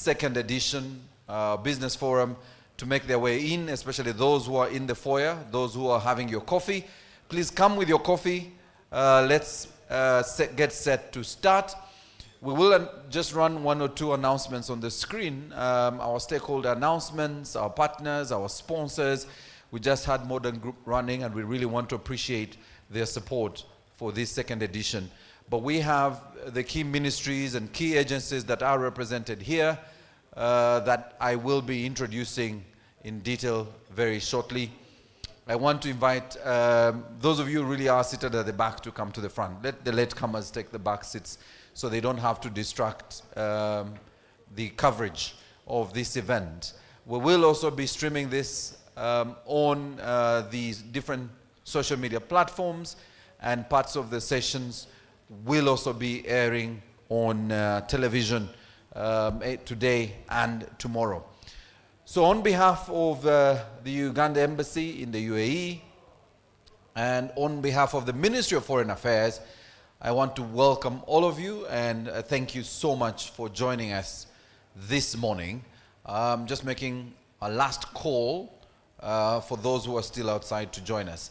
second edition business forum to make their way in, especially those who are in the foyer, those who are having your coffee. Please come with your coffee. Let's get set to start. We will just run one or two announcements on the screen. Our stakeholder announcements, our partners, our sponsors. We just had Modern Group running, and we really want to appreciate their support for this second edition. But we have the key ministries and key agencies that are represented here that I will be introducing in detail very shortly. I want to invite those of you who really are seated at the back to come to the front. Let the latecomers take the back seats so they don't have to distract the coverage of this event. We will also be streaming this on these different social media platforms, and parts of the sessions will also be airing on television today and tomorrow. So on behalf of the Uganda Embassy in the UAE and on behalf of the Ministry of Foreign Affairs, I want to welcome all of you and thank you so much for joining us this morning. Just making a last call for those who are still outside to join us.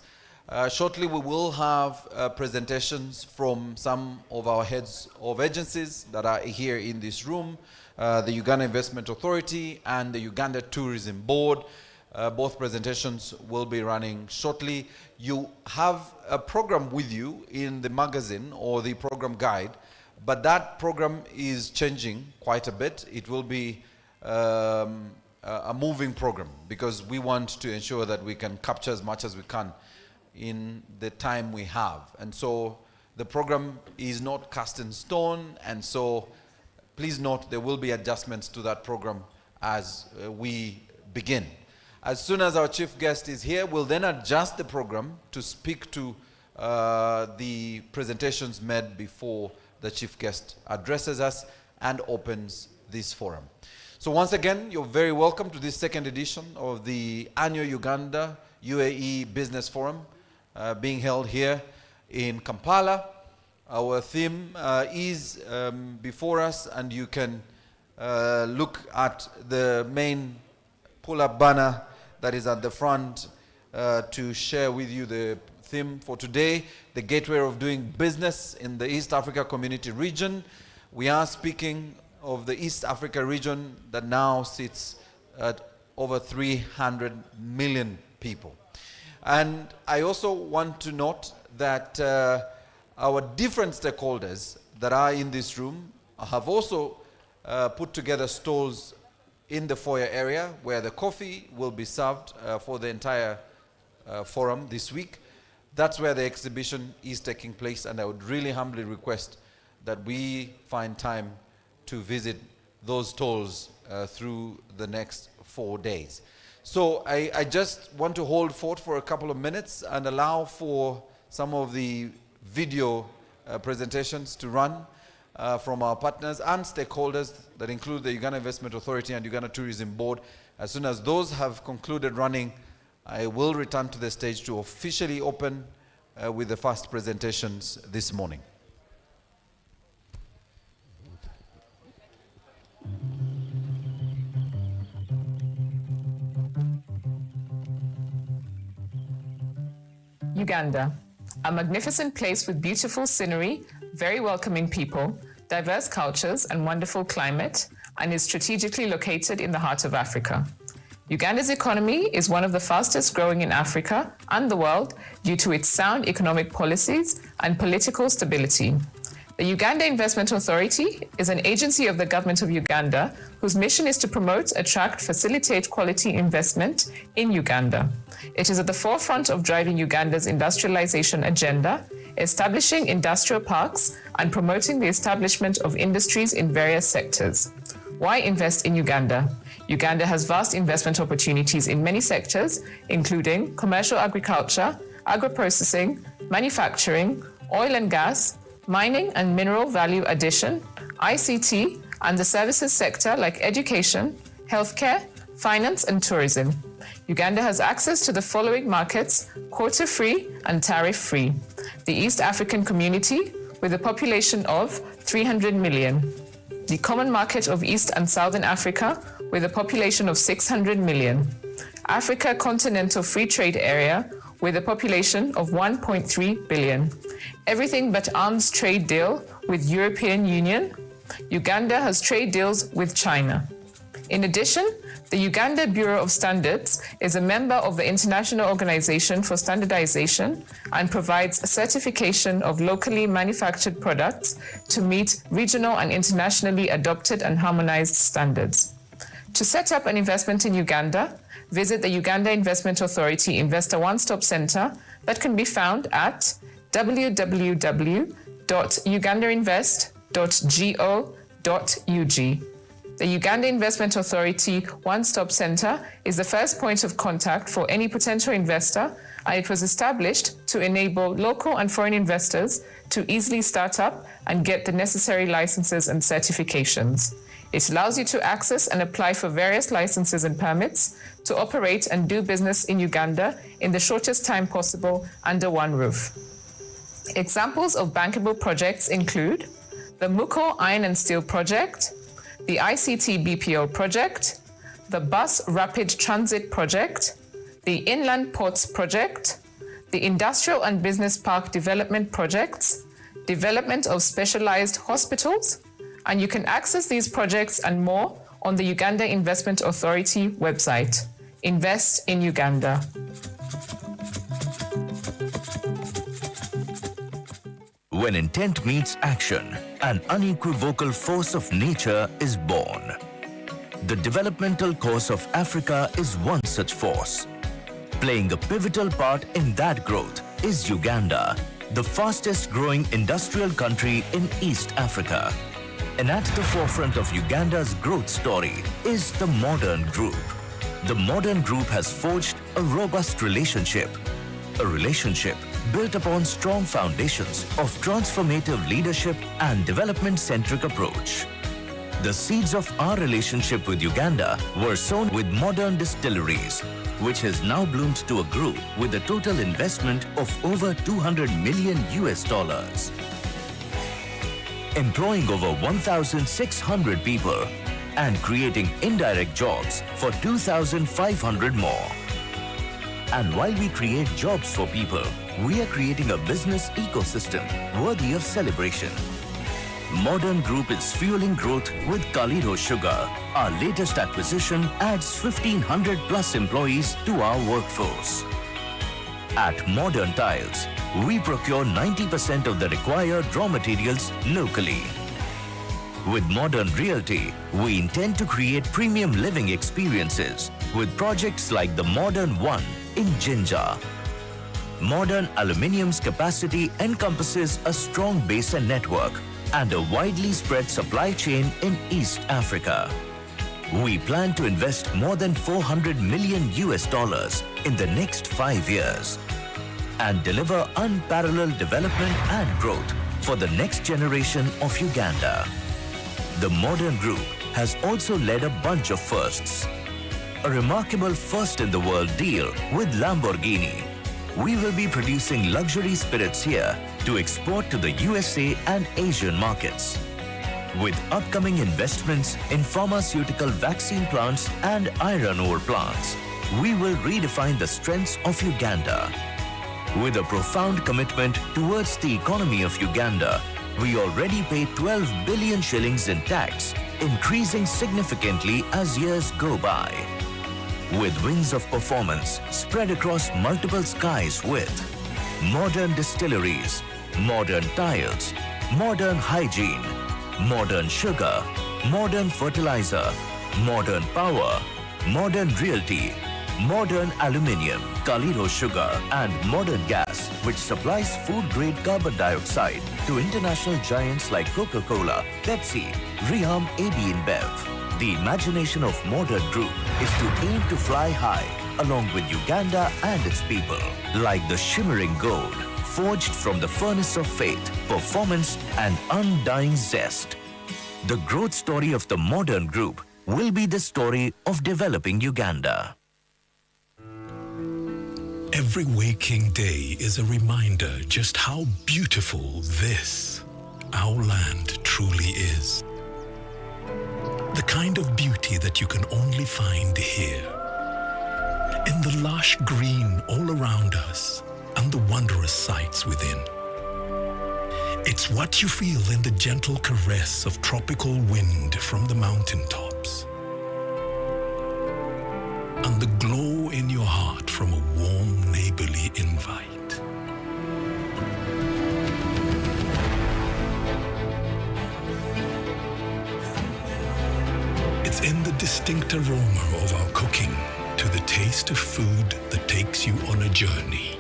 Shortly we will have presentations from some of our heads of agencies that are here in this room, the Uganda Investment Authority and the Uganda Tourism Board. Both presentations will be running shortly. You have a program with you in the magazine or the program guide, but that program is changing quite a bit. It will be a moving program because we want to ensure that we can capture as much as we can in the time we have. And so the program is not cast in stone, and so please note there will be adjustments to that program as we begin. As soon as our chief guest is here, we'll then adjust the program to speak to the presentations made before the chief guest addresses us and opens this forum. So once again, you're very welcome to this second edition of the annual Uganda UAE Business Forum being held here in Kampala. Our theme is before us, and you can look at the main pull-up banner that is at the front to share with you the theme for today, the gateway of doing business in the East Africa Community region. We are speaking of the East Africa region that now sits at over 300 million people. And I also want to note that our different stakeholders that are in this room have also put together stalls in the foyer area where the coffee will be served for the entire forum this week. That's where the exhibition is taking place, and I would really humbly request that we find time to visit those stalls through the next 4 days. So I just want to hold forth for a couple of minutes and allow for some of the video presentations to run from our partners and stakeholders that include the Uganda Investment Authority and Uganda Tourism Board. As soon as those have concluded running, I will return to the stage to officially open with the first presentations this morning. Uganda, a magnificent place with beautiful scenery, very welcoming people, diverse cultures and wonderful climate, and is strategically located in the heart of Africa. Uganda's economy is one of the fastest growing in Africa and the world due to its sound economic policies and political stability. The Uganda Investment Authority is an agency of the government of Uganda whose mission is to promote, attract, facilitate quality investment in Uganda. It is at the forefront of driving Uganda's industrialization agenda, establishing industrial parks, and promoting the establishment of industries in various sectors. Why invest in Uganda? Uganda has vast investment opportunities in many sectors, including commercial agriculture, agro-processing, manufacturing, oil and gas, mining and mineral value addition, ICT, and the services sector like education, healthcare, finance, and tourism. Uganda has access to the following markets: quota-free and tariff-free. The East African Community, with a population of 300 million. the common market of East and Southern Africa with a population of 600 million. Africa Continental Free Trade Area with a population of 1.3 billion. Everything but arms trade deal with European Union. Uganda has trade deals with China. In addition, the Uganda Bureau of Standards is a member of the International Organization for Standardization and provides certification of locally manufactured products to meet regional and internationally adopted and harmonized standards. To set up an investment in Uganda, visit the Uganda Investment Authority Investor One-Stop Center that can be found at www.ugandainvest.go.ug. The Uganda Investment Authority One-Stop Center is the first point of contact for any potential investor, and it was established to enable local and foreign investors to easily start up and get the necessary licenses and certifications. It allows you to access and apply for various licenses and permits to operate and do business in Uganda in the shortest time possible under one roof. Examples of bankable projects include the Muko Iron and Steel Project, the ICT BPO project, the Bus Rapid Transit project, the Inland Ports project, the Industrial and Business Park Development projects, development of specialized hospitals, and you can access these projects and more on the Uganda Investment Authority website. Invest in Uganda. When intent meets action, an unequivocal force of nature is born. The developmental course of Africa is one such force. Playing a pivotal part in that growth is Uganda, the fastest growing industrial country in East Africa. And at the forefront of Uganda's growth story is the Modern Group. The Modern Group has forged a robust relationship, a relationship built upon strong foundations of transformative leadership and development-centric approach. The seeds of our relationship with Uganda were sown with Modern Distilleries, which has now bloomed to a group with a total investment of over $200 million. Employing over 1,600 people and creating indirect jobs for 2,500 more. And while we create jobs for people, we are creating a business ecosystem worthy of celebration. Modern Group is fueling growth with Kalido Sugar. Our latest acquisition adds 1,500 plus employees to our workforce. At Modern Tiles, we procure 90% of the required raw materials locally. With Modern Realty, we intend to create premium living experiences with projects like the Modern One in Jinja. Modern Aluminium's capacity encompasses a strong base and network and a widely spread supply chain in East Africa. We plan to invest more than $400 million in the next 5 years and deliver unparalleled development and growth for the next generation of Uganda. The Modern Group has also led a bunch of firsts. A remarkable first-in-the-world deal with Lamborghini. We will be producing luxury spirits here to export to the USA and Asian markets. With upcoming investments in pharmaceutical vaccine plants and iron ore plants, we will redefine the strengths of Uganda. With a profound commitment towards the economy of Uganda, we already pay 12 billion shillings in tax, increasing significantly as years go by. With wings of performance spread across multiple skies with Modern Distilleries, Modern Tiles, Modern Hygiene, Modern Sugar, Modern Fertilizer, Modern Power, Modern Realty, Modern Aluminium, Kalido Sugar and Modern Gas, which supplies food-grade carbon dioxide to international giants like Coca-Cola, Pepsi, Riham AB InBev. The imagination of Modern Group is to aim to fly high along with Uganda and its people, like the shimmering gold, forged from the furnace of faith, performance and undying zest. The growth story of the Modern Group will be the story of developing Uganda. Every waking day is a reminder just how beautiful this, our land, truly is. The kind of beauty that you can only find here. In the lush green all around us and the wondrous sights within. It's what you feel in the gentle caress of tropical wind from the mountaintops. And the glow in your heart from a warm neighborly invite. It's in the distinct aroma of our cooking to the taste of food that takes you on a journey.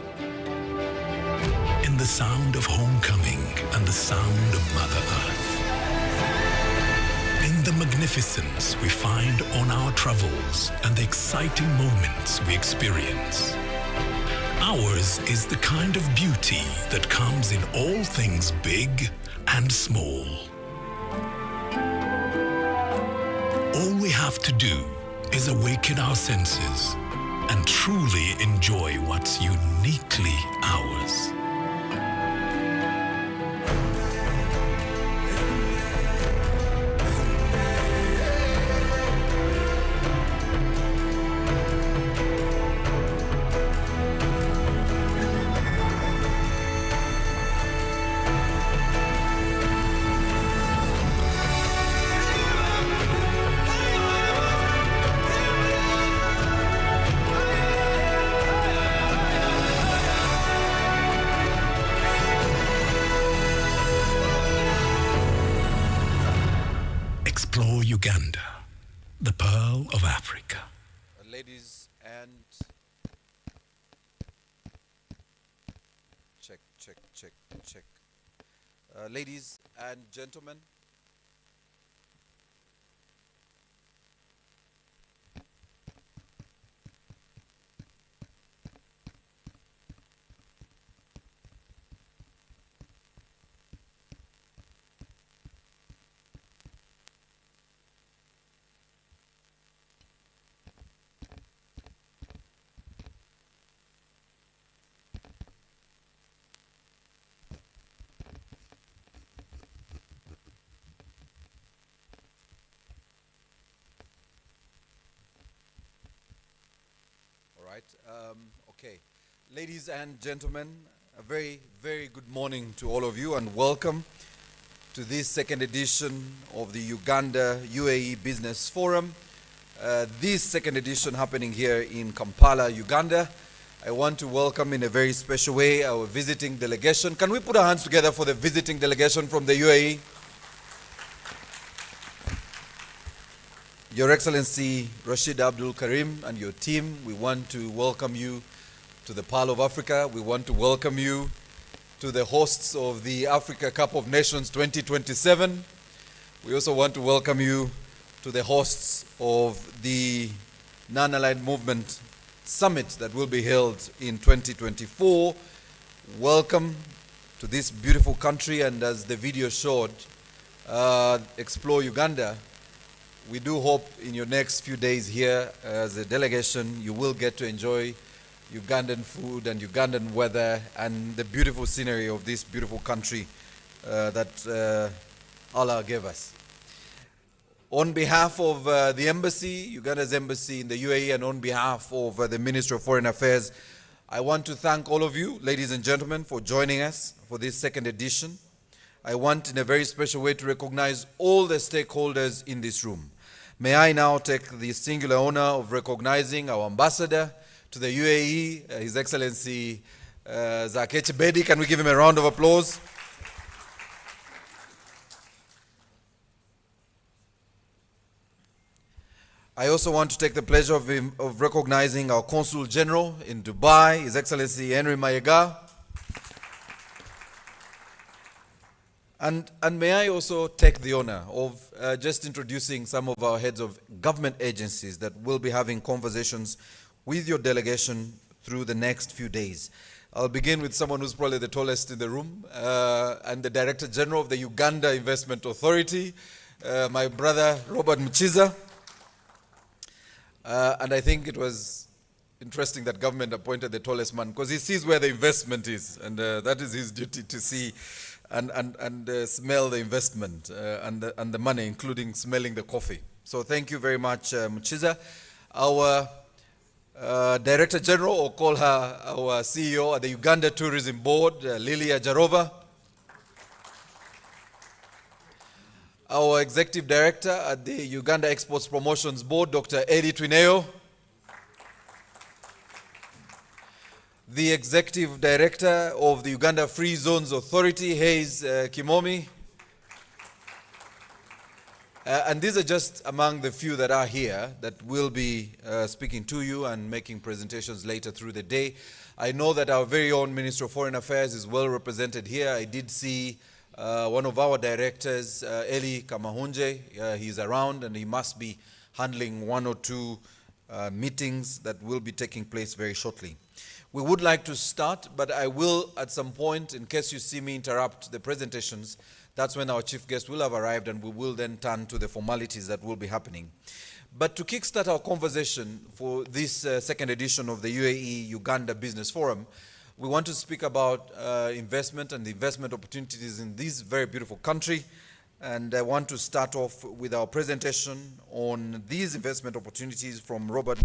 In the sound of homecoming and the sound of Mother Earth. In the magnificence we find on our travels and the exciting moments we experience. Ours is the kind of beauty that comes in all things big and small. All we have to do is awaken our senses and truly enjoy what's uniquely ours. Explore Uganda, the pearl of Africa. Ladies and check. Ladies and gentlemen, okay. Ladies and gentlemen, a very, very good morning to all of you and welcome to this second edition of the Uganda UAE Business Forum. This second edition happening here in Kampala, Uganda. I want to welcome in a very special way our visiting delegation. Can we put our hands together for the visiting delegation from the UAE? Your Excellency Rashid Abdul Karim and your team, we want to welcome you to the Pearl of Africa. We want to welcome you to the hosts of the Africa Cup of Nations 2027. We also want to welcome you to the hosts of the Non-Aligned Movement Summit that will be held in 2024. Welcome to this beautiful country, and as the video showed, Explore Uganda. We do hope in your next few days here as a delegation, you will get to enjoy Ugandan food and Ugandan weather and the beautiful scenery of this beautiful country that Allah gave us. On behalf of the embassy, Uganda's embassy in the UAE, and on behalf of the Ministry of Foreign Affairs, I want to thank all of you, ladies and gentlemen, for joining us for this second edition. I want in a very special way to recognize all the stakeholders in this room. May I now take the singular honor of recognizing our ambassador to the UAE, His Excellency Zakechi Bedi. Can we give him a round of applause? I also want to take the pleasure of recognizing our Consul General in Dubai, His Excellency Henry Mayega. And may I also take the honor of just introducing some of our heads of government agencies that will be having conversations with your delegation through the next few days. I'll begin with someone who's probably the tallest in the room, and the Director General of the Uganda Investment Authority, my brother Robert Muchiza. And I think it was interesting that government appointed the tallest man because he sees where the investment is, and that is his duty to see and smell the investment and the money, including smelling the coffee. So thank you very much, Muchiza. Our Director General, or call her our CEO at the Uganda Tourism Board, Lilia Jarova. Our Executive Director at the Uganda Exports Promotions Board, Dr. Eddie Twineo. The Executive Director of the Uganda Free Zones Authority, Hayes Kimomi. And these are just among the few that are here that will be speaking to you and making presentations later through the day. I know that our very own Minister of Foreign Affairs is well represented here. I did see one of our directors, Eli Kamahunje. He's around and he must be handling one or two meetings that will be taking place very shortly. We would like to start, but I will at some point, in case you see me interrupt the presentations, that's when our chief guest will have arrived and we will then turn to the formalities that will be happening. But to kickstart our conversation for this second edition of the UAE Uganda Business Forum, we want to speak about investment and the investment opportunities in this very beautiful country. And I want to start off with our presentation on these investment opportunities from Robert.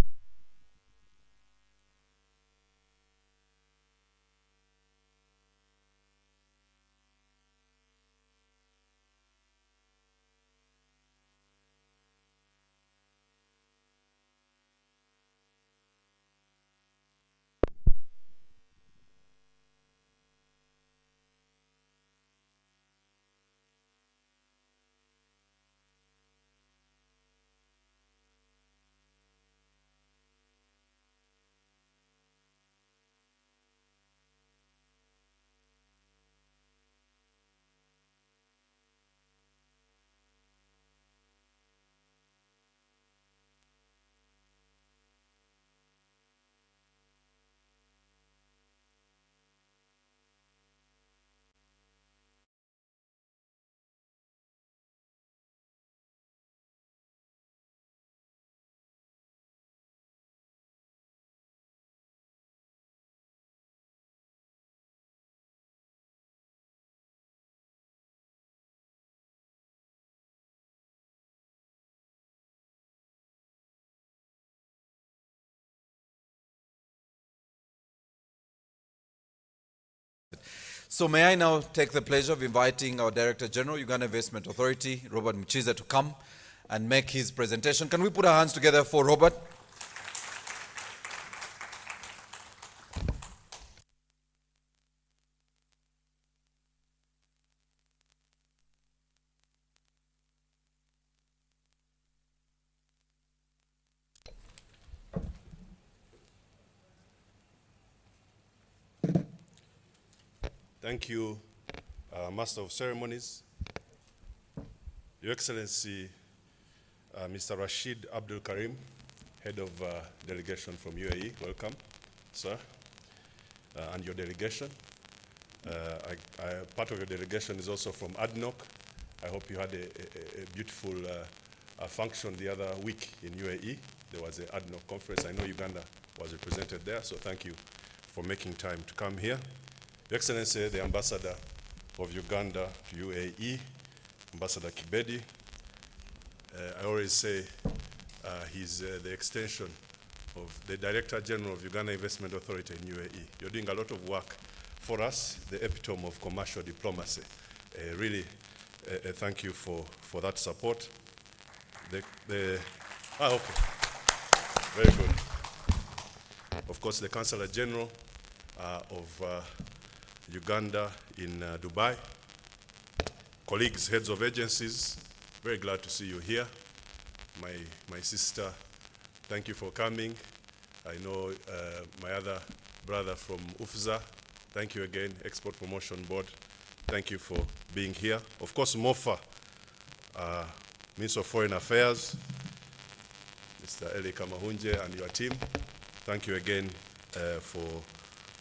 So may I now take the pleasure of inviting our Director General, Uganda Investment Authority, Robert Muchiza, to come and make his presentation. Can we put our hands together for Robert? Thank you, Master of Ceremonies, Your Excellency, Mr. Rashid Abdul Karim, Head of Delegation from UAE. Welcome, sir, and your delegation. Part of your delegation is also from ADNOC. I hope you had a beautiful function the other week in UAE. There was an ADNOC conference. I know Uganda was represented there, so thank you for making time to come here. Your Excellency, the Ambassador of Uganda to UAE, Ambassador Kibedi. I always say he's the extension of the Director General of Uganda Investment Authority in UAE. You're doing a lot of work for us, the epitome of commercial diplomacy. Really, thank you for that support. Okay, very good. Of course, the Consular General of Uganda in Dubai, colleagues, heads of agencies, very glad to see you here. My sister, thank you for coming. I know my other brother from UFZA, thank you again, Export Promotion Board, thank you for being here. Of course, MOFA, Minister of Foreign Affairs, Mr. Eli Kamahunje and your team, thank you again for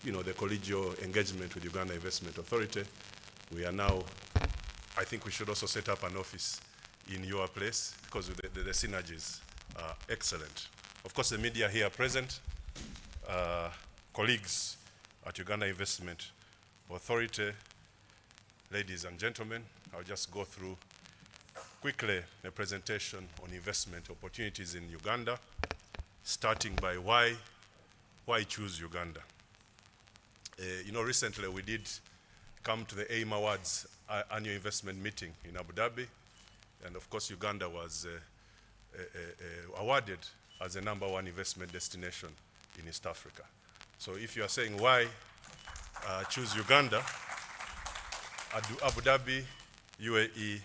the collegial engagement with Uganda Investment Authority. We are now, I think we should also set up an office in your place because the synergies are excellent. Of course, the media here present, colleagues at Uganda Investment Authority, ladies and gentlemen, I'll just go through quickly a presentation on investment opportunities in Uganda, starting by why choose Uganda. Recently we did come to the AIM Awards annual investment meeting in Abu Dhabi, and of course Uganda was awarded as the #1 investment destination in East Africa. So if you are saying why choose Uganda, Abu Dhabi, UAE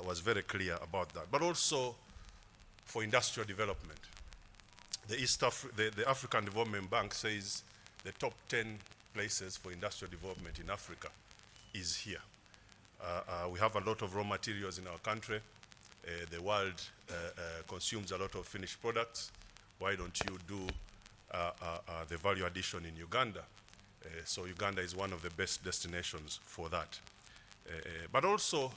was very clear about that, but also for industrial development. The African Development Bank says the top 10 places for industrial development in Africa is here. We have a lot of raw materials in our country. The world consumes a lot of finished products. Why don't you do the value addition in Uganda? So Uganda is one of the best destinations for that. But also,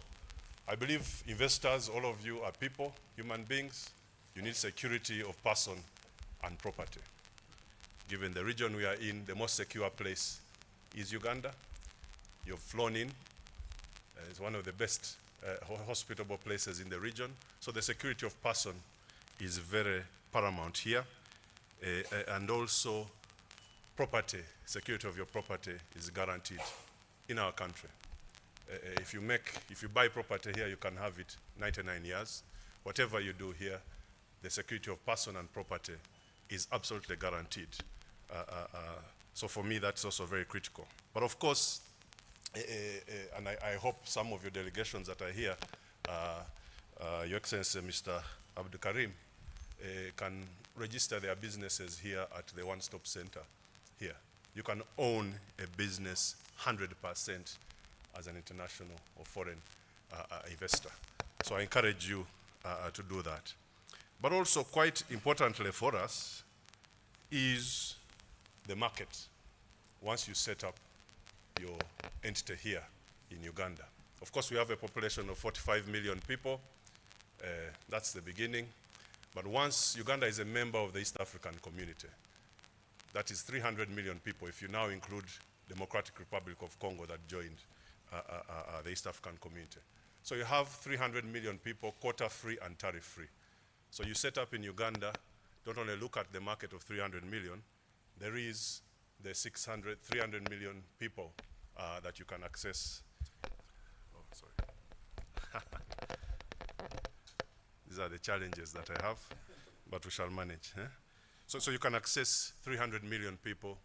I believe investors, all of you are people, human beings. You need security of person and property. Given the region we are in, the most secure place is Uganda. You've flown in. It's one of the best hospitable places in the region. So the security of person is very paramount here. And also property, security of your property is guaranteed in our country. If you buy property here, you can have it 99 years. Whatever you do here, the security of person and property is absolutely guaranteed. So for me, that's also very critical. But of course, and I hope some of your delegations that are here, Your Excellency Mr. Abdul Karim, can register their businesses here at the one-stop center here. You can own a business 100% as an international or foreign investor. So I encourage you to do that. But also quite importantly for us is the market. Once you set up your entity here in Uganda. Of course, we have a population of 45 million people. That's the beginning. But once Uganda is a member of the East African community, that is 300 million people, if you now include Democratic Republic of Congo that joined the East African community. So you have 300 million people, quota-free and tariff-free. So you set up in Uganda, don't only look at the market of 300 million, there is the 300 million people that you can access. Oh, sorry. These are the challenges that I have, but we shall manage. So you can access 300 million people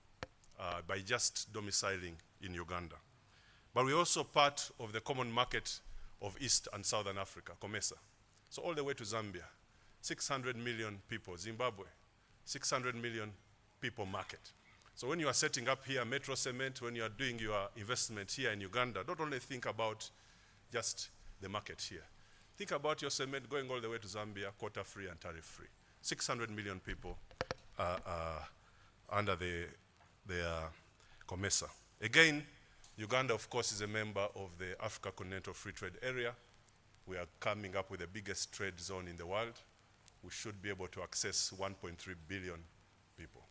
by just domiciling in Uganda. But we're also part of the common market of East and Southern Africa, COMESA. So all the way to Zambia, 600 million people, Zimbabwe, 600 million people market. So when you are setting up here Metro Cement, when you are doing your investment here in Uganda, don't only think about just the market here. Think about your cement going all the way to Zambia, quota-free and tariff-free. 600 million people under the COMESA. Again, Uganda, of course, is a member of the Africa Continental Free Trade Area. We are coming up with the biggest trade zone in the world. We should be able to access 1.3 billion people.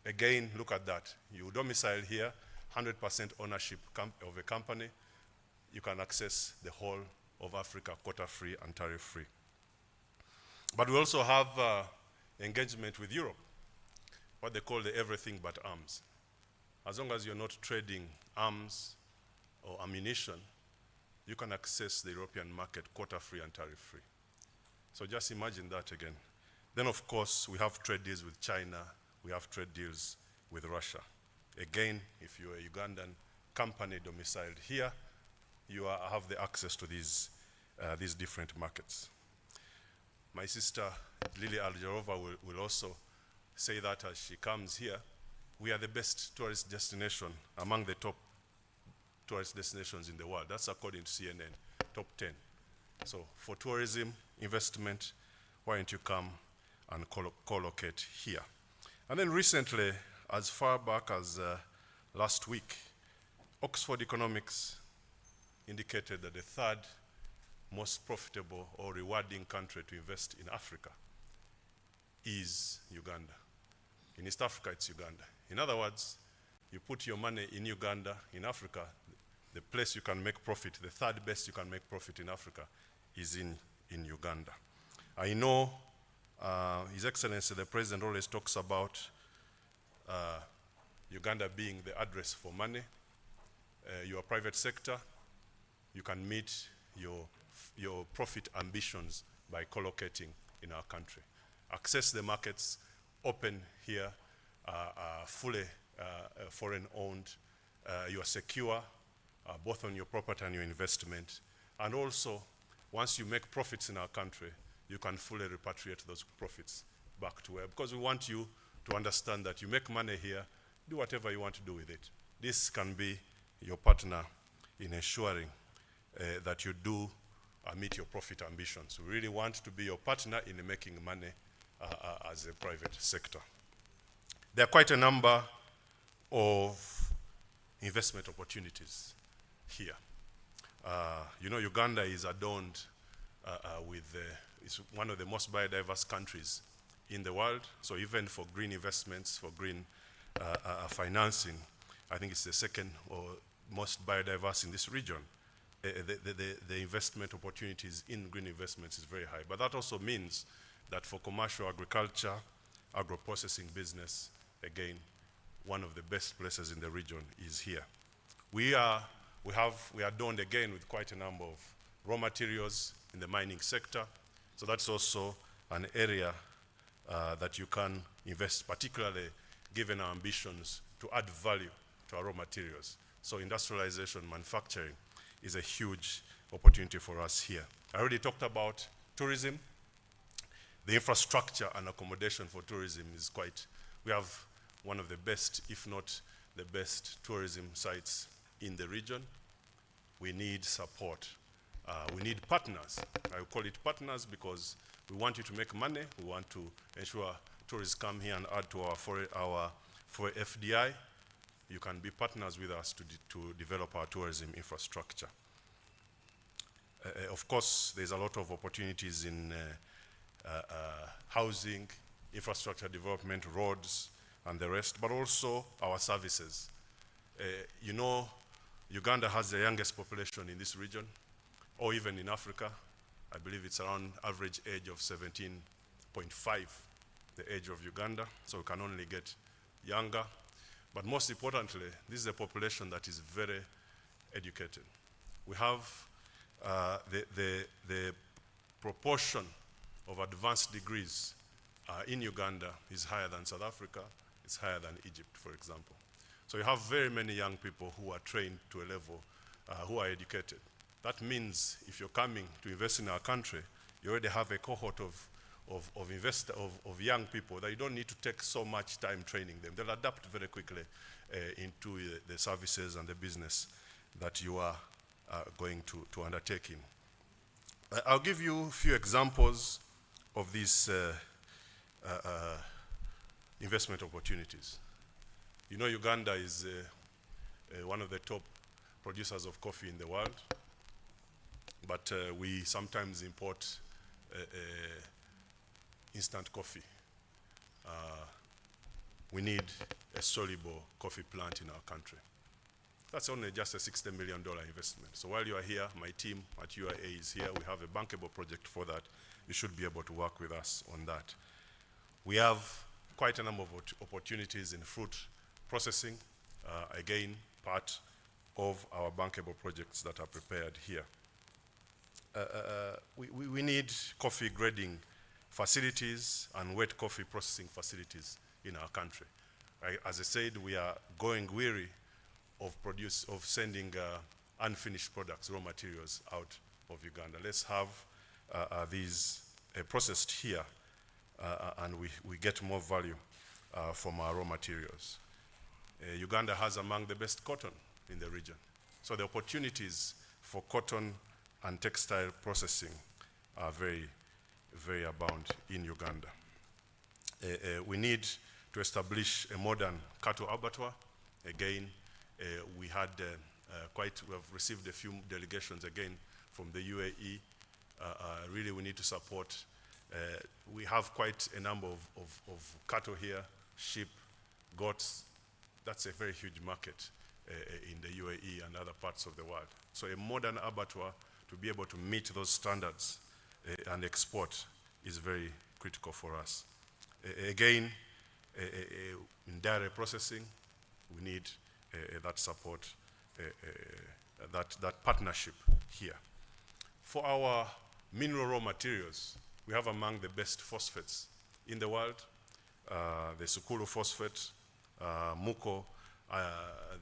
Again, look at that. You domicile here, 100% ownership of a company. You can access the whole of Africa, quota-free and tariff-free. But we also have engagement with Europe, what they call the everything but arms. As long as you're not trading arms or ammunition, you can access the European market quota-free and tariff-free. So just imagine that again. Then, of course, we have trade deals with China. We have trade deals with Russia. Again, if you're a Ugandan company domiciled here, you have the access to these different markets. My sister, Lily Aljarova, will also say that as she comes here, we are the best tourist destination among the top tourist destinations in the world. That's according to CNN, top 10. So for tourism, investment, why don't you come and co-locate here? And then recently, as far back as last week, Oxford Economics indicated that the third most profitable or rewarding country to invest in Africa is Uganda. In East Africa, it's Uganda. In other words, you put your money in Uganda, in Africa, the place you can make profit, the third best you can make profit in Africa is in Uganda. I know His Excellency the President always talks about Uganda being the address for money. Your private sector, you can meet your profit ambitions by collocating in our country. Access the markets, open here, fully foreign owned. You are secure both on your property and your investment. And also, once you make profits in our country, you can fully repatriate those profits back to where, because we want you to understand that you make money here, do whatever you want to do with it. This can be your partner in ensuring that you do meet your profit ambitions. We really want to be your partner in making money as a private sector. There are quite a number of investment opportunities here. You know, Uganda is adorned it's one of the most biodiverse countries in the world. So even for green investments, for green financing, I think it's the second or most biodiverse in this region. The investment opportunities in green investments is very high. But that also means that for commercial agriculture, agro-processing business, again, one of the best places in the region is here. We are adorned again with quite a number of raw materials in the mining sector. So that's also an area that you can invest, particularly given our ambitions to add value to our raw materials. So industrialization, manufacturing is a huge opportunity for us here. I already talked about tourism. The infrastructure and accommodation for tourism is we have one of the best, if not the best, tourism sites in the region. We need support. We need partners. I call it partners because we want you to make money. We want to ensure tourists come here and add to our FDI. You can be partners with us to develop our tourism infrastructure. Of course, there's a lot of opportunities in housing, infrastructure development, roads, and the rest, but also our services. You know, Uganda has the youngest population in this region, or even in Africa. I believe it's around average age of 17.5, the age of Uganda, so we can only get younger. But most importantly, this is a population that is very educated. We have the proportion of advanced degrees in Uganda is higher than South Africa, it's higher than Egypt, for example. So you have very many young people who are trained to a level, who are educated. That means if you're coming to invest in our country, you already have a cohort of young people that you don't need to take so much time training them. They'll adapt very quickly into the services and the business that you are going to undertake in. I'll give you a few examples of these investment opportunities. You know, Uganda is one of the top producers of coffee in the world, but we sometimes import instant coffee. We need a soluble coffee plant in our country. That's only just a $60 million investment. So while you are here, my team at UAE is here. We have a bankable project for that. You should be able to work with us on that. We have quite a number of opportunities in fruit processing, again, part of our bankable projects that are prepared here. We need coffee grading facilities and wet coffee processing facilities in our country. As I said, we are going weary of sending unfinished products, raw materials out of Uganda. Let's have these processed here and we get more value from our raw materials. Uganda has among the best cotton in the region. So the opportunities for cotton and textile processing are very, very abound in Uganda. We need to establish a modern cattle abattoir. Again, we have received a few delegations again from the UAE. Really, we need to support. We have quite a number of cattle here, sheep, goats. That's a very huge market in the UAE and other parts of the world. So a modern abattoir to be able to meet those standards and export is very critical for us. Again, in dairy processing, we need that support, that partnership here. For our mineral raw materials, we have among the best phosphates in the world. The Sukuru phosphate, Muko,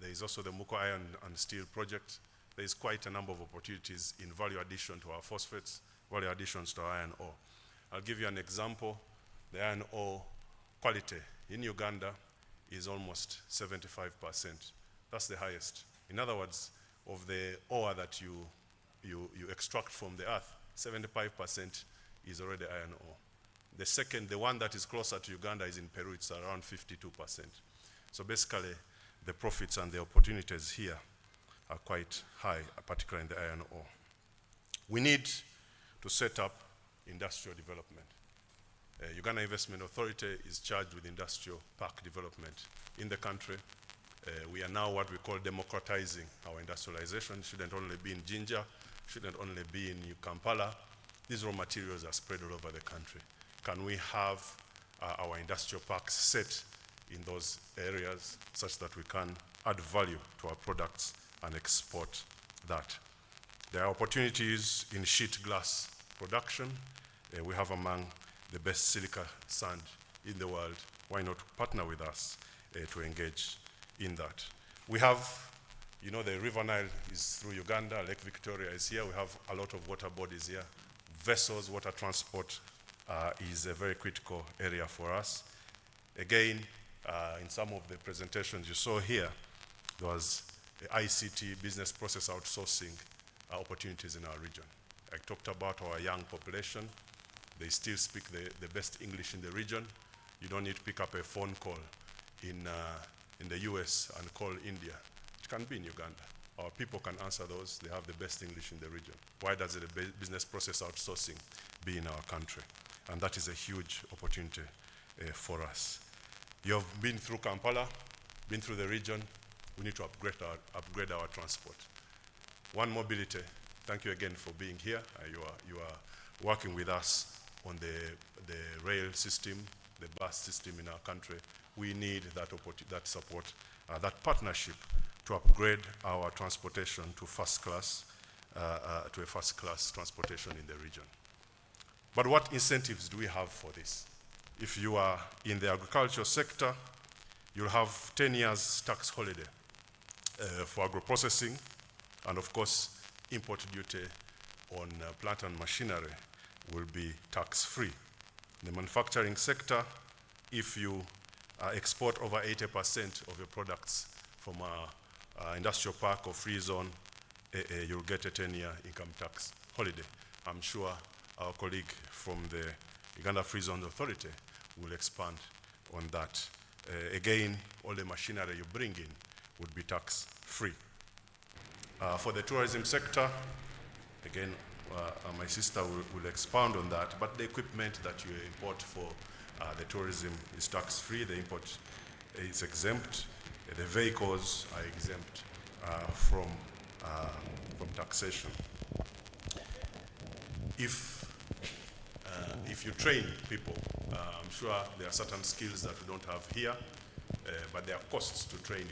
there is also the Muko Iron and Steel project. There is quite a number of opportunities in value addition to our phosphates, value additions to our iron ore. I'll give you an example. The iron ore quality in Uganda is almost 75%. That's the highest. In other words, of the ore that you extract from the earth, 75% is already iron ore. The second, the one that is closer to Uganda is in Peru, it's around 52%. So basically, the profits and the opportunities here are quite high, particularly in the iron ore. We need to set up industrial development. Uganda Investment Authority is charged with industrial park development in the country. We are now what we call democratizing our industrialization. It shouldn't only be in Jinja, shouldn't only be in Kampala. These raw materials are spread all over the country. Can we have our industrial parks set in those areas such that we can add value to our products and export that? There are opportunities in sheet glass production. We have among the best silica sand in the world. Why not partner with us to engage in that? We have, you know, the River Nile is through Uganda, Lake Victoria is here. We have a lot of water bodies here. Vessels, water transport is a very critical area for us. Again, in some of the presentations you saw here, there was the ICT, business process outsourcing opportunities in our region. I talked about our young population. They still speak the best English in the region. You don't need to pick up a phone call in the US and call India. It can be in Uganda. Our people can answer those. They have the best English in the region. Why does the business process outsourcing be in our country? And that is a huge opportunity for us. You have been through Kampala, been through the region. We need to upgrade our transport. One Mobility, thank you again for being here. You are working with us on the rail system, the bus system in our country. We need that support, that partnership to upgrade our transportation to first class, to a first class transportation in the region. But what incentives do we have for this? If you are in the agricultural sector, you'll have 10 years tax holiday for agro-processing, and of course, import duty on plant and machinery will be tax-free. In the manufacturing sector, if you export over 80% of your products from an industrial park or free zone, you'll get a 10-year income tax holiday. I'm sure our colleague from the Uganda Free Zone Authority will expand on that. Again, all the machinery you bring in would be tax-free. For the tourism sector, again, my sister will expound on that, but the equipment that you import for the tourism is tax-free, the import is exempt, the vehicles are exempt from taxation. If you train people, I'm sure there are certain skills that we don't have here, but there are costs to training.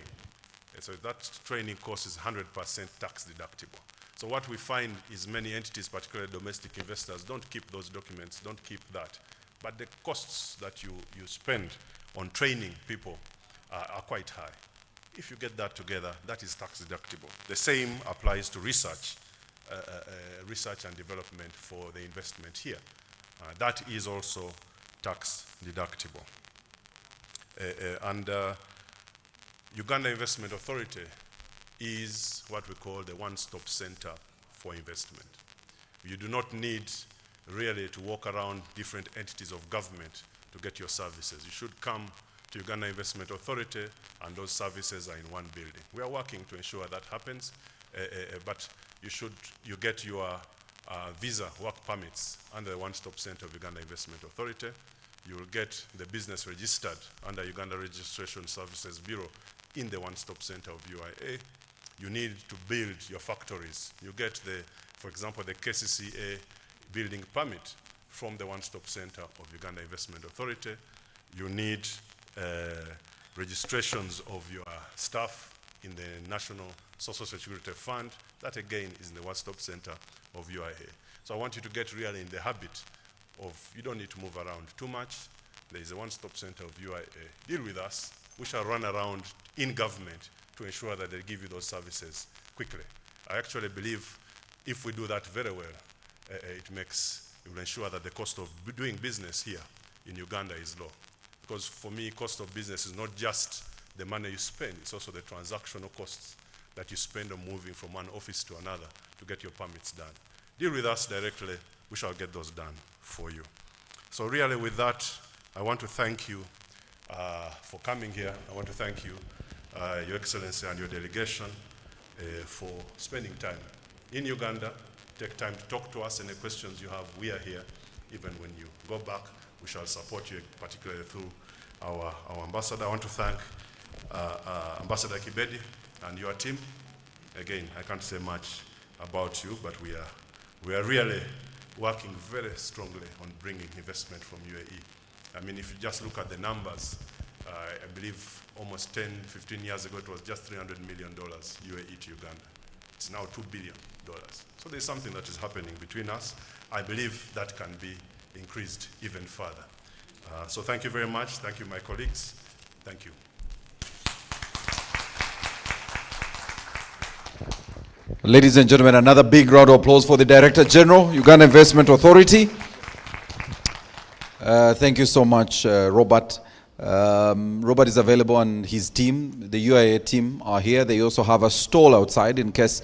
So that training cost is 100% tax deductible. So what we find is many entities, particularly domestic investors, don't keep those documents, don't keep that. But the costs that you spend on training people are quite high. If you get that together, that is tax deductible. The same applies to research and development for the investment here. That is also tax deductible. Uganda Investment Authority is what we call the one-stop center for investment. You do not need really to walk around different entities of government to get your services. You should come to Uganda Investment Authority and those services are in one building. We are working to ensure that happens, but you get your visa work permits under the one-stop center of Uganda Investment Authority. You will get the business registered under Uganda Registration Services Bureau in the one-stop center of UAE. You need to build your factories. You get for example, the KCCA building permit from the One-Stop Center of Uganda Investment Authority. You need registrations of your staff in the National Social Security Fund. That again is in the One-Stop Center of UAE. So I want you to get really in the habit of, you don't need to move around too much. There is a One-Stop Center of UAE. Deal with us. We shall run around in government to ensure that they give you those services quickly. I actually believe if we do that very well, it will ensure that the cost of doing business here in Uganda is low. Because for me, cost of business is not just the money you spend, it's also the transactional costs that you spend on moving from one office to another to get your permits done. Deal with us directly, we shall get those done for you. So really with that, I want to thank you for coming here. I want to thank you, Your Excellency and your delegation for spending time in Uganda. Take time to talk to us. Any questions you have, we are here. Even when you go back, we shall support you, particularly through our ambassador. I want to thank Ambassador Kibedi and your team. Again, I can't say much about you, but we are really working very strongly on bringing investment from UAE. I mean, if you just look at the numbers, I believe almost 10, 15 years ago, it was just $300 million UAE to Uganda. It's now $2 billion. So there's something that is happening between us. I believe that can be increased even further. So thank you very much. Thank you, my colleagues. Thank you. Ladies and gentlemen, another big round of applause for the Director General, Uganda Investment Authority. Thank you so much, Robert. Robert is available and his team, the UAE team, are here. They also have a stall outside in case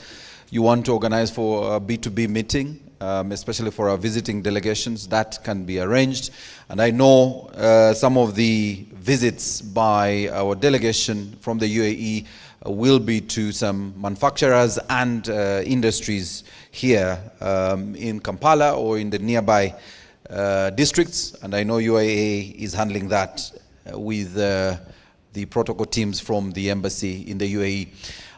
you want to organize for a B2B meeting, especially for our visiting delegations. That can be arranged. And I know some of the visits by our delegation from the UAE will be to some manufacturers and industries here in Kampala or in the nearby districts. And I know UAE is handling that with the protocol teams from the embassy in the UAE.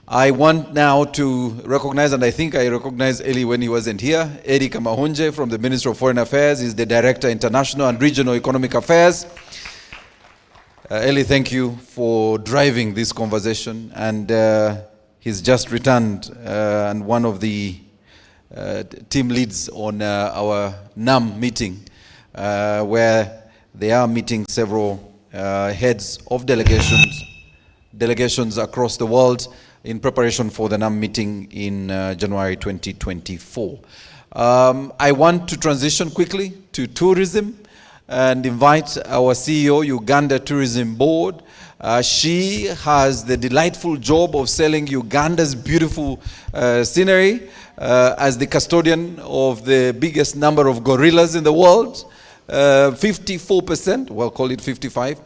I want now to recognize, and I think I recognized Eli when he wasn't here, Eddie Kamahunje from the Ministry of Foreign Affairs. He's the Director, International and Regional Economic Affairs. Eli, thank you for driving this conversation. And he's just returned and one of the team leads on our NAM meeting, where they are meeting several heads of delegations across the world in preparation for the NAM meeting in January 2024. I want to transition quickly to tourism and invite our CEO, Uganda Tourism Board. She has the delightful job of selling Uganda's beautiful scenery as the custodian of the biggest number of gorillas in the world, 54%, well, call it 55.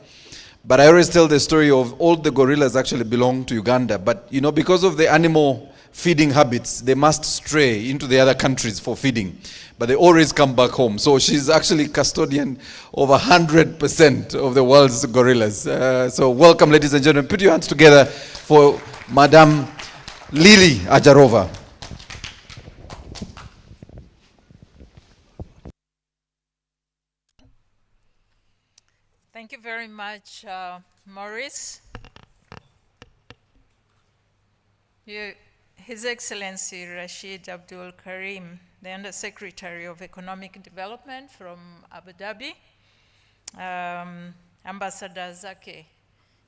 But I always tell the story of all the gorillas actually belong to Uganda. But, you know, because of the animal feeding habits, they must stray into the other countries for feeding. But they always come back home. So she's actually custodian of 100% of the world's gorillas. So welcome, ladies and gentlemen. Put your hands together for Madame Lily Ajarova. Thank you very much, Maurice. His Excellency Rashid Abdul Karim, the Undersecretary of Economic Development from Abu Dhabi, Ambassador Zake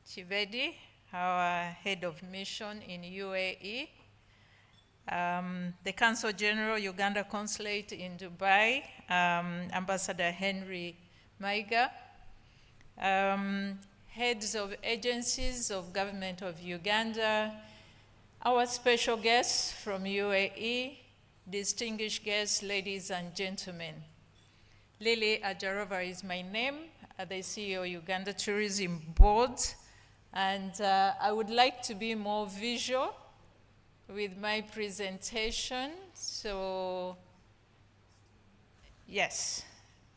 Chivedi, our Head of Mission in UAE, the Consul General, Uganda Consulate in Dubai, Ambassador Henry Maiga, heads of agencies of government of Uganda, our special guests from UAE, distinguished guests, ladies and gentlemen. Lily Ajarova is my name, the CEO of Uganda Tourism Board, and I would like to be more visual with my presentation. So, yes.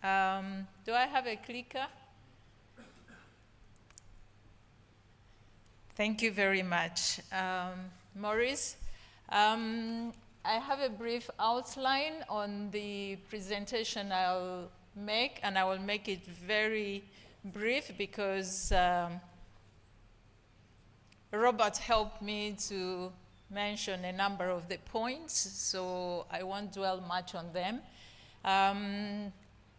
Do I have a clicker? Thank you very much, Maurice. I have a brief outline on the presentation I'll make, and I will make it very brief because Robert helped me to mention a number of the points, so I won't dwell much on them.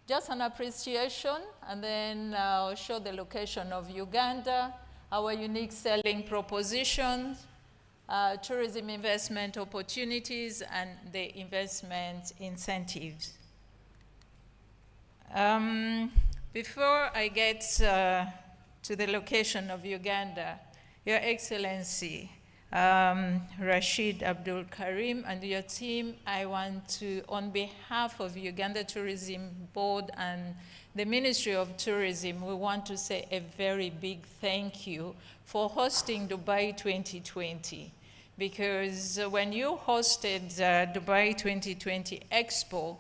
Just an appreciation, and then I'll show the location of Uganda, our unique selling propositions, tourism investment opportunities, and the investment incentives. Before I get to the location of Uganda, Your Excellency, Rashid Abdul Karim and your team, I want to, on behalf of Uganda Tourism Board and the Ministry of Tourism, we want to say a very big thank you for hosting Dubai 2020. Because when you hosted Dubai 2020 Expo,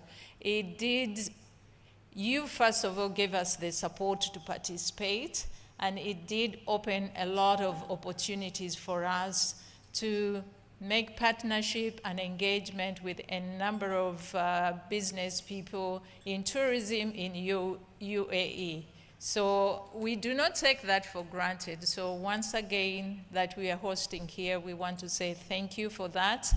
you first of all gave us the support to participate, and it did open a lot of opportunities for us to make partnership and engagement with a number of business people in tourism in UAE. So we do not take that for granted. So once again, that we are hosting here, we want to say thank you for that.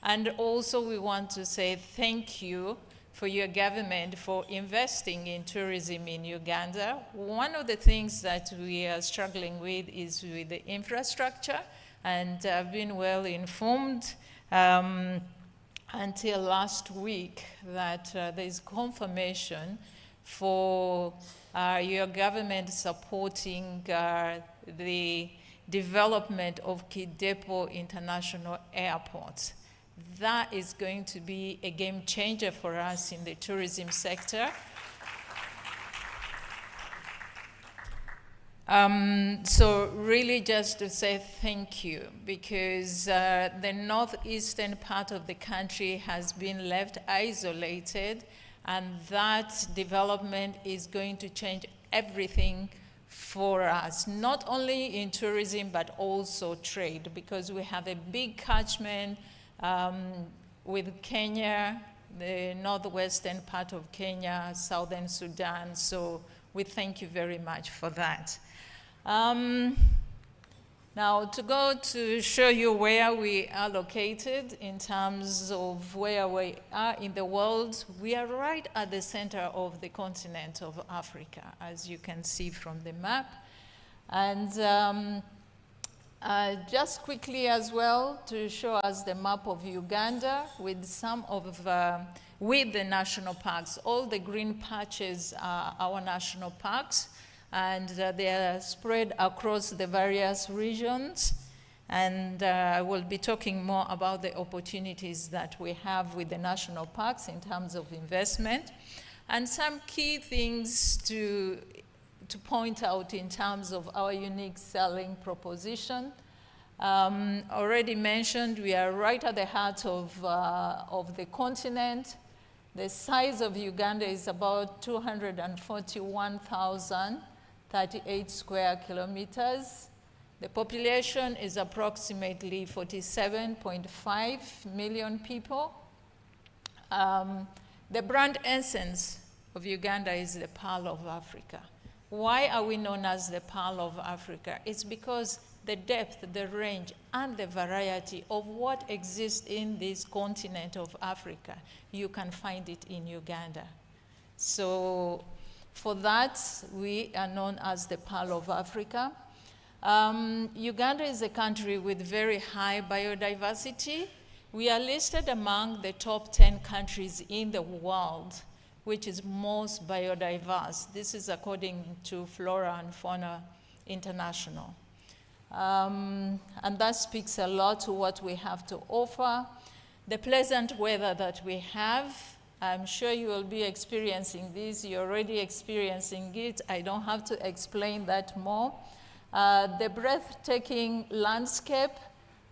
And also we want to say thank you for your government for investing in tourism in Uganda. One of the things that we are struggling with is with the infrastructure, and I've been well informed until last week that there's confirmation for your government supporting the development of Kidepo International Airport. That is going to be a game changer for us in the tourism sector. So really just to say thank you, because the northeastern part of the country has been left isolated, and that development is going to change everything for us, not only in tourism, but also trade, because we have a big catchment with Kenya, the northwestern part of Kenya, southern Sudan. So we thank you very much for that. Now, to go to show you where we are located in terms of where we are in the world, we are right at the center of the continent of Africa, as you can see from the map. And just quickly as well to show us the map of Uganda with some of with the national parks. All the green patches are our national parks, and they are spread across the various regions. And I will be talking more about the opportunities that we have with the national parks in terms of investment, and some key things to point out in terms of our unique selling proposition. Already mentioned, we are right at the heart of the continent. The size of Uganda is about 241,038 square kilometers. The population is approximately 47.5 million people. The brand essence of Uganda is the Pearl of Africa. Why are we known as the Pearl of Africa? It's because the depth, the range, and the variety of what exists in this continent of Africa, you can find it in Uganda. So for that, we are known as the Pearl of Africa. Uganda is a country with very high biodiversity. We are listed among the top 10 countries in the world which is most biodiverse. This is according to Flora and Fauna International. And that speaks a lot to what we have to offer. The pleasant weather that we have, I'm sure you will be experiencing this. You're already experiencing it. I don't have to explain that more. The breathtaking landscape,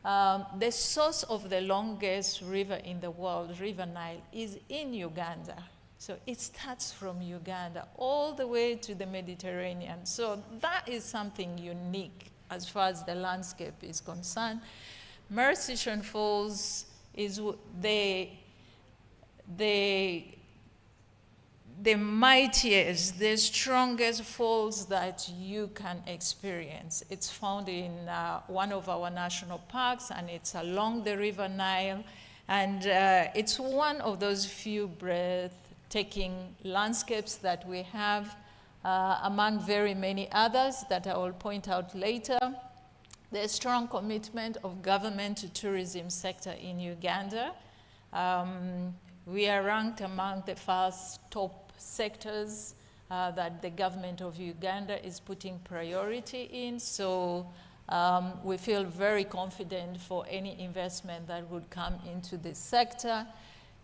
the source of the longest river in the world, River Nile, is in Uganda. So it starts from Uganda all the way to the Mediterranean. So that is something unique as far as the landscape is concerned. Mercian Falls is the mightiest, the strongest falls that you can experience. It's found in one of our national parks, and it's along the River Nile. And it's one of those few breathtaking landscapes that we have, among very many others that I will point out later. The strong commitment of government to tourism sector in Uganda. We are ranked among the first top sectors that the government of Uganda is putting priority in. So we feel very confident for any investment that would come into this sector.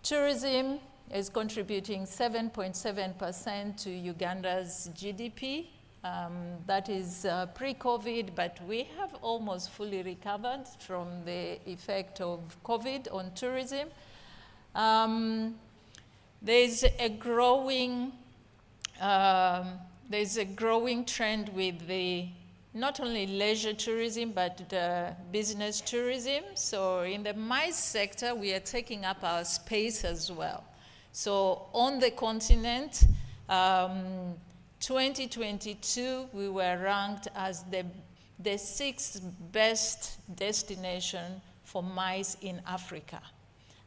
Tourism is contributing 7.7% to Uganda's GDP. That is pre-COVID, but we have almost fully recovered from the effect of COVID on tourism. There's a growing trend with the not only leisure tourism, but business tourism. So in the MICE sector, we are taking up our space as well. So on the continent, 2022, we were ranked as the 6th best destination for MICE in Africa.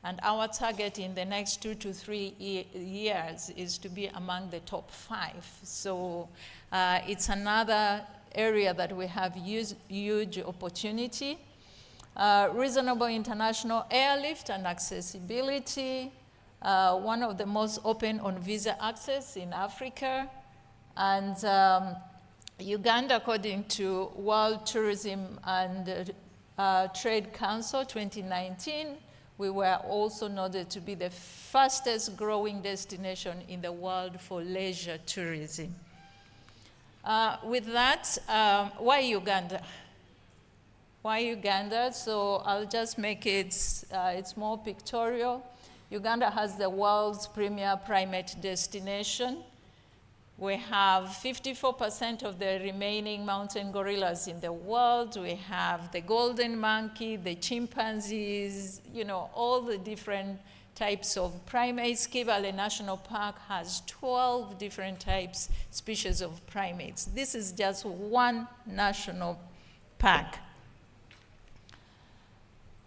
And our target in the next 2 to 3 years is to be among the top 5. So it's another area that we have huge opportunity. Reasonable international airlift and accessibility, one of the most open on visa access in Africa. And Uganda, according to World Tourism and Trade Council 2019, we were also noted to be the fastest growing destination in the world for leisure tourism. With that, why Uganda? Why Uganda? So I'll just make it, it's more pictorial. Uganda has the world's premier primate destination. We have 54% of the remaining mountain gorillas in the world. We have the golden monkey, the chimpanzees, you know, all the different types of primates. Kibale National Park has 12 different types, species of primates. This is just one national park.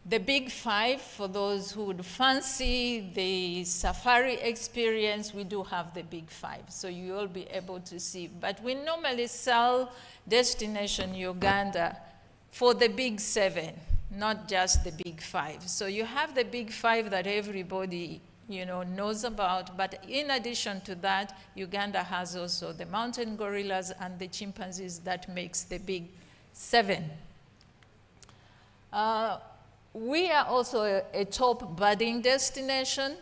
The Big Five, for those who would fancy the safari experience, we do have the Big Five, so you will be able to see. But we normally sell Destination Uganda for the Big Seven, not just the Big Five. So you have the Big Five that everybody, you know, knows about, but in addition to that, Uganda has also the mountain gorillas and the chimpanzees that makes the Big Seven. We are also a top birding destination.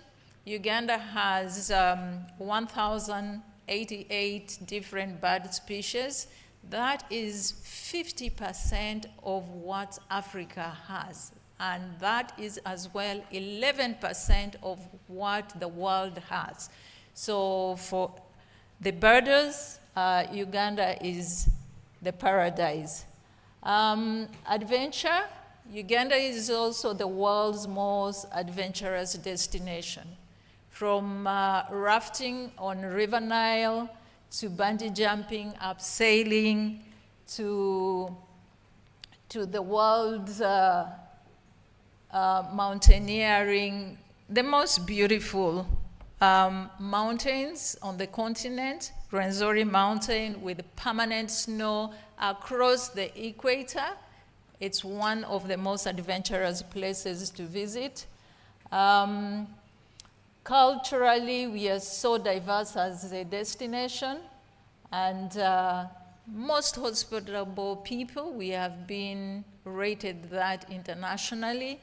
Uganda has 1,088 different bird species. That is 50% of what Africa has. And that is as well 11% of what the world has. So for the birders, Uganda is the paradise. Adventure. Uganda is also the world's most adventurous destination. From rafting on River Nile, to bungee jumping, abseiling, to the world's mountaineering, the most beautiful mountains on the continent, Rwenzori Mountain with permanent snow across the equator. It's one of the most adventurous places to visit. Culturally, we are so diverse as a destination, and most hospitable people. We have been rated that internationally.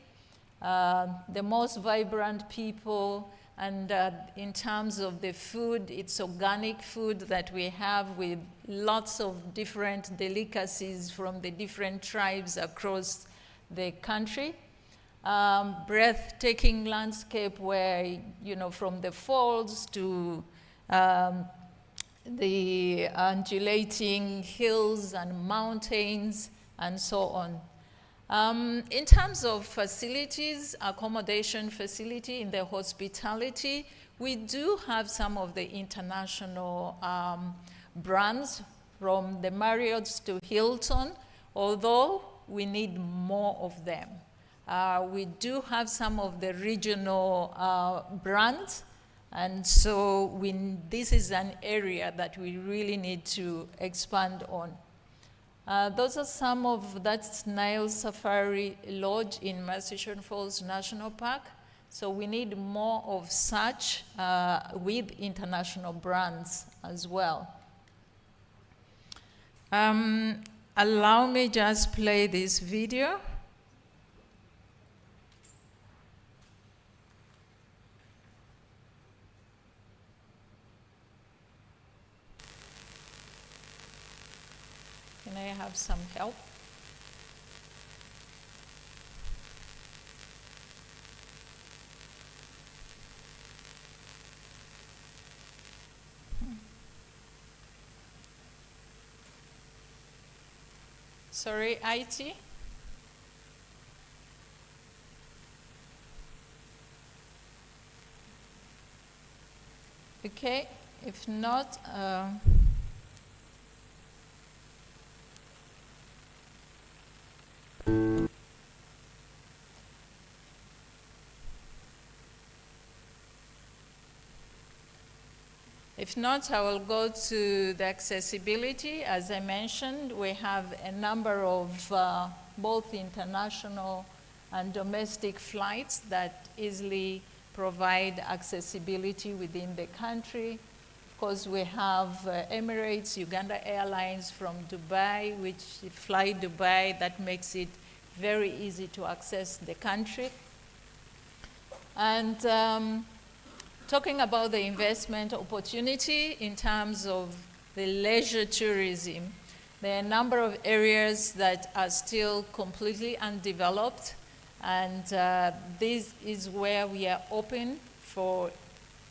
The most vibrant people, and in terms of the food, it's organic food that we have with lots of different delicacies from the different tribes across the country. Breathtaking landscape where, you know, from the falls to the undulating hills and mountains and so on. In terms of facilities, accommodation facility in the hospitality, we do have some of the international brands from the Marriott's to Hilton, although we need more of them. We do have some of the regional brands, and so this is an area that we really need to expand on. Those are some of that's Nile Safari Lodge in Mercian Falls National Park. So we need more of such with international brands as well. Allow me just play this video. Can I have some help? Sorry, IT? Okay, if not, if not, I will go to the accessibility. As I mentioned, we have a number of both international and domestic flights that easily provide accessibility within the country. Of course, we have Emirates, Uganda Airlines from Dubai, which fly Dubai, that makes it very easy to access the country. And talking about the investment opportunity in terms of the leisure tourism, there are a number of areas that are still completely undeveloped, and this is where we are open for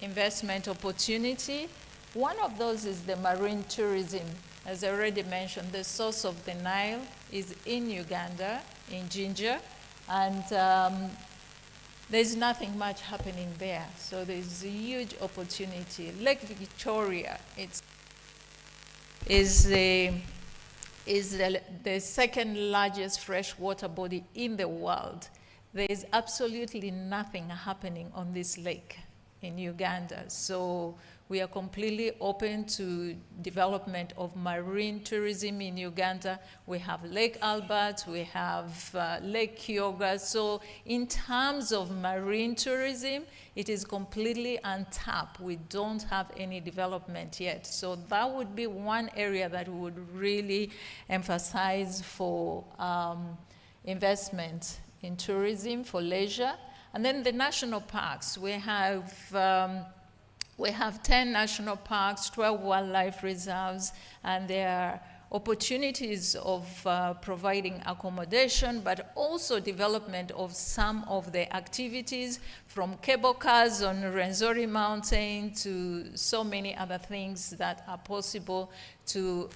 investment opportunity. One of those is the marine tourism. As I already mentioned, the source of the Nile is in Uganda, in Jinja, and there's nothing much happening there. So there's a huge opportunity. Lake Victoria is the second largest freshwater body in the world. There is absolutely nothing happening on this lake in Uganda. So we are completely open to development of marine tourism in Uganda. We have Lake Albert, we have Lake Kyoga. So in terms of marine tourism, it is completely untapped. We don't have any development yet. So that would be one area that we would really emphasize for investment in tourism, for leisure. And then the national parks. We have 10 national parks, 12 wildlife reserves, and there are opportunities of providing accommodation, but also development of some of the activities, from cable cars on Rwenzori Mountain to so many other things that are possible to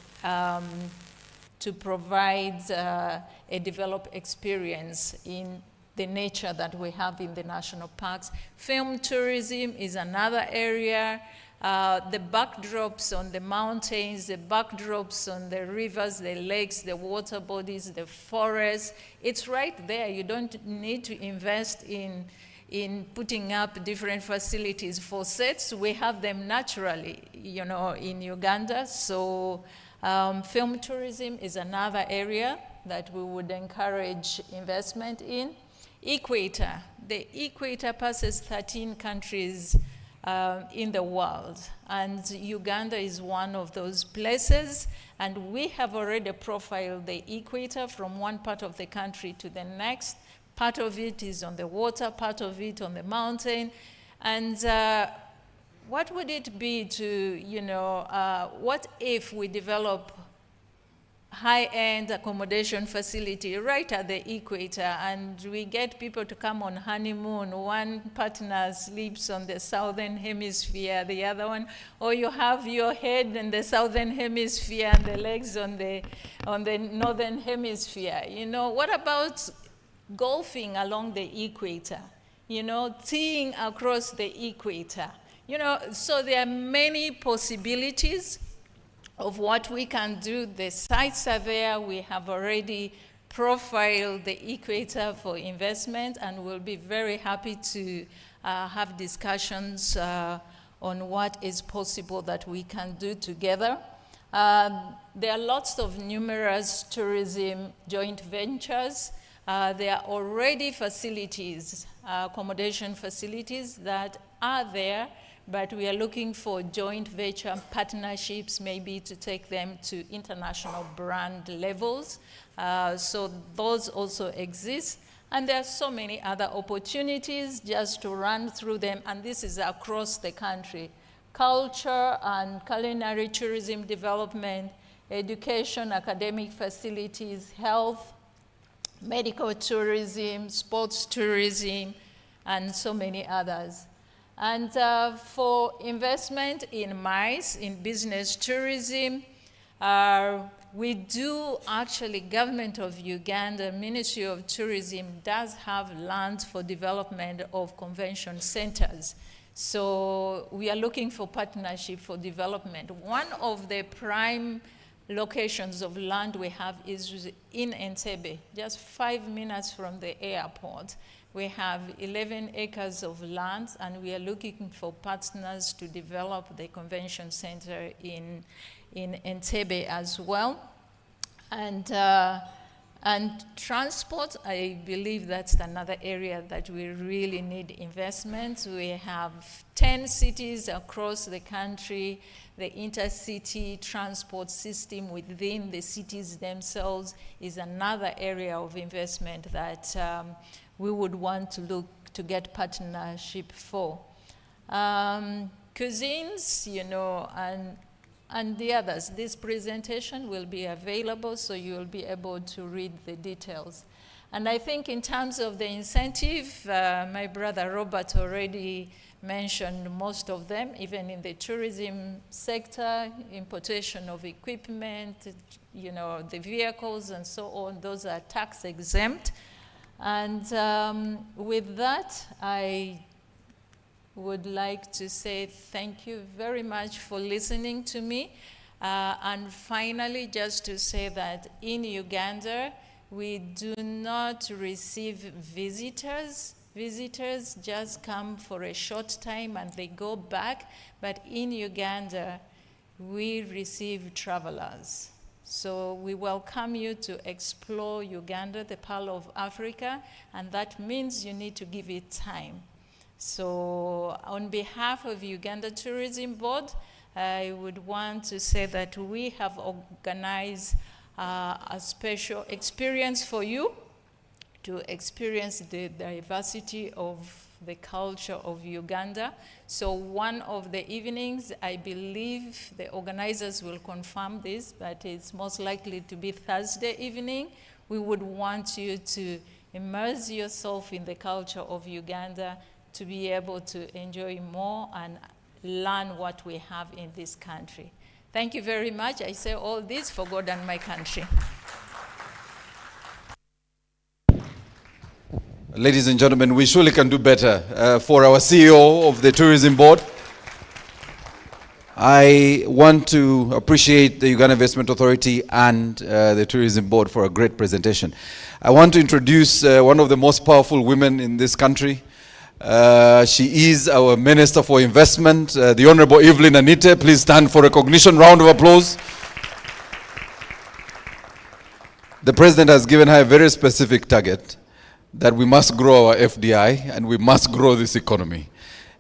provide a developed experience in the nature that we have in the national parks. Film tourism is another area. The backdrops on the mountains, the backdrops on the rivers, the lakes, the water bodies, the forests, it's right there. You don't need to invest in putting up different facilities for sets. We have them naturally, you know, in Uganda. So film tourism is another area that we would encourage investment in. Equator. The equator passes 13 countries in the world, and Uganda is one of those places, and we have already profiled the equator from one part of the country to the next. Part of it is on the water, part of it on the mountain, and what would it be to, you know, what if we develop high-end accommodation facility right at the equator, and we get people to come on honeymoon. One partner sleeps on the southern hemisphere, the other one, or you have your head in the southern hemisphere and the legs on the northern hemisphere. You know, what about golfing along the equator? You know, teeing across the equator. You know, so there are many possibilities of what we can do. The sites are there. We have already profiled the equator for investment, and we'll be very happy to have discussions on what is possible that we can do together. There are lots of numerous tourism joint ventures. There are already facilities, accommodation facilities that are there, but we are looking for joint venture partnerships, maybe to take them to international brand levels. So those also exist. And there are so many other opportunities, just to run through them, and this is across the country. Culture and culinary tourism development, education, academic facilities, health, medical tourism, sports tourism, and so many others. And for investment in MICE, in business tourism, we do actually, Government of Uganda, Ministry of Tourism does have land for development of convention centers. So we are looking for partnership for development. One of the prime locations of land we have is in Entebbe, just 5 minutes from the airport. We have 11 acres of land, and we are looking for partners to develop the convention center in Entebbe as well. And transport, I believe that's another area that we really need investment. We have 10 cities across the country. The intercity transport system within the cities themselves is another area of investment that we would want to look to get partnership for. Cuisines, you know, and the others. This presentation will be available, so you will be able to read the details. And I think in terms of the incentive, my brother Robert already mentioned most of them, even in the tourism sector, importation of equipment, you know, the vehicles and so on, those are tax exempt. And with that, I would like to say thank you very much for listening to me. And finally, just to say that in Uganda, we do not receive visitors. Visitors just come for a short time and they go back. But in Uganda, we receive travelers. So we welcome you to explore Uganda, the Pearl of Africa, and that means you need to give it time. So on behalf of Uganda Tourism Board, I would want to say that we have organized a special experience for you to experience the diversity of the culture of Uganda. So one of the evenings, I believe the organizers will confirm this, but it's most likely to be Thursday evening. We would want you to immerse yourself in the culture of Uganda to be able to enjoy more and learn what we have in this country. Thank you very much. I say all this for God and my country. Ladies and gentlemen, we surely can do better. For our CEO of the Tourism Board, I want to appreciate the Uganda Investment Authority and the Tourism Board for a great presentation. I want to introduce one of the most powerful women in this country. She is our Minister for Investment, the Honorable Evelyn Anite. Please stand for recognition. Round of applause. The President has given her a very specific target, that we must grow our FDI and we must grow this economy.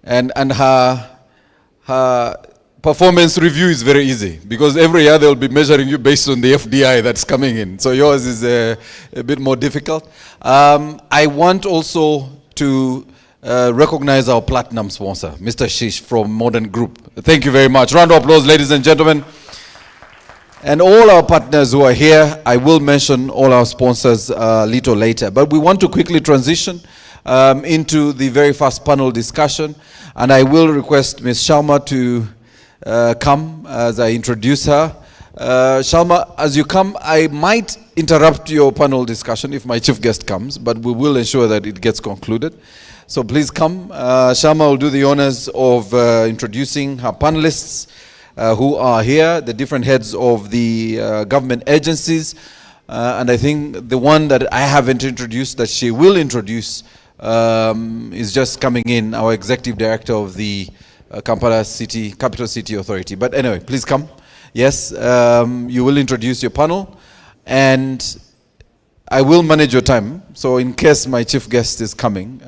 And her performance review is very easy, because every year they'll be measuring you based on the FDI that's coming in. So yours is a bit more difficult. I want also to recognize our platinum sponsor, Mr. Shish from Modern Group. Thank you very much. Round of applause, ladies and gentlemen. And all our partners who are here. I will mention all our sponsors a little later. But we want to quickly transition into the very first panel discussion. And I will request Ms. Sharma to come as I introduce her. Sharma, as you come, I might interrupt your panel discussion if my chief guest comes, but we will ensure that it gets concluded. So please come. Sharma will do the honors of introducing her panelists who are here, the different heads of the government agencies. And I think the one that I haven't introduced, that she will introduce, is just coming in, our executive director of the Kampala City, Capital City Authority. But anyway, please come. Yes, you will introduce your panel, and I will manage your time. So in case my chief guest is coming,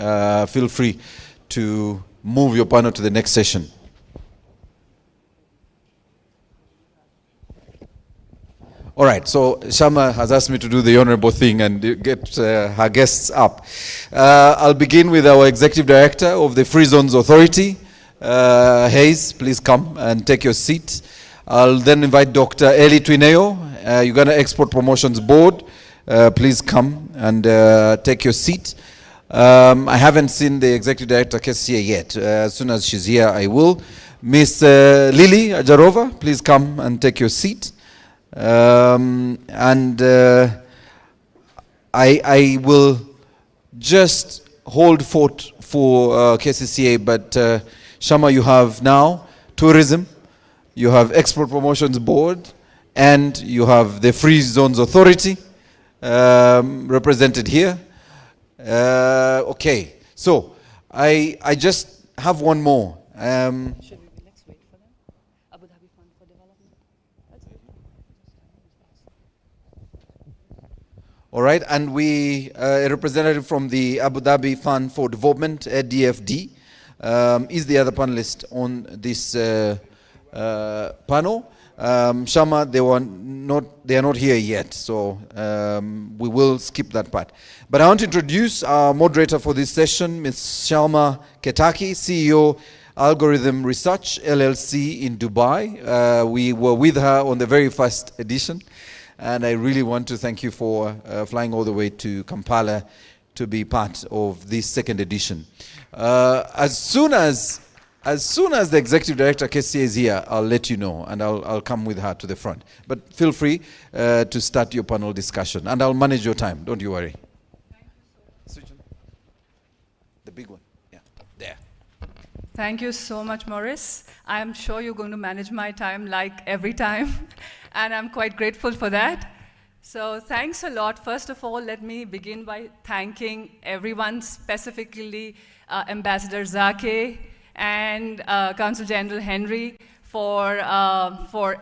feel free to move your panel to the next session. All right, so Sharma has asked me to do the honorable thing and get her guests up. I'll begin with our Executive Director of the Free Zones Authority, Hayes. Please come and take your seat. I'll then invite Dr. Eli Twineo, Uganda Export Promotions Board. Please come and take your seat. I haven't seen the Executive Director KCA yet. As soon as she's here, I will. Miss Lily Ajarova, please come and take your seat. I will just hold fort for KCCA, but Sharma, you have now tourism, you have Export Promotions Board, and you have the Free Zones Authority represented here. Okay, so I just have one more. All right, and we, a representative from the Abu Dhabi Fund for Development, DFD, is the other panelist on this panel. Sharma, they are not here yet, so we will skip that part. But I want to introduce our moderator for this session, Ms. Sharma Ketaki, CEO, Algorithm Research, LLC in Dubai. We were with her on the very first edition. And I really want to thank you for flying all the way to Kampala to be part of this second edition. As soon as the Executive Director KCA is here, I'll let you know, and I'll come with her to the front. But feel free to start your panel discussion, and I'll manage your time. Don't you worry. The big one, yeah, there. Thank you so much, Maurice. I'm sure you're going to manage my time like every time. And I'm quite grateful for that. So thanks a lot. First of all, let me begin by thanking everyone, specifically Ambassador Zake and Consul General Henry for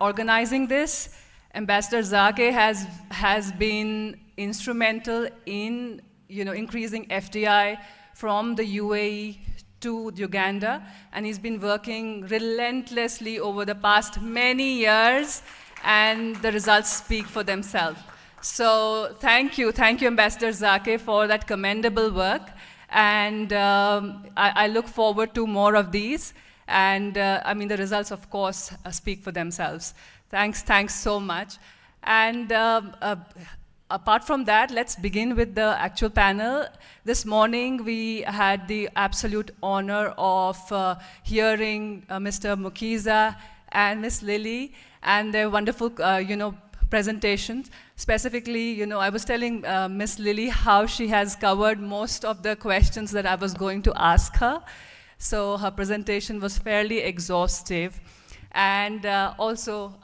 organizing this. Ambassador Zake has been instrumental in increasing FDI from the UAE to Uganda, and he's been working relentlessly over the past many years, and the results speak for themselves. So thank you, Ambassador Zake, for that commendable work. And I look forward to more of these. And I mean, the results, of course, speak for themselves. Thanks so much. And apart from that, let's begin with the actual panel. This morning, we had the absolute honor of hearing Mr. Mukiza and Ms. Lily and their wonderful, presentations. Specifically, I was telling Ms. Lily how she has covered most of the questions that I was going to ask her. So her presentation was fairly exhaustive. And also,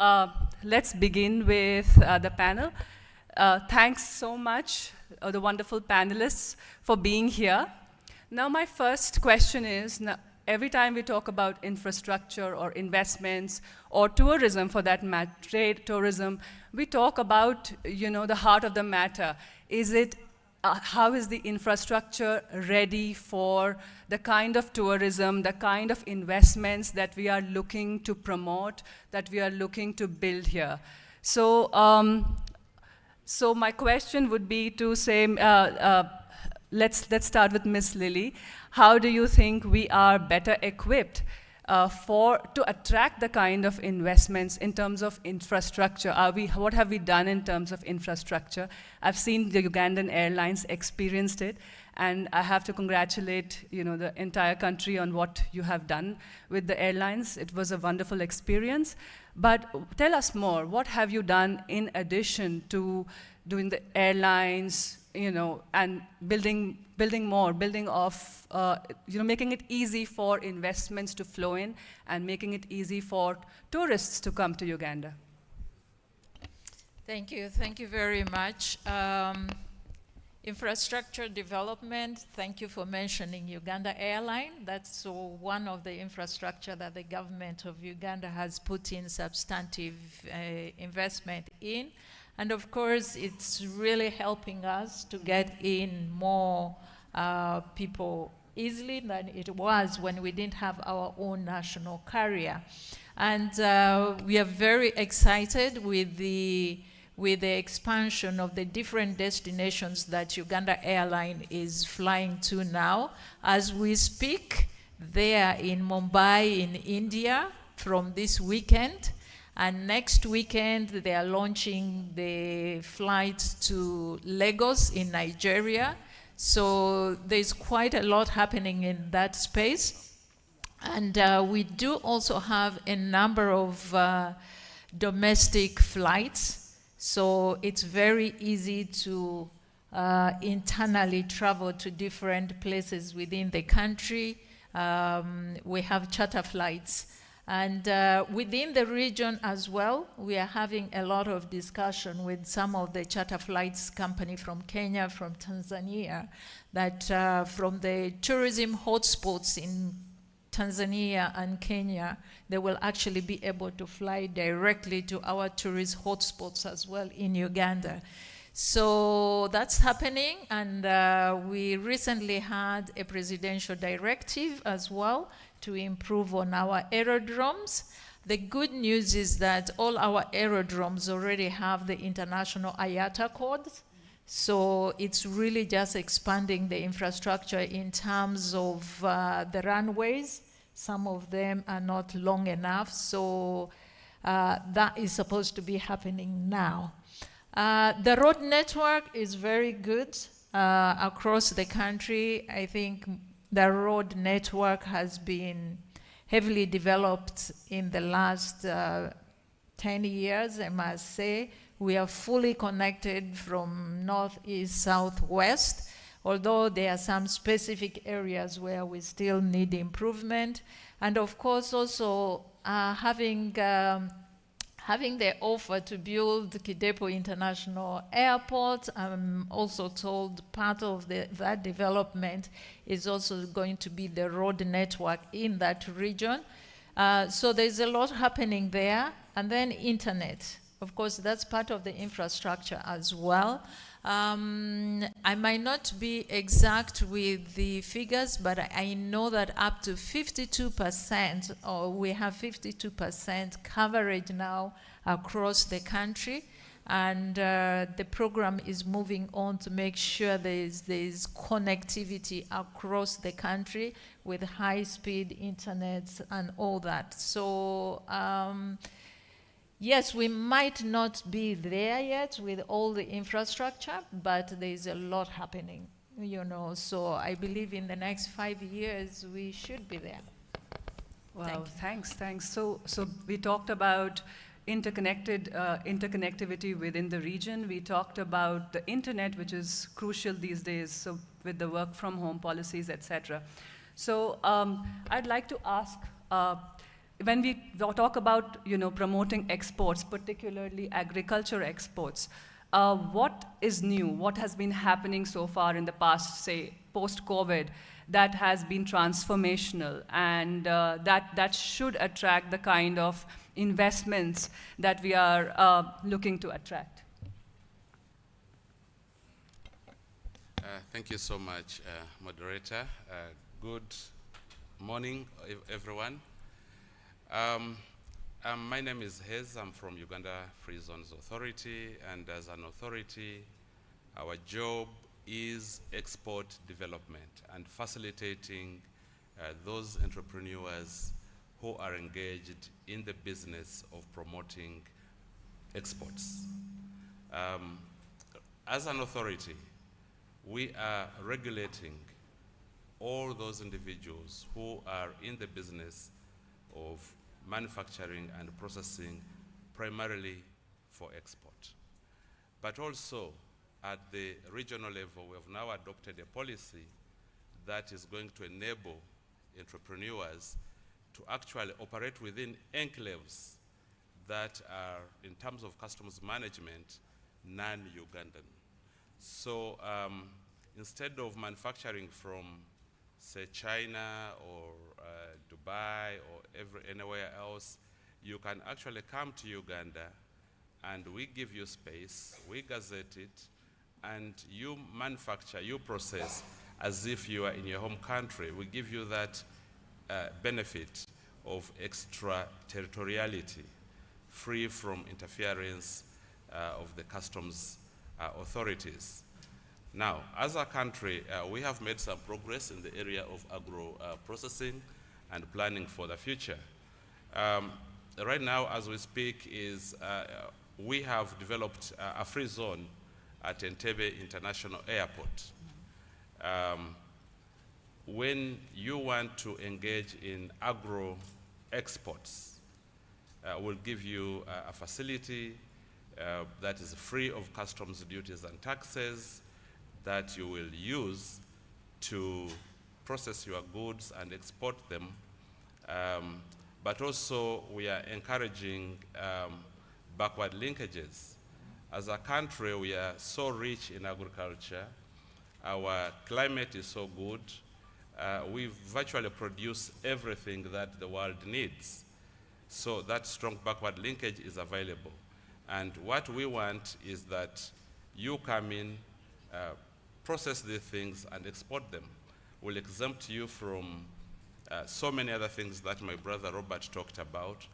let's begin with the panel. Thanks so much, the wonderful panelists, for being here. Now, my first question is, every time we talk about infrastructure or investments or tourism, for that matter, trade, tourism, we talk about, the heart of the matter. How is the infrastructure ready for the kind of tourism, the kind of investments that we are looking to promote, that we are looking to build here? So, so my question would be to say, let's start with Ms. Lily. How do you think we are better equipped to attract the kind of investments in terms of infrastructure? What have we done in terms of infrastructure? I've seen the Ugandan Airlines experienced it, and I have to congratulate the entire country on what you have done with the airlines. It was a wonderful experience. But tell us more. What have you done in addition to doing the airlines, and building off, making it easy for investments to flow in and making it easy for tourists to come to Uganda? Thank you very much. Infrastructure development, thank you for mentioning Uganda Airline. That's one of the infrastructure that the government of Uganda has put in substantive investment in. And of course, it's really helping us to get in more people easily than it was when we didn't have our own national carrier. And we are very excited with the expansion of the different destinations that Uganda Airline is flying to now. As we speak, they are in Mumbai in India from this weekend. And next weekend, they are launching the flights to Lagos in Nigeria. So there's quite a lot happening in that space. And we do also have a number of domestic flights. So it's very easy to internally travel to different places within the country. We have charter flights. And within the region as well, we are having a lot of discussion with some of the charter flights company from Kenya, from Tanzania, that from the tourism hotspots in Tanzania and Kenya, they will actually be able to fly directly to our tourist hotspots as well in Uganda. So that's happening, and we recently had a presidential directive as well to improve on our aerodromes. The good news is that all our aerodromes already have the international IATA codes. So it's really just expanding the infrastructure in terms of the runways. Some of them are not long enough, so that is supposed to be happening now. The road network is very good across the country. I think the road network has been heavily developed in the last 10 years, I must say. We are fully connected from north, east, south, west, although there are some specific areas where we still need improvement. And of course, also having the offer to build Kidepo International Airport, I'm also told part of that development is also going to be the road network in that region. So there's a lot happening there. And then internet. Of course, that's part of the infrastructure as well. I might not be exact with the figures, but I know that up to 52%, or we have 52% coverage now across the country. And the program is moving on to make sure there's connectivity across the country with high-speed internet and all that. So yes, we might not be there yet with all the infrastructure, but there's a lot happening, So I believe in the next 5 years, we should be there. Wow, thanks. So we talked about interconnectivity within the region. We talked about the internet, which is crucial these days, so with the work from home policies, etc. So I'd like to ask, when we talk about promoting exports, particularly agriculture exports, what is new? What has been happening so far in the past, say, post-COVID, that has been transformational and that should attract the kind of investments that we are looking to attract? Thank you so much, moderator. Good morning, everyone. My name is Hez. I'm from Uganda Free Zones Authority, and as an authority, our job is export development and facilitating those entrepreneurs who are engaged in the business of promoting exports. As an authority, we are regulating all those individuals who are in the business of manufacturing and processing primarily for export. But also at the regional level, we have now adopted a policy that is going to enable entrepreneurs to actually operate within enclaves that are, in terms of customs management, non-Ugandan. So instead of manufacturing from, say, China or Dubai or anywhere else, you can actually come to Uganda and we give you space, we gazette it, and you manufacture, you process as if you are in your home country. We give you that benefit of extraterritoriality, free from interference of the customs authorities. Now, as a country, we have made some progress in the area of agro-processing and planning for the future. Right now, as we speak, we have developed a free zone at Entebbe International Airport. When you want to engage in agro-exports, we'll give you a facility that is free of customs duties and taxes that you will use to process your goods and export them. But also, we are encouraging backward linkages. As a country, we are so rich in agriculture. Our climate is so good. We virtually produce everything that the world needs. So that strong backward linkage is available. And what we want is that you come in, process these things, and export them. We'll exempt you from so many other things that my brother Robert talked about,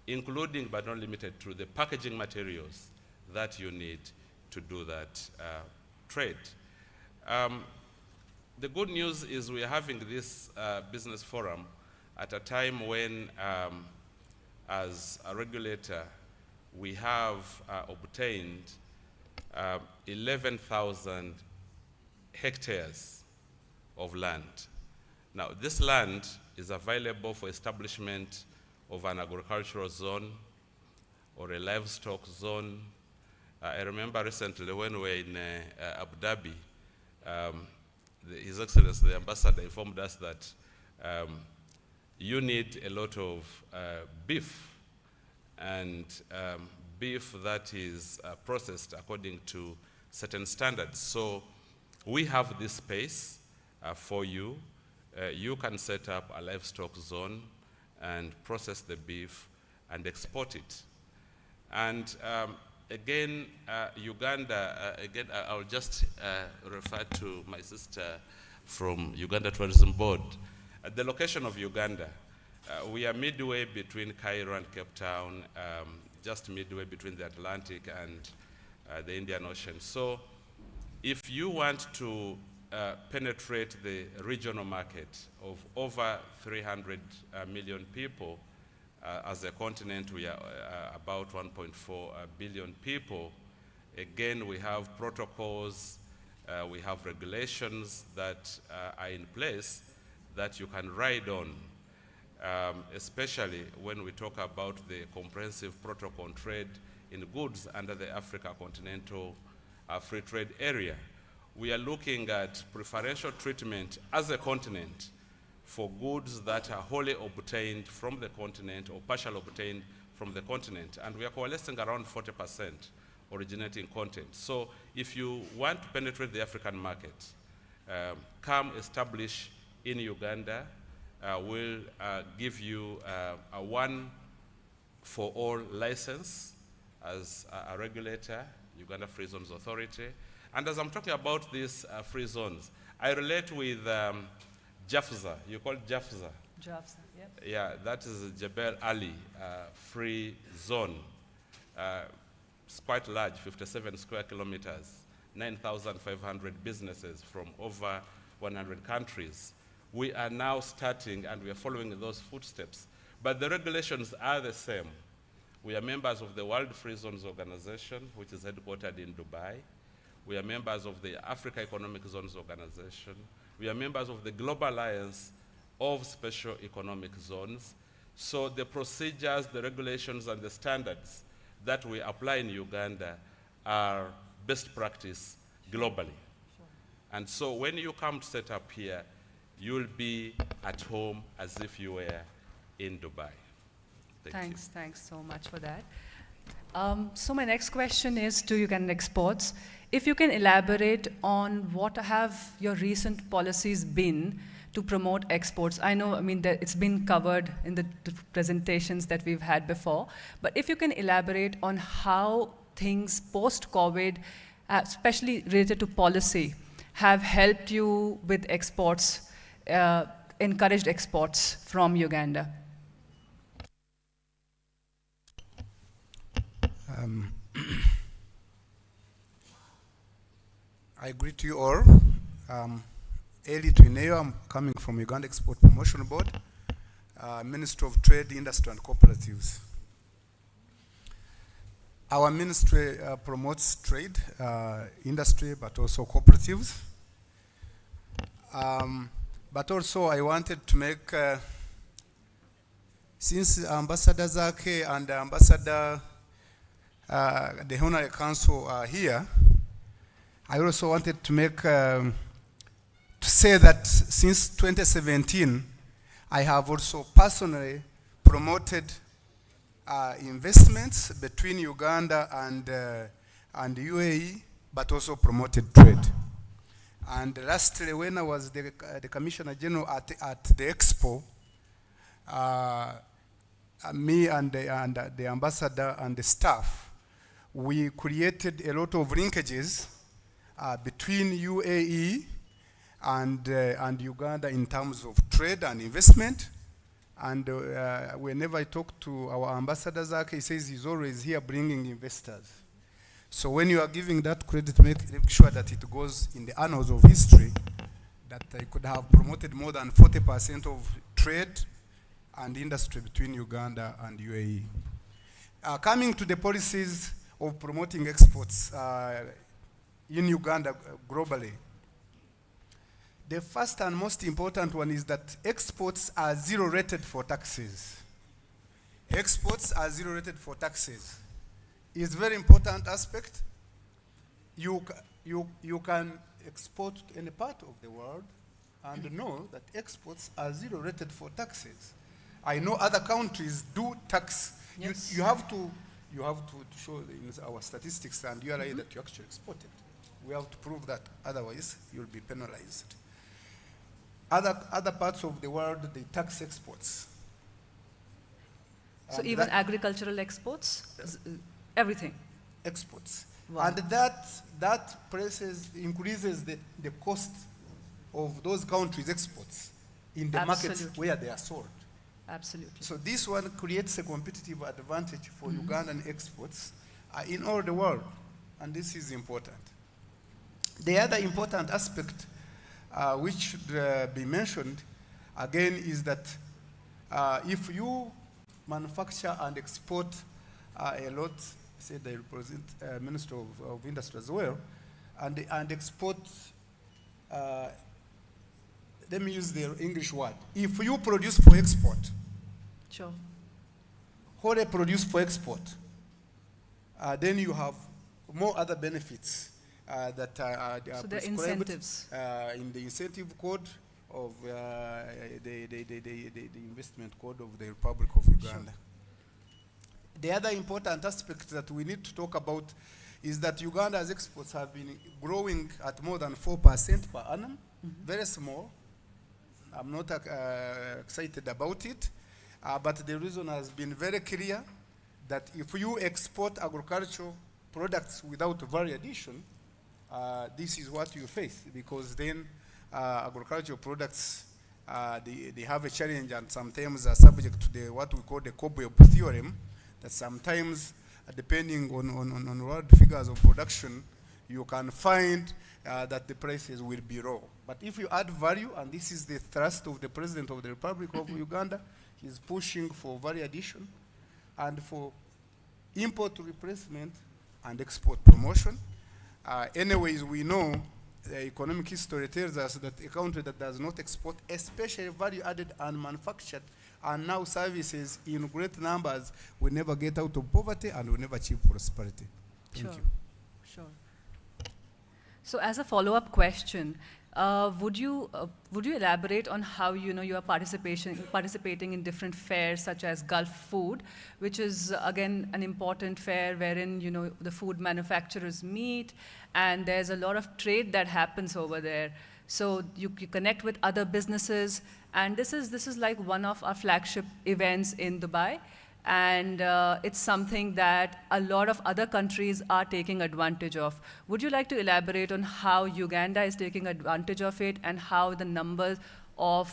including but not limited to the packaging materials that you need to do that trade. The good news is we are having this business forum at a time when, as a regulator, we have obtained 11,000 hectares of land. Now, this land is available for establishment of an agricultural zone or a livestock zone. I remember recently when we were in Abu Dhabi, His Excellency the Ambassador informed us that you need a lot of beef, and beef that is processed according to certain standards. So we have this space for you. You can set up a livestock zone and process the beef and export it. And again, Uganda, again, I'll just refer to my sister from Uganda Tourism Board. At the location of Uganda, we are midway between Cairo and Cape Town, just midway between the Atlantic and the Indian Ocean. So if you want to penetrate the regional market of over 300 million people, as a continent, we are about 1.4 billion people. Again, we have protocols, we have regulations that are in place that you can ride on, especially when we talk about the comprehensive protocol on trade in goods under the Africa Continental Free Trade Area. We are looking at preferential treatment as a continent for goods that are wholly obtained from the continent or partially obtained from the continent. And we are coalescing around 40% originating content. So if you want to penetrate the African market, come establish in Uganda. We'll give you a one-for-all license as a regulator, Uganda Free Zones Authority. And as I'm talking about these free zones, I relate with JAFZA. You call it JAFZA? JAFZA, yep. Yeah, that is Jebel Ali free zone. It's quite large, 57 square kilometers, 9,500 businesses from over 100 countries. We are now starting, and we are following those footsteps. But the regulations are the same. We are members of the World Free Zones Organization, which is headquartered in Dubai. We are members of the Africa Economic Zones Organization. We are members of the Global Alliance of Special Economic Zones. So the procedures, the regulations, and the standards that we apply in Uganda are best practice globally. Sure. And so when you come to set up here, you'll be at home as if you were in Dubai. Thanks so much for that. So my next question is to Ugandan exports. If you can elaborate on what have your recent policies been to promote exports. I know, that it's been covered in the presentations that we've had before, but if you can elaborate on how things post-COVID, especially related to policy, have helped you with exports, encouraged exports from Uganda. I greet you all. Eli Twineo, I'm coming from Uganda Export Promotion Board, Ministry of Trade, Industry and Cooperatives. Our ministry promotes trade, industry, but also cooperatives. But also I wanted to make, since Ambassador Zake and Ambassador the Honorary Council are here, I also wanted to make, to say that since 2017, I have also personally promoted investments between Uganda and UAE, but also promoted trade. And lastly, when I was the Commissioner General at the Expo, me and the ambassador and the staff, we created a lot of linkages between UAE and Uganda in terms of trade and investment. And whenever I talk to our ambassador, Zach, he says he's always here bringing investors. So when you are giving that credit, make sure that it goes in the annals of history, that I could have promoted more than 40% of trade and industry between Uganda and UAE. Coming to the policies of promoting exports in Uganda globally, the first and most important one is that exports are zero rated for taxes. Exports are zero rated for taxes. It's a very important aspect. You can export to any part of the world and know that exports are zero rated for taxes. I know other countries do tax. Yes. You have to show in our statistics and URI that you actually exported. We have to prove that, otherwise you'll be penalized. Other parts of the world, they tax exports. So and even agricultural exports? Everything? Exports. Wow. And that increases the cost of those countries' exports in the markets where they are sold. Absolutely. So this one creates a competitive advantage for Ugandan exports in all the world, and this is important. The other important aspect which should be mentioned again is that if you manufacture and export a lot, say they represent Minister of Industry as well, and export, let me use the English word. If you produce for export, sure, what they produce for export, then you have more other benefits that are so the incentives in the incentive code of the investment code of the Republic of Uganda. Sure. The other important aspect that we need to talk about is that Uganda's exports have been growing at more than 4% per annum, very small. I'm not excited about it, but the reason has been very clear that if you export agricultural products without value addition, this is what you face, because then agricultural products, they have a challenge and sometimes are subject to what we call the cobweb theorem, that sometimes, depending on world figures of production, you can find that the prices will be low. But if you add value, and this is the thrust of the President of the Republic of Uganda, He's pushing for value addition and for import replacement and export promotion. Anyways, we know the economic history tells us that a country that does not export, especially value-added and manufactured, and now services in great numbers, will never get out of poverty and will never achieve prosperity. Thank you. Sure. So as a follow-up question, would you elaborate on how you are participating in different fairs such as Gulf Food, which is again an important fair wherein the food manufacturers meet, and there's a lot of trade that happens over there. So you connect with other businesses, and this is like one of our flagship events in Dubai. And it's something that a lot of other countries are taking advantage of. Would you like to elaborate on how Uganda is taking advantage of it and how the numbers of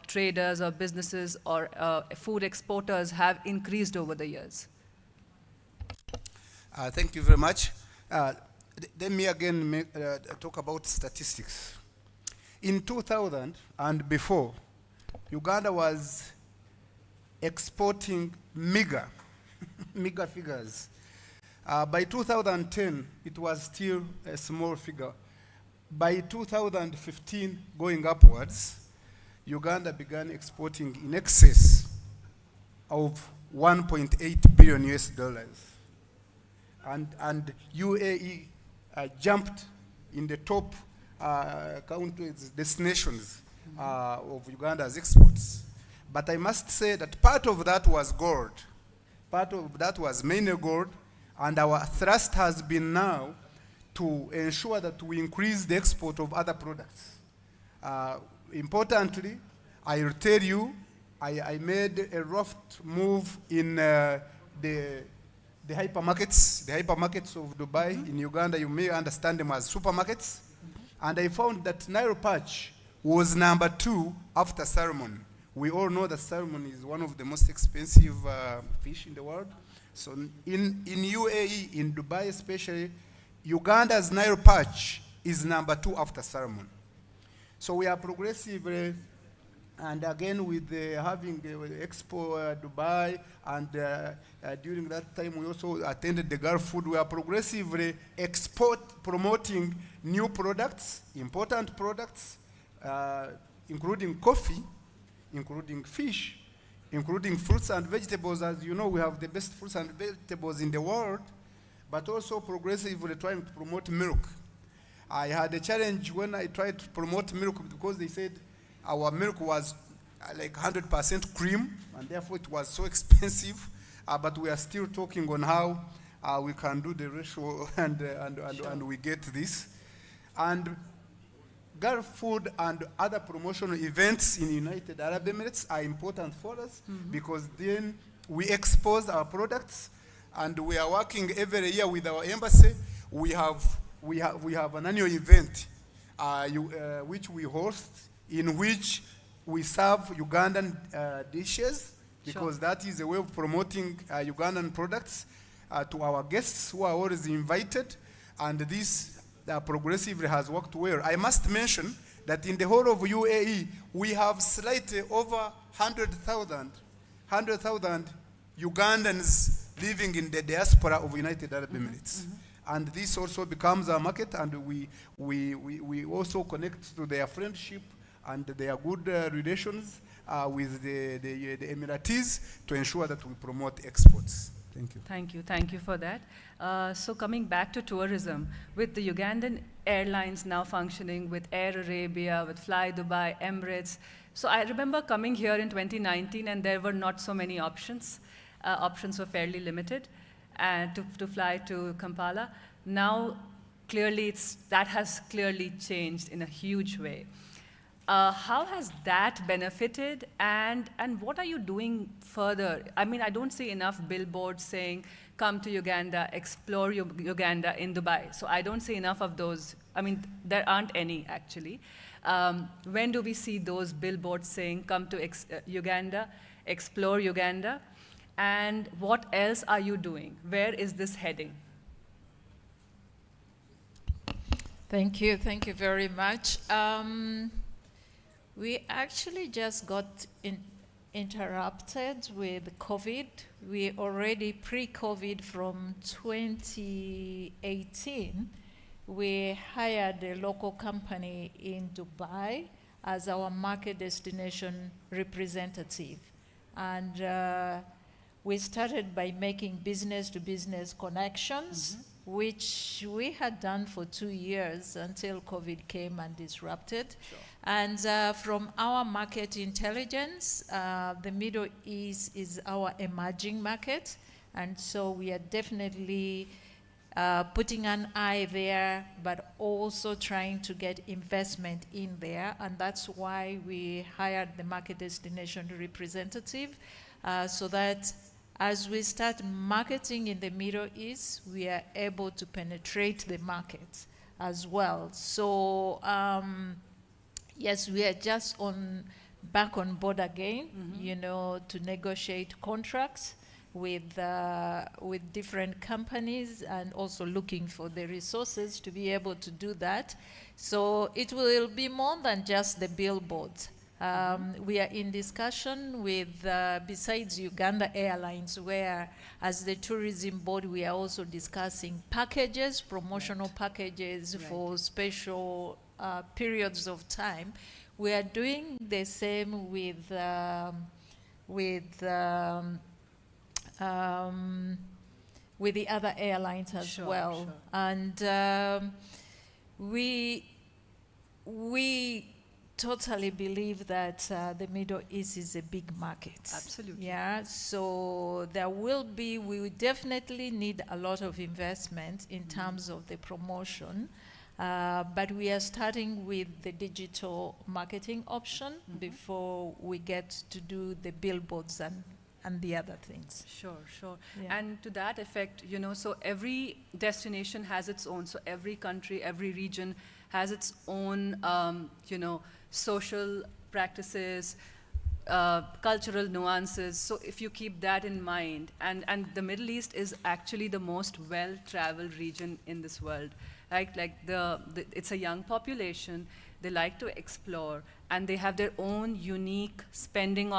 traders or businesses or food exporters have increased over the years? Thank you very much. Let me again talk about statistics. In 2000 and before, Uganda was exporting meager figures. By 2010, it was still a small figure. By 2015, going upwards, Uganda began exporting in excess of 1.8 billion US dollars. And UAE jumped in the top countries, destinations of Uganda's exports. But I must say that part of that was gold. Part of that was mainly gold, and our thrust has been now to ensure that we increase the export of other products. Importantly, I will tell you, I made a rough move in the hypermarkets of Dubai. In Uganda, you may understand them as supermarkets. And I found that Nile perch was number 2 after salmon. We all know that salmon is one of the most expensive fish in the world. So in UAE, in Dubai especially, Uganda's Nile perch is number 2 after salmon. So we are progressively, and again with having Expo Dubai, and during that time we also attended the Gulf Food. We are progressively promoting new products, important products, including coffee, including fish, including fruits and vegetables. As you know, we have the best fruits and vegetables in the world, but also progressively trying to promote milk. I had a challenge when I tried to promote milk because they said our milk was like 100% cream, and therefore it was so expensive. But we are still talking on how we can do the ratio and we get this. And Gulf Food and other promotional events in United Arab Emirates are important for us because then we expose our products, and we are working every year with our embassy. We have an annual event which we host, in which we serve Ugandan dishes, because that is a way of promoting Ugandan products to our guests who are always invited, and this progressively has worked well. I must mention that in the whole of UAE, we have slightly over 100,000 Ugandans living in the diaspora of United Arab Emirates. And this also becomes our market, and we also connect to their friendship and their good relations with the Emiratis to ensure that we promote exports. Thank you. Thank you for that. So coming back to tourism, with the Ugandan airlines now functioning, with Air Arabia, with Fly Dubai, Emirates. So I remember coming here in 2019, and there were not so many options. Options were fairly limited to fly to Kampala. Now, clearly, that has clearly changed in a huge way. How has that benefited, and what are you doing further? I mean, I don't see enough billboards saying, come to Uganda, explore Uganda in Dubai. So I don't see enough of those. I mean, there aren't any, actually. When do we see those billboards saying, come to Uganda, explore Uganda? And what else are you doing? Where is this heading? Thank you very much. We actually just got interrupted with COVID. We already pre-COVID from 2018, we hired a local company in Dubai as our market destination representative. And we started by making business-to-business connections, which we had done for 2 years until COVID came and disrupted. Sure. And from our market intelligence, the Middle East is our emerging market. And so we are definitely putting an eye there, but also trying to get investment in there. And that's why we hired the market destination representative, so that as we start marketing in the Middle East, we are able to penetrate the market as well. So yes, we are just back on board again, you know, to negotiate contracts with different companies, and also looking for the resources to be able to do that. So it will be more than just the billboards. We are in discussion with, besides Uganda Airlines, where as the tourism board, we are also discussing packages, promotional packages for special periods of time. We are doing the same with the other airlines as well. Sure. And we totally believe that the Middle East is a big market. Absolutely. Yeah, so we will definitely need a lot of investment in terms of the promotion. But we are starting with the digital marketing option before we get to do the billboards and the other things. Sure, sure. Yeah. And to that effect, you know, so every destination has its own, so every country, every region has its own, you know, social practices, cultural nuances. So if you keep that in mind, and the Middle East is actually the most well-traveled region in this world. Right? Like it's a young population. They like to explore, and they have their own unique spending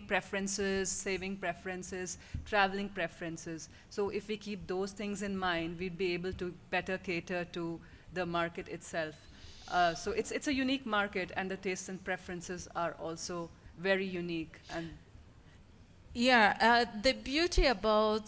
preferences, saving preferences, traveling preferences. So if we keep those things in mind, we'd be able to better cater to the market itself. So it's a unique market, and the tastes and preferences are also very unique. And yeah, the beauty about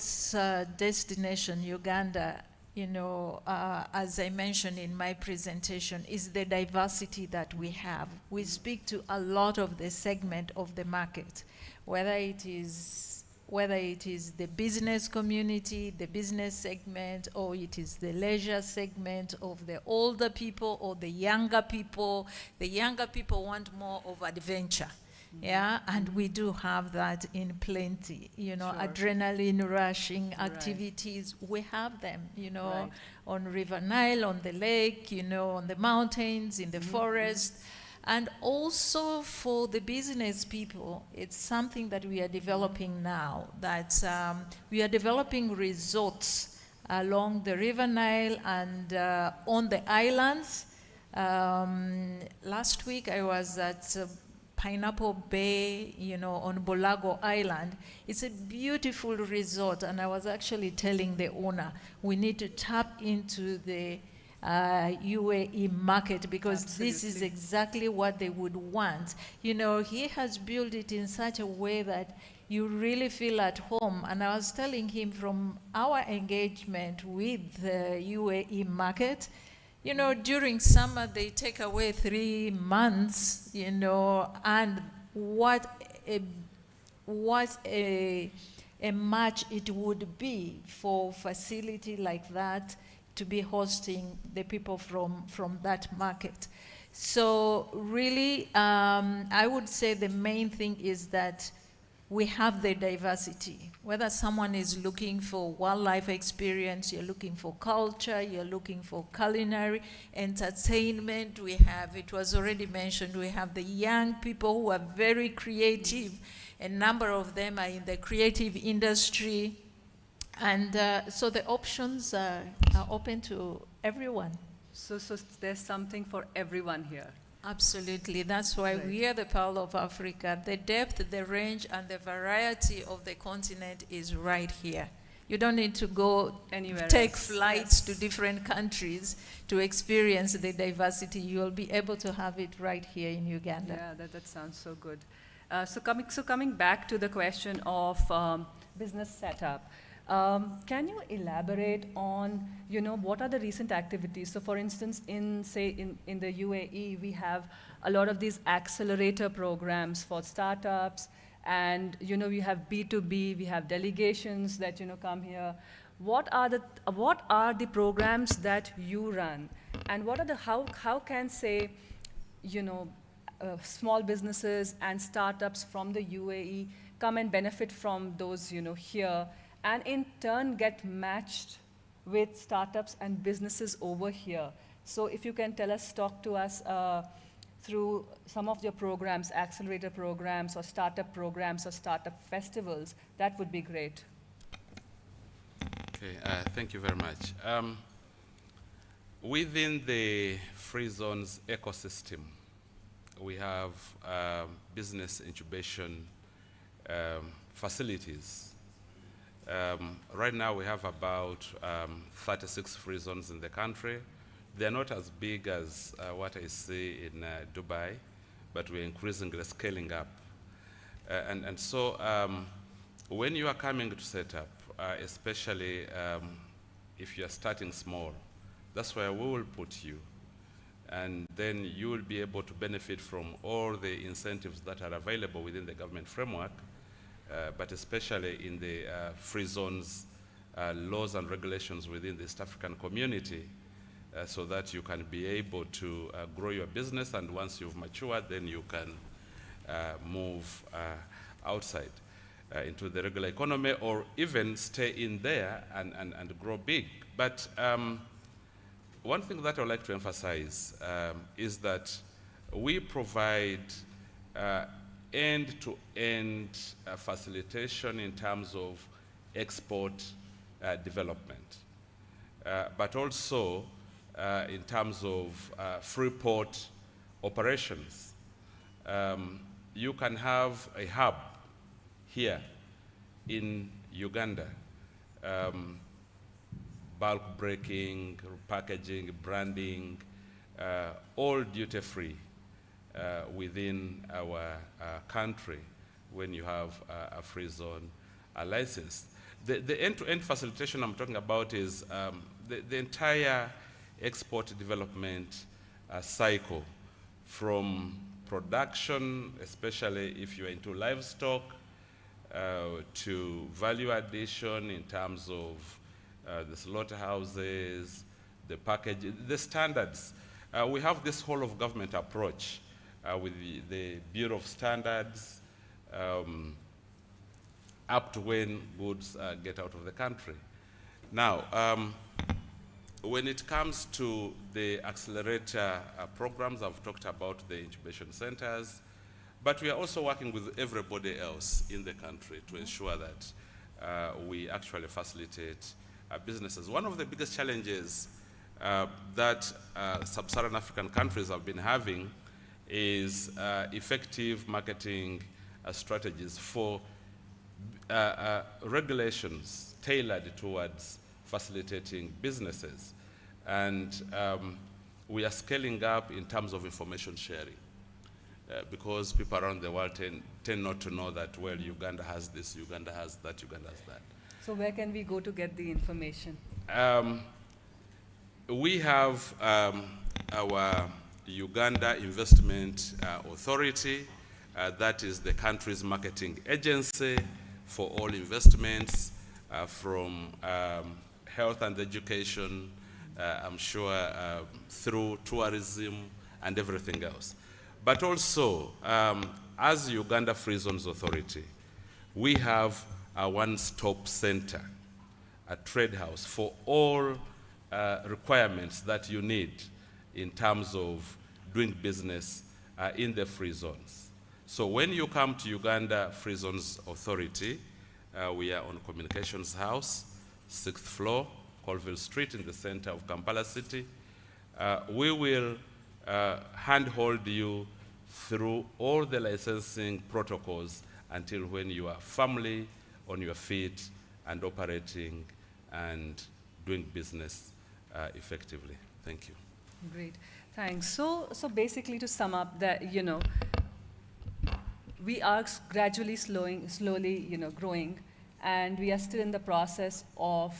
destination Uganda, you know, as I mentioned in my presentation, is the diversity that we have. We speak to a lot of the segment of the market, whether it is the business community, the business segment, or it is the leisure segment of the older people or the younger people. The younger people want more of adventure. Yeah, and we do have that in plenty, you know, Sure. Adrenaline rushing activities, we have them, you know, on River Nile, on the lake, you know, on the mountains, in the forest. And also for the business people, it's something that we are developing now, that we are developing resorts along the River Nile and on the islands. Last week I was at Pineapple Bay, you know, on Bolago Island. It's a beautiful resort, and I was actually telling the owner, we need to tap into the UAE market, because this is exactly what they would want. You know, he has built it in such a way that you really feel at home. And I was telling him, from our engagement with the UAE market, you know, during summer they take away 3 months, you know, and what a match it would be for facility like that to be hosting the people from that market. So really, I would say the main thing is that we have the diversity. Whether someone is looking for wildlife experience, you're looking for culture, you're looking for culinary, entertainment, we have, it was already mentioned, we have the young people who are very creative. A number of them are in the creative industry. And so the options are open to everyone. So there's something for everyone here. Absolutely. That's why Right. we are the Pearl of Africa. The depth, the range, and the variety of the continent is right here. You don't need to go Anywhere take else. flights Yes. to different countries to experience the diversity. You will be able to have it right here in Uganda. Yeah, that sounds so good. So coming back to the question of business setup, can you elaborate on, what are the recent activities? So for instance, in the UAE, we have a lot of these accelerator programs for startups, and we have B2B, we have delegations that come here. What are the programs that you run, and what are the how can say small businesses and startups from the UAE come and benefit from those here, and in turn get matched with startups and businesses over here? So if you can talk to us through some of your programs, accelerator programs or startup festivals, that would be great. Okay, thank you very much. Within the free zones ecosystem, we have business incubation facilities. Right now we have about 36 free zones in the country. They're not as big as what I see in Dubai, but we're increasingly scaling up. And so when you are coming to set up, especially if you are starting small, that's where we will put you. And then you will be able to benefit from all the incentives that are available within the government framework, but especially in the free zones laws and regulations within the East African community, so that you can be able to grow your business, and once you've matured, then you can move outside into the regular economy, or even stay in there and grow big. But one thing that I would like to emphasize is that we provide end-to-end facilitation in terms of export development, but also in terms of free port operations. You can have a hub here in Uganda, bulk breaking, packaging, branding, all duty-free within our country when you have a free zone license. The end-to-end facilitation I'm talking about is the entire export development cycle, from production, especially if you're into livestock, to value addition in terms of the slaughterhouses, the packaging, the standards. We have this whole of government approach with the Bureau of Standards, up to when goods get out of the country. Now, when it comes to the accelerator programs, I've talked about the incubation centers, but we are also working with everybody else in the country to ensure that we actually facilitate businesses. One of the biggest challenges that sub-Saharan African countries have been having is effective marketing strategies for regulations tailored towards facilitating businesses. And we are scaling up in terms of information sharing, because people around the world tend not to know that, well, Uganda has this, Uganda has that, Uganda has that. So where can we go to get the information? We have our Uganda Investment Authority. That is the country's marketing agency for all investments, from health and education, I'm sure through tourism and everything else. But also, as Uganda Free Zones Authority, we have a one-stop center, a trade house for all requirements that you need in terms of doing business in the free zones. So when you come to Uganda Free Zones Authority, we are on Communications House, 6th floor, Colville Street in the center of Kampala City. We will handhold you through all the licensing protocols until when you are firmly on your feet and operating and doing business effectively. Thank you. Great, thanks. So basically, to sum up, that we are gradually slowly growing, and we are still in the process of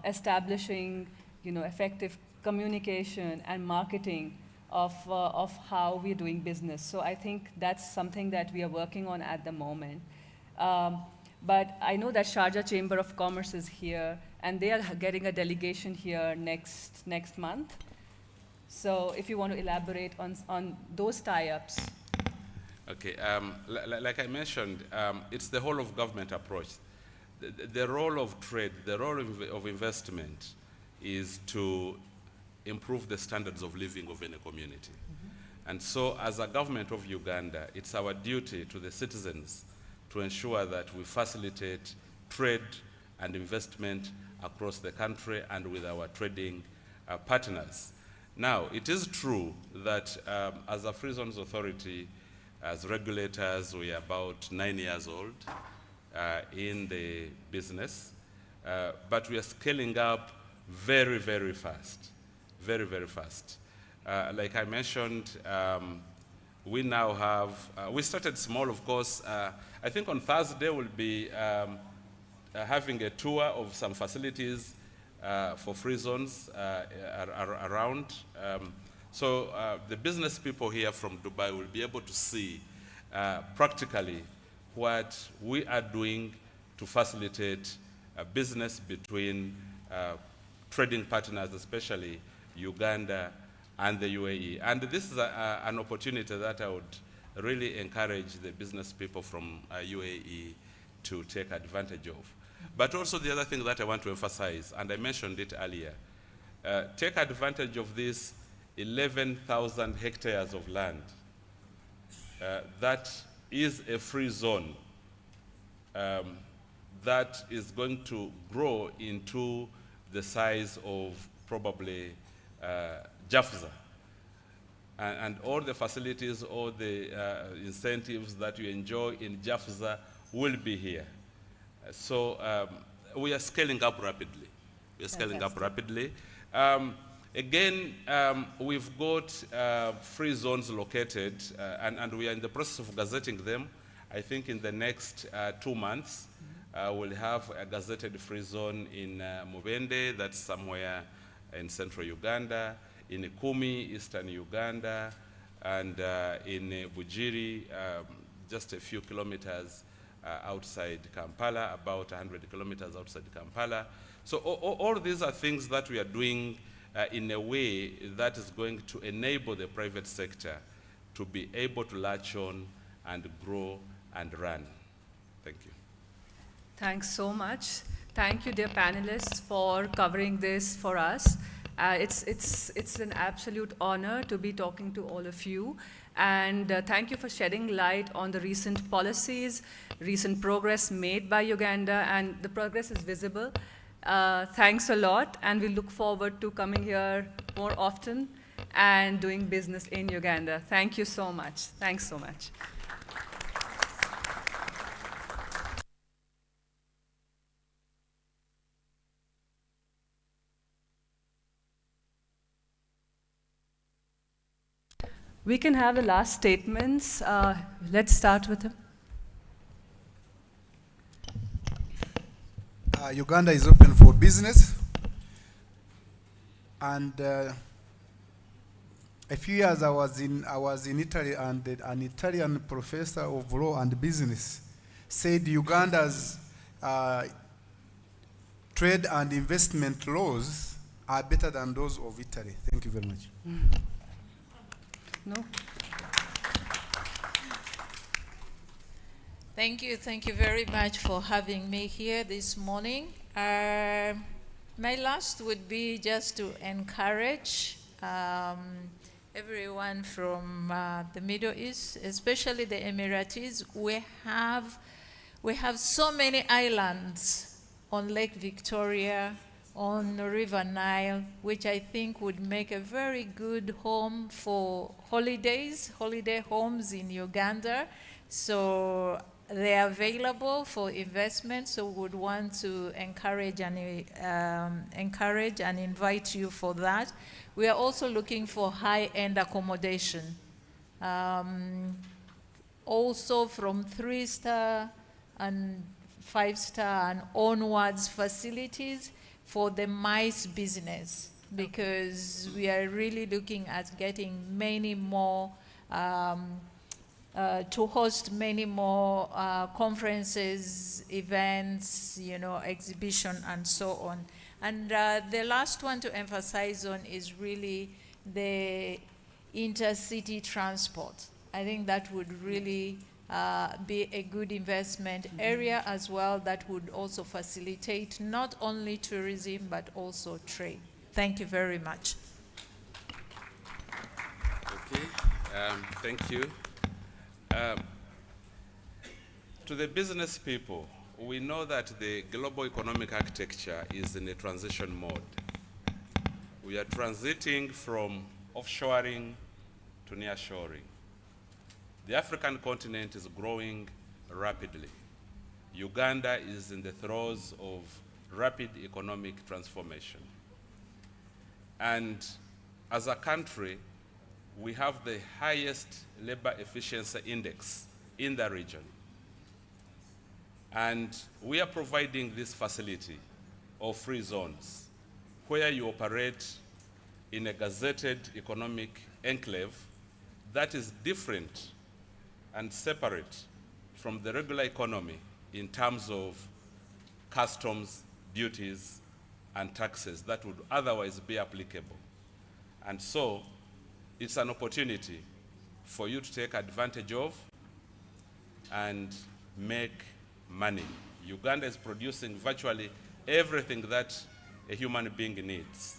establishing effective communication and marketing of how we're doing business. So I think that's something that we are working on at the moment. But I know that Sharjah Chamber of Commerce is here, and they are getting a delegation here next month. So if you want to elaborate on those tie-ups. Okay, like I mentioned, it's the whole of government approach. The role of trade, the role of investment is to improve the standards of living of any community. And so as a government of Uganda, it's our duty to the citizens to ensure that we facilitate trade and investment across the country and with our trading partners. Now, it is true that as a Free Zones Authority, as regulators, we are about 9 years old in the business, but we are scaling up very, very fast, very, very fast. Like I mentioned, we now have, we started small, of course. I think on Thursday we'll be having a tour of some facilities for free zones around. So the business people here from Dubai will be able to see practically what we are doing to facilitate business between trading partners, especially Uganda and the UAE. And this is an opportunity that I would really encourage the business people from UAE to take advantage of. But also the other thing that I want to emphasize, and I mentioned it earlier, take advantage of this 11,000 hectares of land that is a free zone that is going to grow into the size of probably Jafza. And all the facilities, all the incentives that you enjoy in Jafza will be here. So we are scaling up rapidly. We are scaling up rapidly. Again, we've got free zones located, and we are in the process of gazetting them. I think in the next 2 months, we'll have a gazetted free zone in Mubende, that's somewhere in central Uganda, in Kumi, eastern Uganda, and in Bujiri, just a few kilometers outside Kampala, about 100 kilometers outside Kampala. So all these are things that we are doing in a way that is going to enable the private sector to be able to latch on and grow and run. Thank you. Thanks so much. Thank you, dear panelists, for covering this for us. It's an absolute honor to be talking to all of you. And thank you for shedding light on the recent policies, recent progress made by Uganda, and the progress is visible. Thanks a lot, and we look forward to coming here more often and doing business in Uganda. Thank you so much. Thanks so much. We can have the last statements. Let's start with him. Uganda is open for business. And a few years I was in Italy, and an Italian professor of law and business said Uganda's trade and investment laws are better than those of Italy. Thank you very much. No? Thank you very much for having me here this morning. My last would be just to encourage everyone from the Middle East, especially the Emiratis. We have so many islands on Lake Victoria, on the River Nile, which I think would make a very good home for holidays, holiday homes in Uganda. So they are available for investment, so would want to encourage and invite you for that. We are also looking for high-end accommodation. Also from 3-star and 5-star and onwards facilities for the mice business, because we are really looking at getting many more, to host many more conferences, events, exhibition and so on. And the last one to emphasize on is really the intercity transport. I think that would really be a good investment area as well, that would also facilitate not only tourism but also trade. Thank you very much. Okay, thank you. To the business people, we know that the global economic architecture is in a transition mode. We are transiting from offshoring to nearshoring. The African continent is growing rapidly. Uganda is in the throes of rapid economic transformation. And as a country, we have the highest labor efficiency index in the region. And we are providing this facility of free zones where you operate in a gazetted economic enclave that is different and separate from the regular economy in terms of customs, duties, and taxes that would otherwise be applicable. And so it's an opportunity for you to take advantage of and make money. Uganda is producing virtually everything that a human being needs.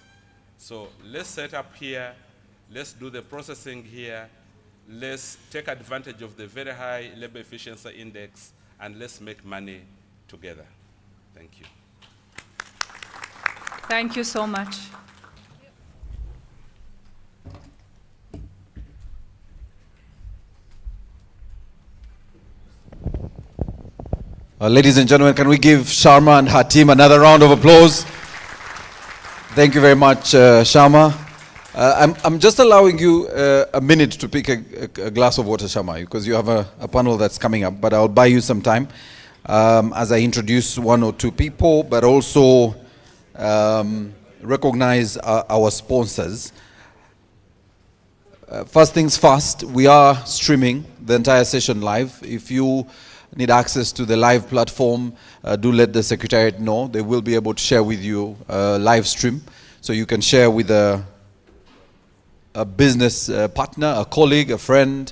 So let's set up here, let's do the processing here, let's take advantage of the very high labor efficiency index, and let's make money together. Thank you. Thank you so much. Ladies and gentlemen, can we give Sharma and her team another round of applause? Thank you very much, Sharma. I'm just allowing you a minute to pick a glass of water, Sharma, because you have a panel that's coming up, but I'll buy you some time as I introduce one or two people, but also recognize our sponsors. First things first, we are streaming the entire session live. If you need access to the live platform, do let the Secretariat know. They will be able to share with you a live stream, so you can share with a business partner, a colleague, a friend,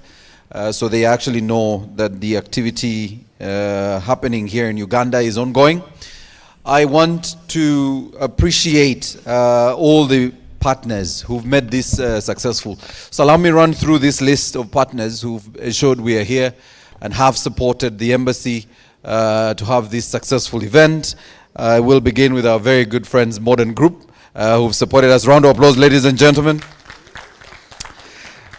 so they actually know that the activity happening here in Uganda is ongoing. I want to appreciate all the partners who've made this successful. So allow me to run through this list of partners who've ensured we are here and have supported the embassy to have this successful event. We'll begin with our very good friends, Modern Group, who've supported us. Round of applause, ladies and gentlemen.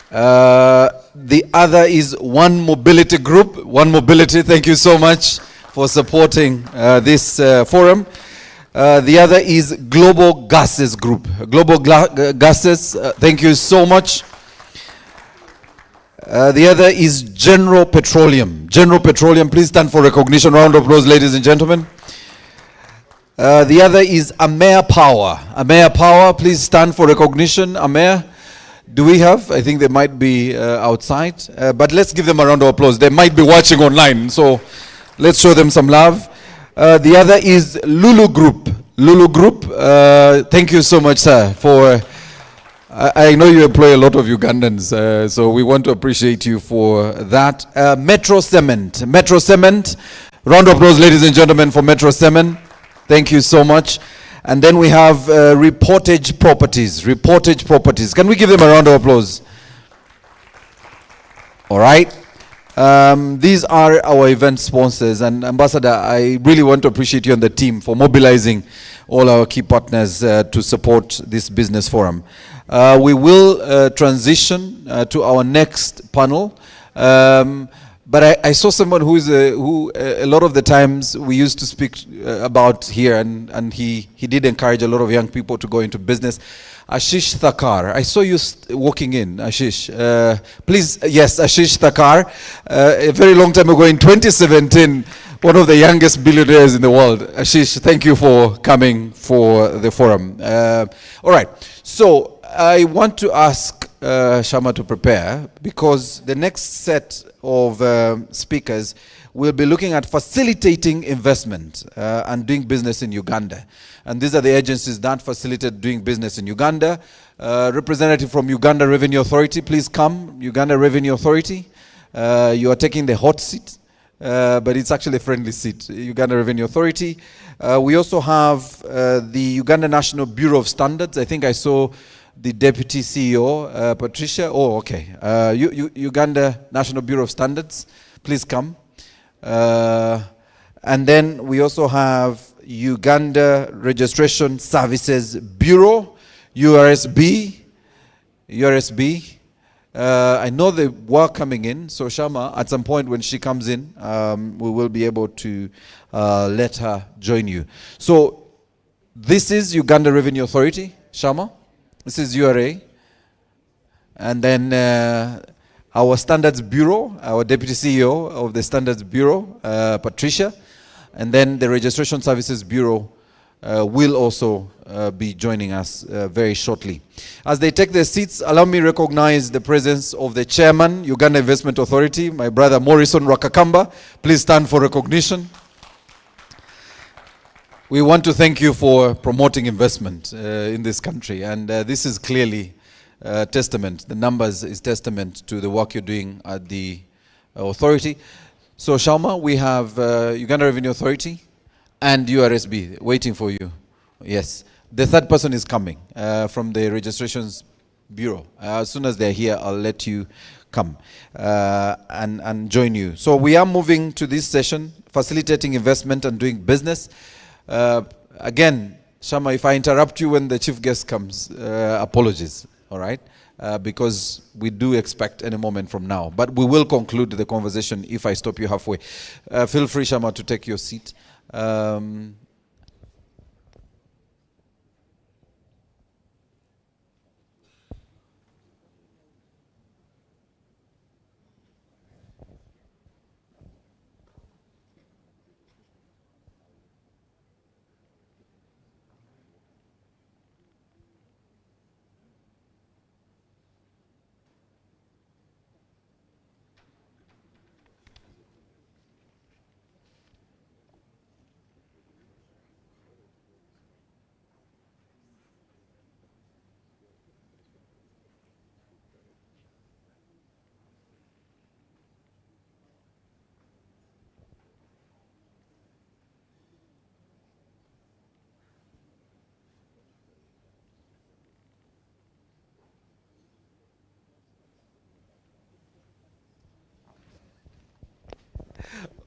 The other is One Mobility Group. One Mobility, thank you so much for supporting this forum. The other is Global Gases Group. Global Gases, thank you so much. The other is General Petroleum. General Petroleum, please stand for recognition. Round of applause, ladies and gentlemen. The other is Amer Power. Amer Power, please stand for recognition. Amer, do we have? I think they might be outside, but let's give them a round of applause. They might be watching online, so let's show them some love. The other is Lulu Group. Lulu Group, thank you so much, sir, for... I know you employ a lot of Ugandans, so we want to appreciate you for that. Metro Cement. Metro Cement. Round of applause, ladies and gentlemen, for Metro Cement. Thank you so much. And then we have Reportage Properties. Reportage Properties. Can we give them a round of applause? All right. These are our event sponsors, and Ambassador, I really want to appreciate you and the team for mobilizing all our key partners to support this business forum. We will transition to our next panel. But I saw someone who a lot of the times we used to speak about here, and he did encourage a lot of young people to go into business. Ashish Thakar, I saw you walking in, Ashish. Please, yes, Ashish Thakar. A very long time ago in 2017, one of the youngest billionaires in the world. Ashish, thank you for coming for the forum. All right, so I want to ask Shama to prepare, because the next set of speakers will be looking at facilitating investment and doing business in Uganda. And these are the agencies that facilitate doing business in Uganda. Representative from Uganda Revenue Authority, please come. Uganda Revenue Authority. You are taking the hot seat, but it's actually a friendly seat. Uganda Revenue Authority. We also have the Uganda National Bureau of Standards. I think I saw the Deputy CEO, Patricia. Oh, okay. Uganda National Bureau of Standards, please come. And then we also have Uganda Registration Services Bureau, URSB. I know they were coming in, so Shama, at some point when she comes in, we will be able to let her join you. So this is Uganda Revenue Authority, Shama. This is URA. And then our Standards Bureau, our Deputy CEO of the Standards Bureau, Patricia. And then the Registration Services Bureau will also be joining us very shortly. As they take their seats, allow me to recognize the presence of the Chairman, Uganda Investment Authority, my brother Morrison Rakakamba. Please stand for recognition. We want to thank you for promoting investment in this country, and this is clearly testament. The numbers is testament to the work you're doing at the authority. So Shalma, we have Uganda Revenue Authority and URSB waiting for you. Yes. The third person is coming from the Registrations Bureau. As soon as they're here, I'll let you come and join you. So we are moving to this session, facilitating investment and doing business. Again, Shama, if I interrupt you when the chief guest comes, apologies, all right? Because we do expect any moment from now. But we will conclude the conversation if I stop you halfway. Feel free, Shama, to take your seat.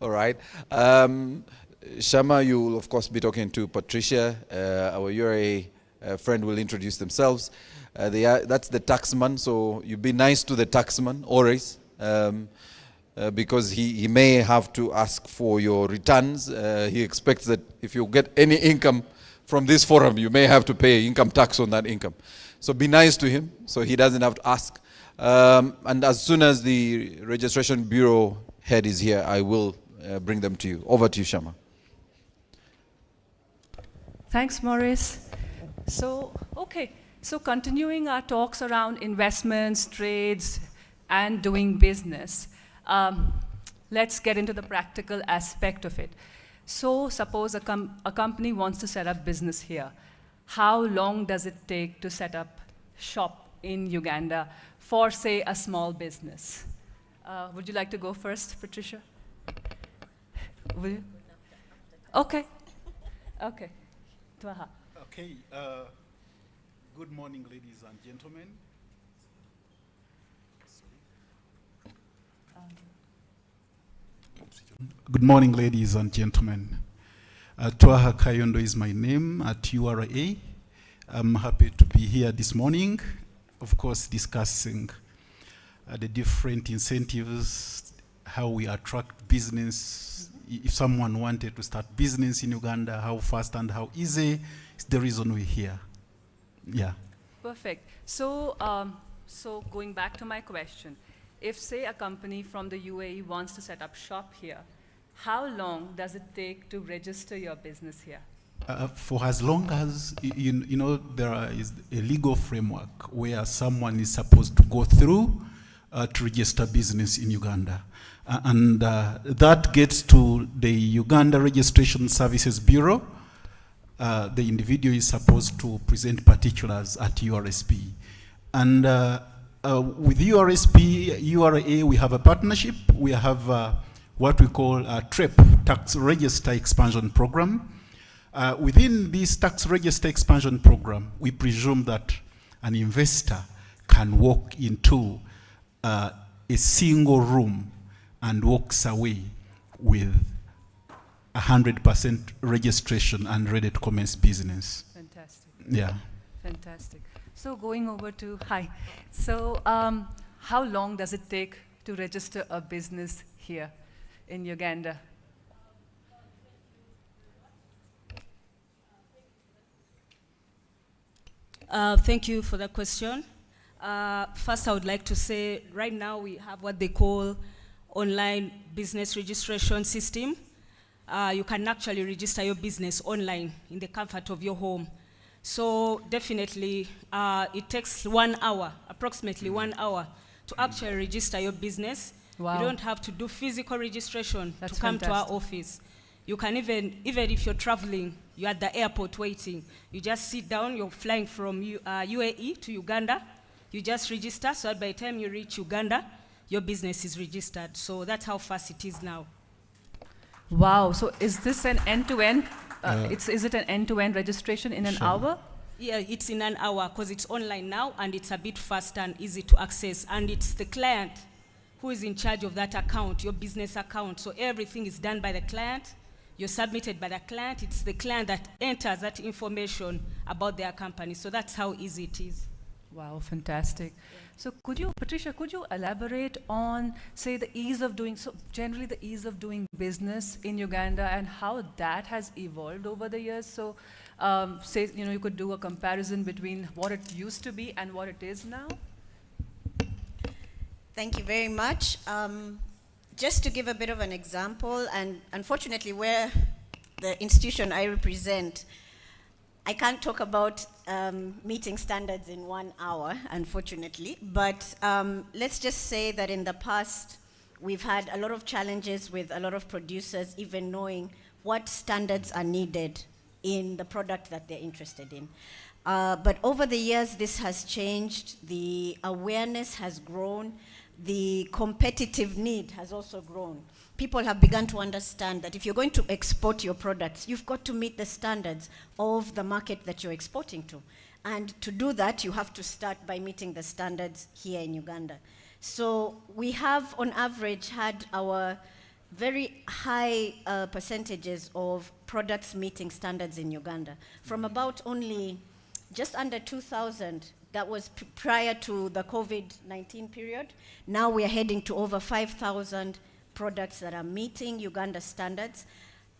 All right. Shama, you will of course be talking to Patricia. Our URA friend will introduce themselves. That's the taxman, so you be nice to the taxman always, because he may have to ask for your returns. He expects that if you get any income from this forum, you may have to pay income tax on that income. So be nice to him so he doesn't have to ask. And as soon as the Registration Bureau head is here, I will bring them to you. Over to you, Shama. Thanks, Maurice. So continuing our talks around investments, trades, and doing business, let's get into the practical aspect of it. So suppose a company wants to set up business here. How long does it take to set up shop in Uganda for, say, a small business? Would you like to go first, Patricia? Will you? Okay. Okay. Twaha. Okay. Good morning, ladies and gentlemen. Good morning, ladies and gentlemen. Twaha Kayondo is my name at URA. I'm happy to be here this morning, of course, discussing the different incentives, how we attract business. If someone wanted to start business in Uganda, how fast and how easy is the reason we're here. Yeah. Perfect. So, so going back to my question, if say a company from the UAE wants to set up shop here, how long does it take to register your business here? For as long as, you know, there is a legal framework where someone is supposed to go through to register business in Uganda. And that gets to the Uganda Registration Services Bureau. The individual is supposed to present particulars at URSP. And with URSP, URA, we have a partnership. We have what we call a TREP, Tax Register Expansion Program. Within this tax register expansion program, we presume that an investor can walk into a single room and walks away with 100% registration and ready to commence business. Fantastic. Yeah. Fantastic. So going over to, hi. So how long does it take to register a business here in Uganda? Thank you for the question. First, I would like to say right now we have what they call online business registration system. You can actually register your business online in the comfort of your home. So definitely it takes 1 hour, approximately 1 hour to actually register your business. Wow. You don't have to do physical registration That's to come fantastic. to our office. You can even if you're traveling, you're at the airport waiting, you just sit down, you're flying from UAE to Uganda, you just register, so that by the time you reach Uganda, your business is registered. So that's how fast it is now. Wow, so is this an end-to-end, is it an end-to-end registration in an hour? Yeah, it's in an hour because it's online now and it's a bit faster and easy to access. And it's the client who is in charge of that account, your business account. So everything is done by the client. You're submitted by the client. It's the client that enters that information about their company. So that's how easy it is. Wow, fantastic. Yeah. So could you, Patricia, could you elaborate on, say, the ease of doing, so generally the ease of doing business in Uganda and how that has evolved over the years? So say, you know, you could do a comparison between what it used to be and what it is now? Thank you very much. Just to give a bit of an example, and unfortunately where the institution I represent, I can't talk about meeting standards in 1 hour, unfortunately, but let's just say that in the past, we've had a lot of challenges with a lot of producers even knowing what standards are needed in the product that they're interested in. But over the years, this has changed. The awareness has grown. The competitive need has also grown. People have begun to understand that if you're going to export your products, you've got to meet the standards of the market that you're exporting to. And to do that, you have to start by meeting the standards here in Uganda. So we have, on average, had our very high percentages of products meeting standards in Uganda. From about only just under 2,000, that was prior to the COVID-19 period. Now we are heading to over 5,000 products that are meeting Uganda standards.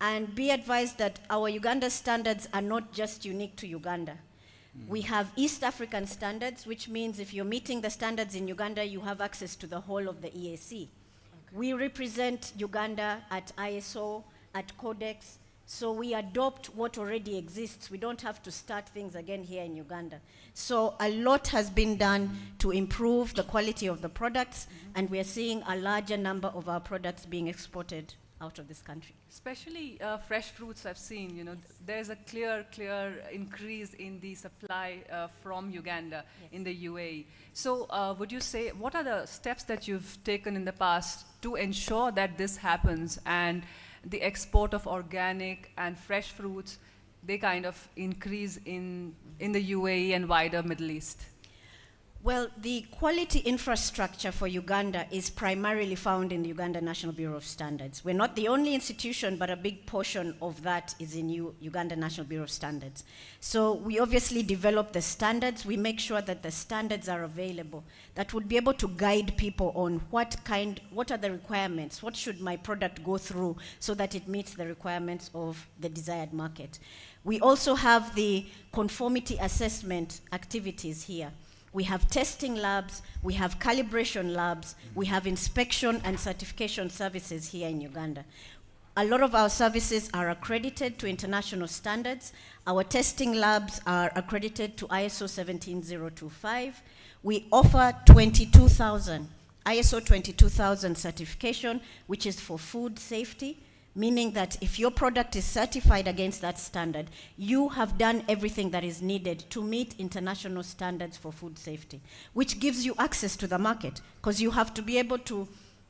And be advised that our Uganda standards are not just unique to Uganda. We have East African standards, which means if you're meeting the standards in Uganda, you have access to the whole of the EAC. Okay. We represent Uganda at ISO, at Codex, so we adopt what already exists. We don't have to start things again here in Uganda. So a lot has been done to improve the quality of the products, and we are seeing a larger number of our products being exported out of this country. Especially fresh fruits I've seen, you know, there's a clear increase in the supply from Uganda in the UAE. So would you say, what are the steps that you've taken in the past to ensure that this happens and the export of organic and fresh fruits, they kind of increase in the UAE and wider Middle East? Well, the quality infrastructure for Uganda is primarily found in the Uganda National Bureau of Standards. We're not the only institution, but a big portion of that is in Uganda National Bureau of Standards. So we obviously develop the standards. We make sure that the standards are available that would be able to guide people on what are the requirements, what should my product go through so that it meets the requirements of the desired market. We also have the conformity assessment activities here. We have testing labs, we have calibration labs, we have inspection and certification services here in Uganda. A lot of our services are accredited to international standards. Our testing labs are accredited to ISO 17025. We offer 22,000, ISO 22,000 certification, which is for food safety, meaning that if your product is certified against that standard, you have done everything that is needed to meet international standards for food safety, which gives you access to the market, because you have to be able to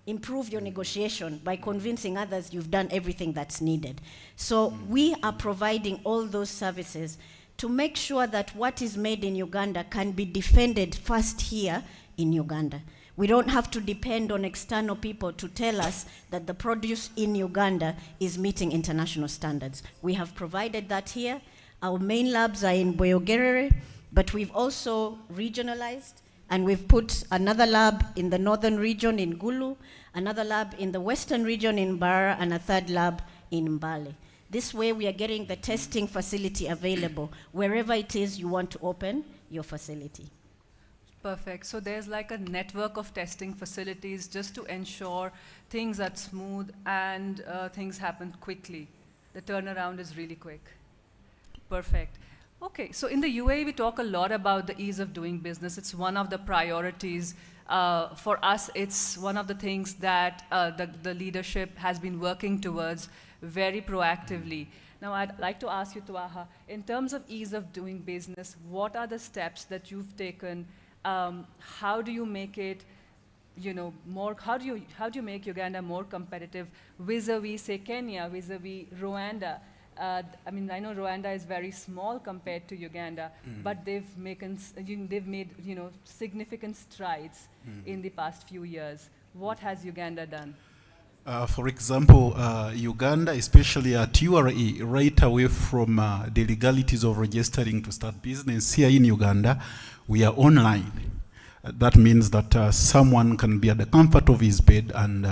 improve your negotiation by convincing others you've done everything that's needed. So we are providing all those services to make sure that what is made in Uganda can be defended first here in Uganda. We don't have to depend on external people to tell us that the produce in Uganda is meeting international standards. We have provided that here. Our main labs are in Boyogerere, but we've also regionalized, and we've put another lab in the northern region in Gulu, another lab in the western region in Bara, and a third lab in Mbale. This way we are getting the testing facility available wherever it is you want to open your facility. Perfect. So there's like a network of testing facilities just to ensure things are smooth and things happen quickly. The turnaround is really quick. Perfect. Okay, so in the UAE, we talk a lot about the ease of doing business. It's one of the priorities. For us, it's one of the things that the leadership has been working towards very proactively. Now, I'd like to ask you, Tuaha, in terms of ease of doing business, what are the steps that you've taken? How do you make it, more? How do you make Uganda more competitive vis-a-vis, say, Kenya, vis-a-vis Rwanda? I mean, I know Rwanda is very small compared to Uganda, but they've made significant strides in the past few years. What has Uganda done? For example, Uganda, especially at UAE, right away from the legalities of registering to start business here in Uganda, we are online. That means that someone can be at the comfort of his bed and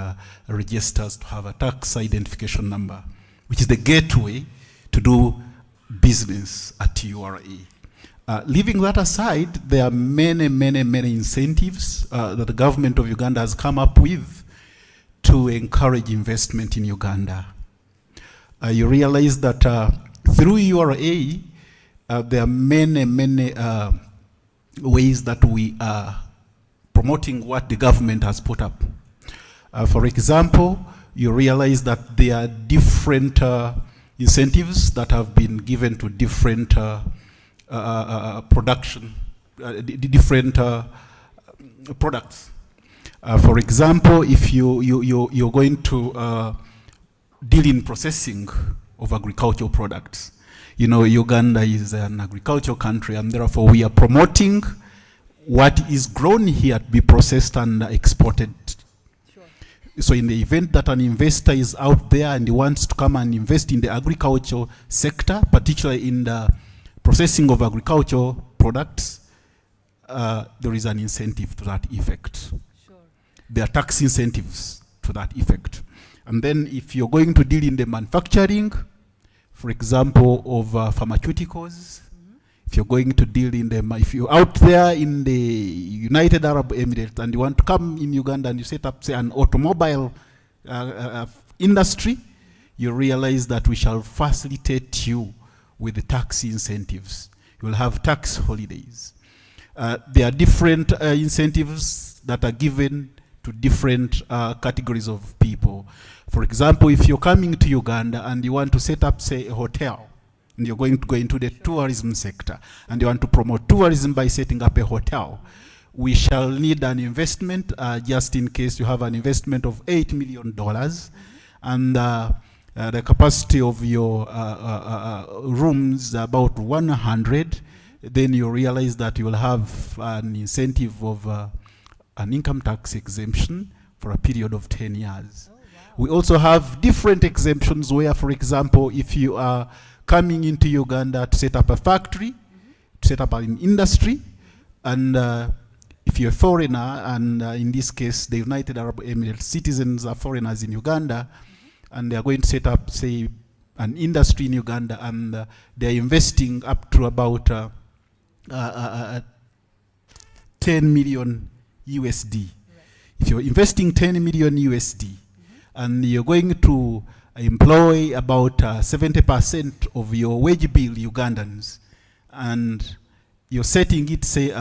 registers to have a tax identification number, which is the gateway to do business at UAE. Leaving that aside, there are many incentives that the government of Uganda has come up with to encourage investment in Uganda. You realize that through URA, there are many ways that we are promoting what the government has put up. For example, you realize that there are different incentives that have been given to different different products. For example, if you're going to deal in processing of agricultural products, Uganda is an agricultural country, and therefore we are promoting what is grown here to be processed and exported. Sure. So in the event that an investor is out there and he wants to come and invest in the agricultural sector, particularly in the processing of agricultural products, there is an incentive to that effect. There are tax incentives to that effect. And then if you're going to deal in the manufacturing, for example, of pharmaceuticals, if you're going to deal in if you're out there in the United Arab Emirates and you want to come in Uganda and you set up, say, an automobile industry, you realize that we shall facilitate you with the tax incentives. You will have tax holidays. There are different incentives that are given to different categories of people. For example, if you're coming to Uganda and you want to set up, say, a hotel, and you're going to go into the tourism sector, and you want to promote tourism by setting up a hotel, we shall need an investment, just in case you have an investment of $8 million, and the capacity of your rooms about 100. then you realize that you will have an incentive of an income tax exemption for a period of 10 years. Oh, wow. We also have different exemptions where, for example, if you are coming into Uganda to set up a factory, to set up an industry, and if you're a foreigner, and in this case, the United Arab Emirates citizens are foreigners in Uganda, and they're going to set up, say, an industry in Uganda, and they're investing up to about 10 million USD. Right. If you're investing 10 million USD, and you're going to employ about 70% of your wage bill Ugandans, and you're setting it, say,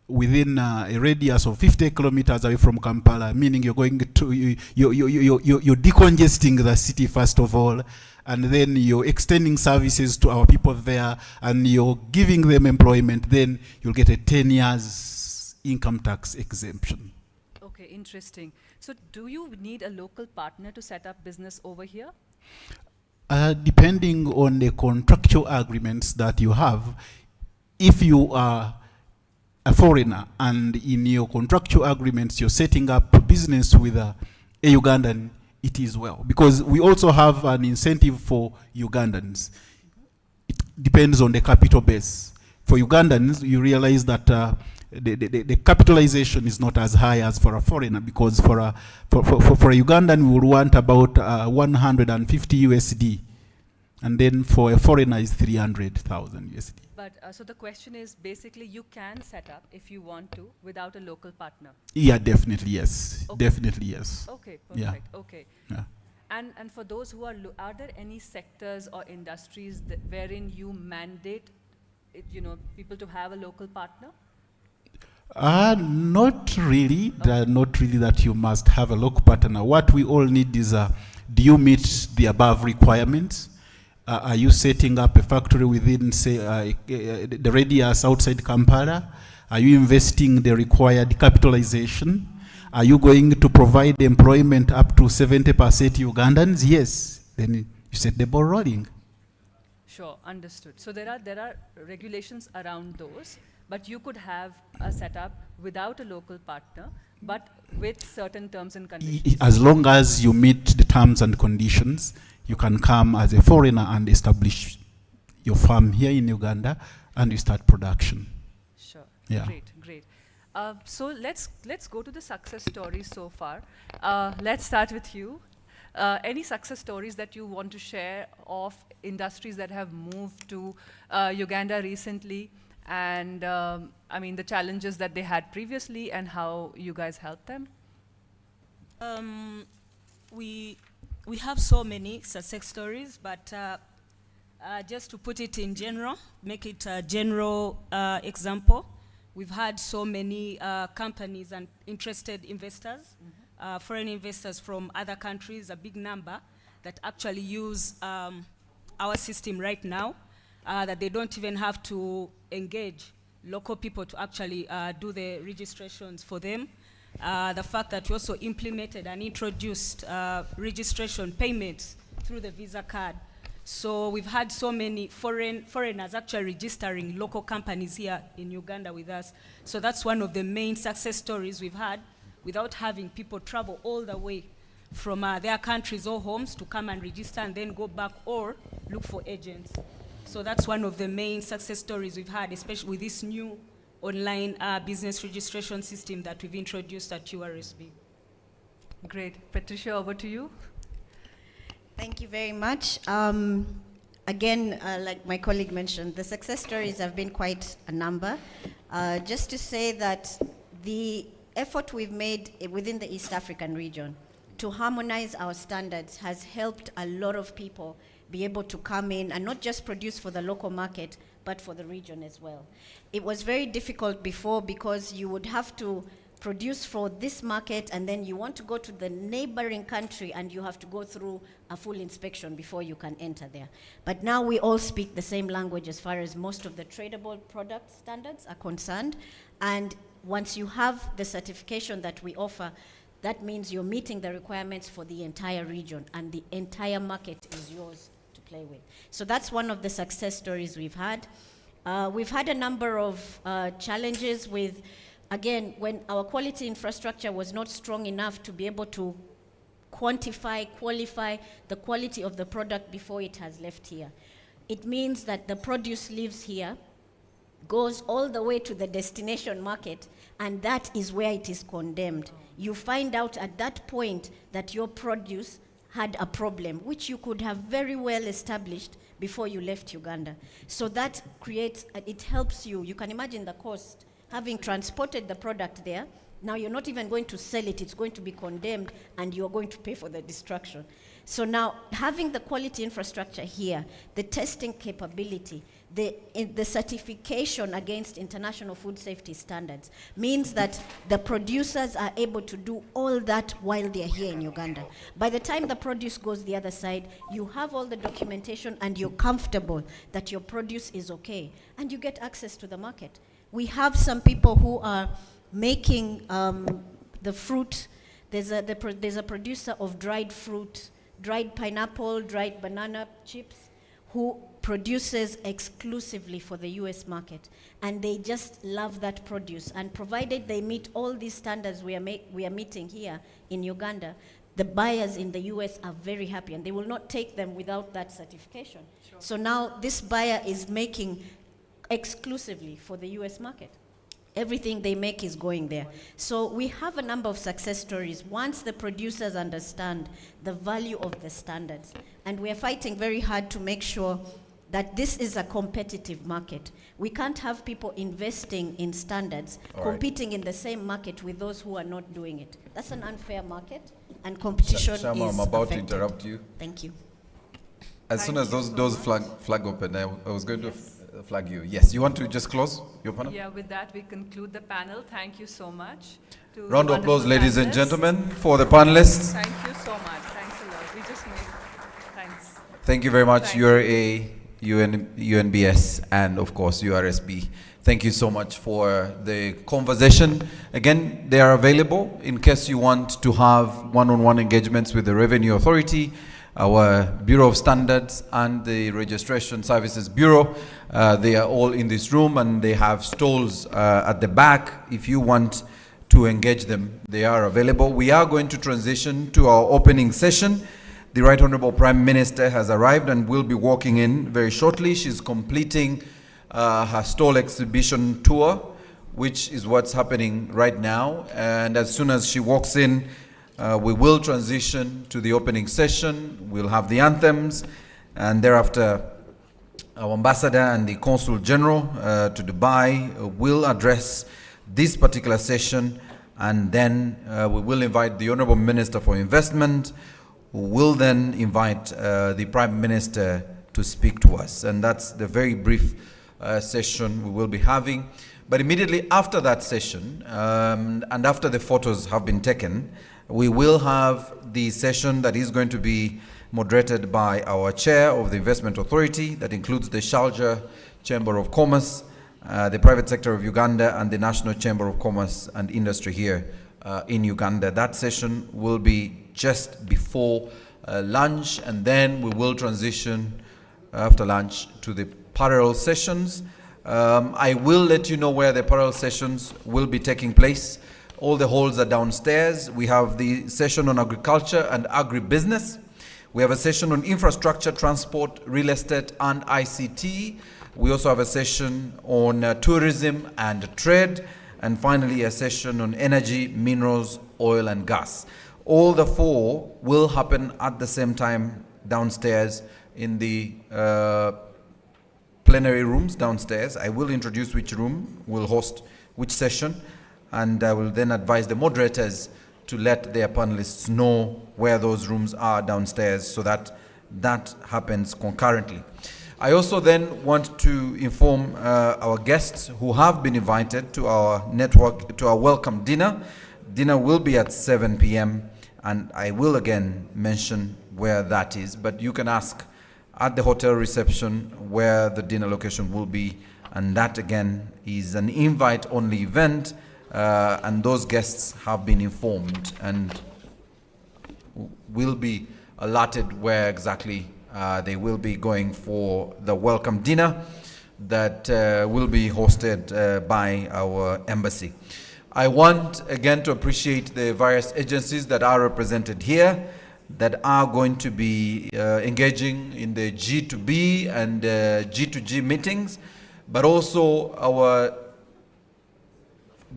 within a radius of 50 kilometers away from Kampala, meaning you're going to, you're decongesting the city first of all, and then you're extending services to our people there, and you're giving them employment, then you'll get a 10 years income tax exemption. Okay, interesting. So do you need a local partner to set up business over here? Depending on the contractual agreements that you have, if you are a foreigner and in your contractual agreements you're setting up a business with a Ugandan, it is well. Because we also have an incentive for Ugandans. It depends on the capital base. For Ugandans, you realize that the capitalization is not as high as for a foreigner, because for a Ugandan we will want about 150 USD, and then for a foreigner is 300,000 USD. But so the question is, basically you can set up if you want to without a local partner. Yeah, definitely yes. Okay. Definitely yes. Okay, perfect. Yeah. Okay. Yeah. And for those who are there any sectors or industries wherein you mandate people to have a local partner? Not really. Not really that you must have a local partner. What we all need is, do you meet the above requirements? Are you setting up a factory within, say, the radius outside Kampala? Are you investing the required capitalization? Are you going to provide employment up to 70% Ugandans? Yes. Then you set the ball rolling. Sure, understood. So there are regulations around those, but you could have a setup without a local partner, but with certain terms and conditions. As long as you meet the terms and conditions, you can come as a foreigner and establish your farm here in Uganda, and you start production. Sure. Yeah. Great. So let's go to the success stories so far. Let's start with you. Any success stories that you want to share of industries that have moved to Uganda recently, and I mean the challenges that they had previously and how you guys helped them? We have so many success stories, but just to put it in general, make it a general example, we've had so many companies and interested investors, foreign investors from other countries, a big number, that actually use our system right now, that they don't even have to engage local people to actually do the registrations for them. The fact that we also implemented and introduced registration payments through the Visa card. So we've had so many foreigners actually registering local companies here in Uganda with us. So that's one of the main success stories we've had, without having people travel all the way from their countries or homes to come and register and then go back or look for agents. So that's one of the main success stories we've had, especially with this new online business registration system that we've introduced at URSB. Great. Patricia, over to you. Thank you very much. Again, like my colleague mentioned, the success stories have been quite a number. Just to say that the effort we've made within the East African region to harmonize our standards has helped a lot of people be able to come in and not just produce for the local market, but for the region as well. It was very difficult before because you would have to produce for this market and then you want to go to the neighboring country and you have to go through a full inspection before you can enter there. But now we all speak the same language as far as most of the tradable product standards are concerned. And once you have the certification that we offer, that means you're meeting the requirements for the entire region and the entire market is yours to play with. So that's one of the success stories we've had. We've had a number of challenges with, again, when our quality infrastructure was not strong enough to be able to quantify, qualify the quality of the product before it has left here. It means that the produce leaves here, goes all the way to the destination market, and that is where it is condemned. You find out at that point that your produce had a problem, which you could have very well established before you left Uganda. So that creates, it helps you. You can imagine the cost, having transported the product there. Now you're not even going to sell it, it's going to be condemned, and you're going to pay for the destruction. So now, having the quality infrastructure here, the testing capability, the certification against international food safety standards means that the producers are able to do all that while they're here in Uganda. By the time the produce goes the other side, you have all the documentation and you're comfortable that your produce is okay, and you get access to the market. We have some people who are making the fruit. There's a producer of dried fruit, dried pineapple, dried banana chips, who produces exclusively for the US market. And they just love that produce. And provided they meet all these standards we are meeting here in Uganda, the buyers in the US are very happy, and they will not take them without that certification. Sure. So now this buyer is making exclusively for the US market. Everything they make is going there. So we have a number of success stories once the producers understand the value of the standards. And we are fighting very hard to make sure that this is a competitive market. We can't have people investing in standards, competing in the same market with those who are not doing it. That's an unfair market, and competition Shama, is I'm about affected. to interrupt you. Thank you. As soon as those doors flag open, I was going to flag you. Yes, you want to just close your panel? Yeah, with that we conclude the panel. Thank you so much. Round of applause, ladies and gentlemen, for the panelists. Thank you so much. Thanks a lot. We just made, thanks. Thank you very much, Thank URA, UNBS, and of course URSB. Thank you so much for the conversation. Again, they are available in case you want to have one-on-one engagements with the Revenue Authority, our Bureau of Standards, and the Registration Services Bureau. They are all in this room, and they have stalls at the back. If you want to engage them, they are available. We are going to transition to our opening session. The Right Honorable Prime Minister has arrived and will be walking in very shortly. She's completing her stall exhibition tour, which is what's happening right now. And as soon as she walks in, we will transition to the opening session. We'll have the anthems, and thereafter our ambassador and the consul general to Dubai will address this particular session, and then we will invite the Honorable Minister for Investment, who will then invite the Prime Minister to speak to us. And that's the very brief session we will be having. But immediately after that session, and after the photos have been taken, we will have the session that is going to be moderated by our chair of the Investment Authority, that includes the Sharjah Chamber of Commerce, the private sector of Uganda, and the National Chamber of Commerce and Industry here in Uganda. That session will be just before lunch, and then we will transition after lunch to the parallel sessions. I will let you know where the parallel sessions will be taking place. All the halls are downstairs. We have the session on agriculture and agribusiness. We have a session on infrastructure, transport, real estate, and ICT. We also have a session on tourism and trade. And finally, a session on energy, minerals, oil, and gas. All the four will happen at the same time downstairs in the plenary rooms downstairs. I will introduce which room will host which session, and I will then advise the moderators to let their panelists know where those rooms are downstairs, so that that happens concurrently. I also then want to inform our guests who have been invited to our network, to our welcome dinner. Dinner will be at 7 p.m. and I will again mention where that is, but you can ask at the hotel reception where the dinner location will be, and that again is an invite-only event, and those guests have been informed and will be allotted where exactly they will be going for the welcome dinner. that will be hosted by our embassy. I want again to appreciate the various agencies that are represented here that are going to be engaging in the G2B and G2G meetings, but also our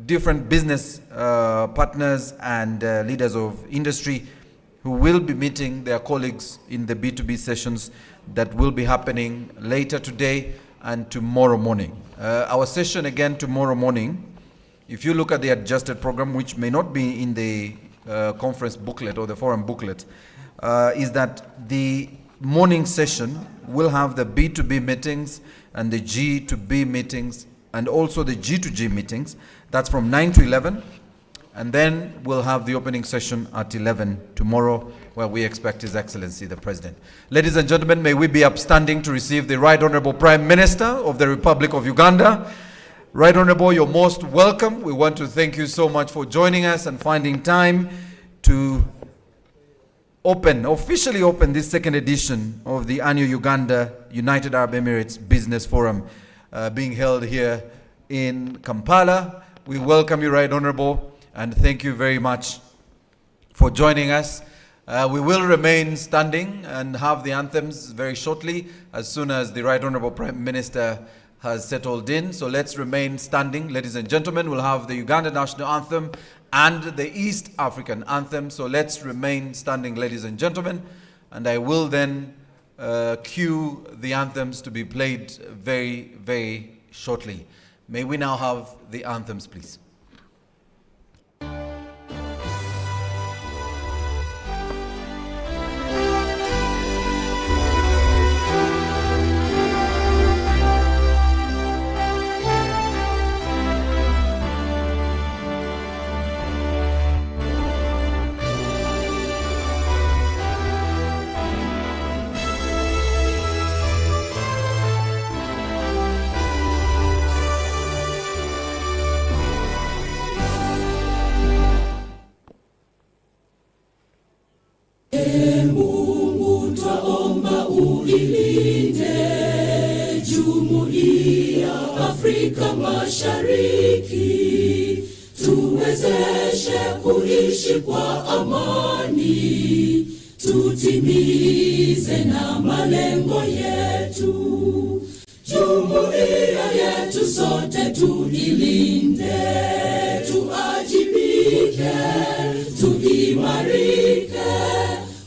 different business partners and leaders of industry who will be meeting their colleagues in the B2B sessions that will be happening later today and tomorrow morning. Our session again tomorrow morning, if you look at the adjusted program, which may not be in the conference booklet or the forum booklet, is that the morning session will have the B2B meetings and the G2B meetings and also the G2G meetings. That's from 9 to 11. And then we'll have the opening session at 11 tomorrow, where we expect His Excellency the President. Ladies and gentlemen, may we be upstanding to receive the Right Honorable Prime Minister of the Republic of Uganda. Right Honorable, you're most welcome. We want to thank you so much for joining us and finding time to officially open this second edition of the annual Uganda United Arab Emirates Business Forum being held here in Kampala. We welcome you, Right Honorable, and thank you very much for joining us. We will remain standing and have the anthems very shortly as soon as the Right Honorable Prime Minister has settled in. So let's remain standing. Ladies and gentlemen, we'll have the Uganda National Anthem and the East African Anthem. So let's remain standing, ladies and gentlemen. And I will then cue the anthems to be played very, very shortly. May we now have the anthems, please. Afrika Mashariki, tuwezeshe kuishi kwa amani, tutimize na malengo yetu. Jumuiya yetu sote tuilinde, tuajibike, tuimarike,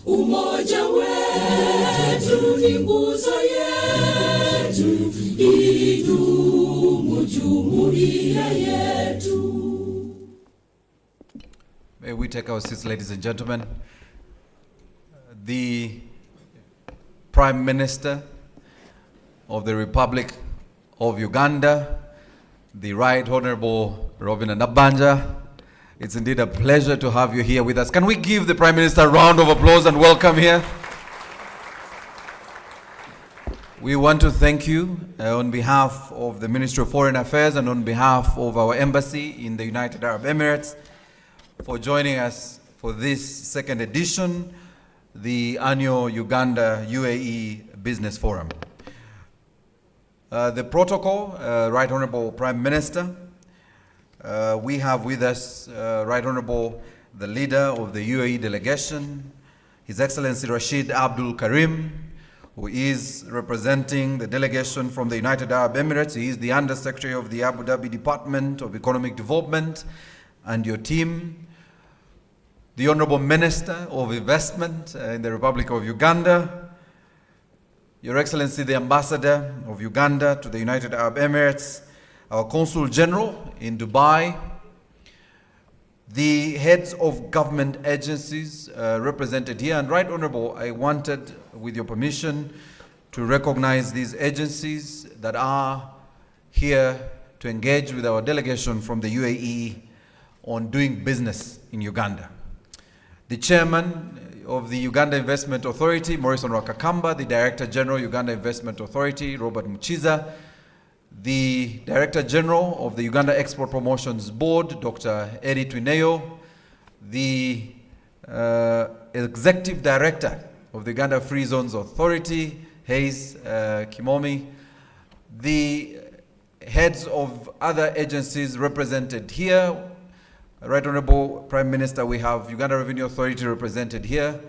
umoja wetu ni nguzo yetu, idumu jumuiya yetu. May we take our seats, ladies and gentlemen. The Prime Minister of the Republic of Uganda, the Right Honorable Robin Nabanja. It's indeed a pleasure to have you here with us. Can we give the Prime Minister a round of applause and welcome here? We want to thank you on behalf of the Ministry of Foreign Affairs and on behalf of our embassy in the United Arab Emirates for joining us for this second edition, the annual Uganda UAE Business Forum. The protocol, Right Honorable Prime Minister, we have with us Right Honorable the leader of the UAE delegation, His Excellency Rashid Abdul Karim, who is representing the delegation from the United Arab Emirates. He is the Under Secretary of the Abu Dhabi Department of Economic Development, and your team, the Honorable Minister of Investment in the Republic of Uganda, Your Excellency the Ambassador of Uganda to the United Arab Emirates, our Consul General in Dubai, the heads of government agencies represented here. And Right Honorable, I wanted, with your permission, to recognize these agencies that are here to engage with our delegation from the UAE on doing business in Uganda. The Chairman of the Uganda Investment Authority, Morrison Rakakamba, the Director General, Uganda Investment Authority, Robert Muchiza, the Director General of the Uganda Export Promotions Board, Dr. Eri Twineo, the Executive Director of the Uganda Free Zones Authority, Hayes Kimomi, the heads of other agencies represented here. Right Honorable Prime Minister, we have Uganda Revenue Authority represented here.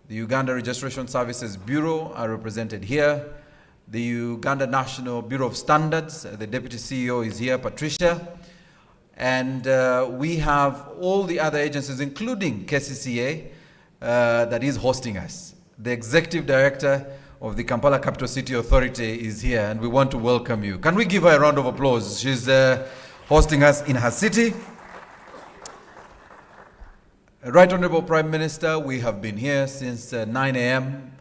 The Uganda Registration Services Bureau are represented here. The Uganda National Bureau of Standards, the Deputy CEO is here, Patricia. And we have all the other agencies, including KCCA, that is hosting us. The Executive Director of the Kampala Capital City Authority is here, and we want to welcome you. Can we give her a round of applause? She's hosting us in her city. Right Honorable Prime Minister, we have been here since 9 a.m.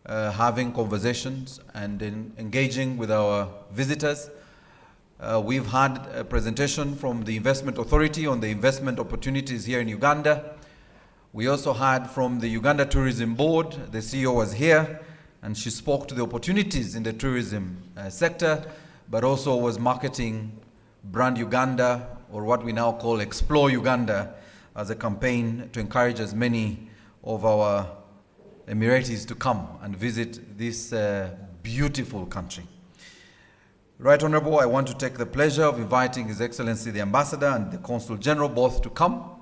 Having conversations and engaging with our visitors. We've had a presentation from the Investment Authority on the investment opportunities here in Uganda. We also had from the Uganda Tourism Board, the CEO was here, and she spoke to the opportunities in the tourism sector, but also was marketing Brand Uganda, or what we now call Explore Uganda, as a campaign to encourage as many of our Emiratis to come and visit this beautiful country. Right Honorable, I want to take the pleasure of inviting His Excellency the Ambassador and the Consul General both to come.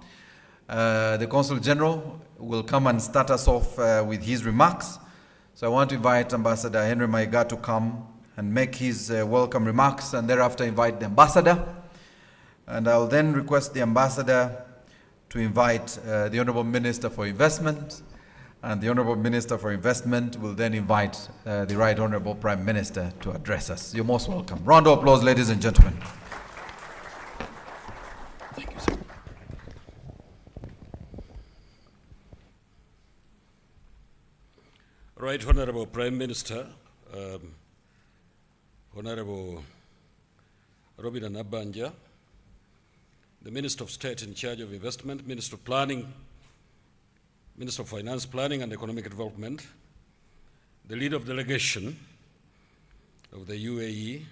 The Consul General will come and start us off with his remarks. So I want to invite Ambassador Henry Maiga to come and make his welcome remarks, and thereafter invite the Ambassador. And I'll then request the Ambassador to invite the Honorable Minister for Investment, and the Honorable Minister for Investment will then invite the Right Honorable Prime Minister to address us. You're most welcome. Round of applause, ladies and gentlemen. Thank you, sir. Right Honorable Prime Minister, Honorable Robina Nabanja, the Minister of State in charge of Investment, Minister of Planning, Minister of Finance, Planning and Economic Development, the leader of delegation of the UAE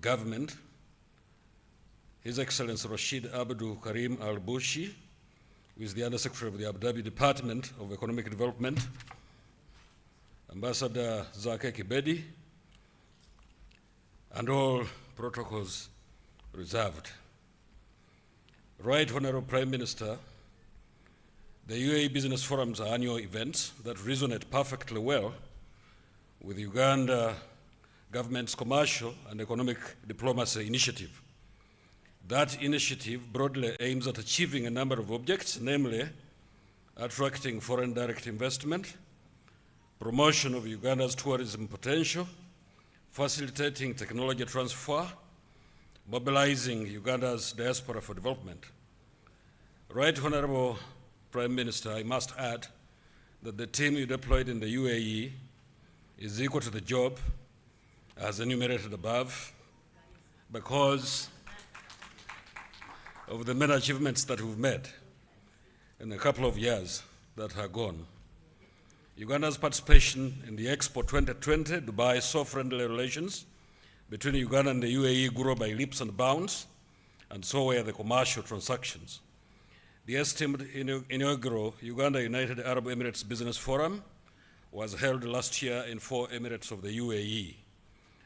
government, His Excellency Rashid Abdul Karim Al-Bushi, who is the Under Secretary of the Abu Dhabi Department of Economic Development, Ambassador Zake Kibedi, and all protocols reserved. Right Honorable Prime Minister, the UAE Business Forums are annual events that resonate perfectly well with Uganda government's commercial and economic diplomacy initiative. That initiative broadly aims at achieving a number of objectives, namely attracting foreign direct investment, promotion of Uganda's tourism potential, facilitating technology transfer, mobilizing Uganda's diaspora for development. Right Honorable Prime Minister, I must add that the team you deployed in the UAE is equal to the job as enumerated above because of the many achievements that we've made in a couple of years that are gone. Uganda's participation in the Expo 2020 Dubai saw friendly relations between Uganda and the UAE grew by leaps and bounds, and so were the commercial transactions. The esteemed inaugural Uganda United Arab Emirates Business Forum was held last year in 4 Emirates of the UAE,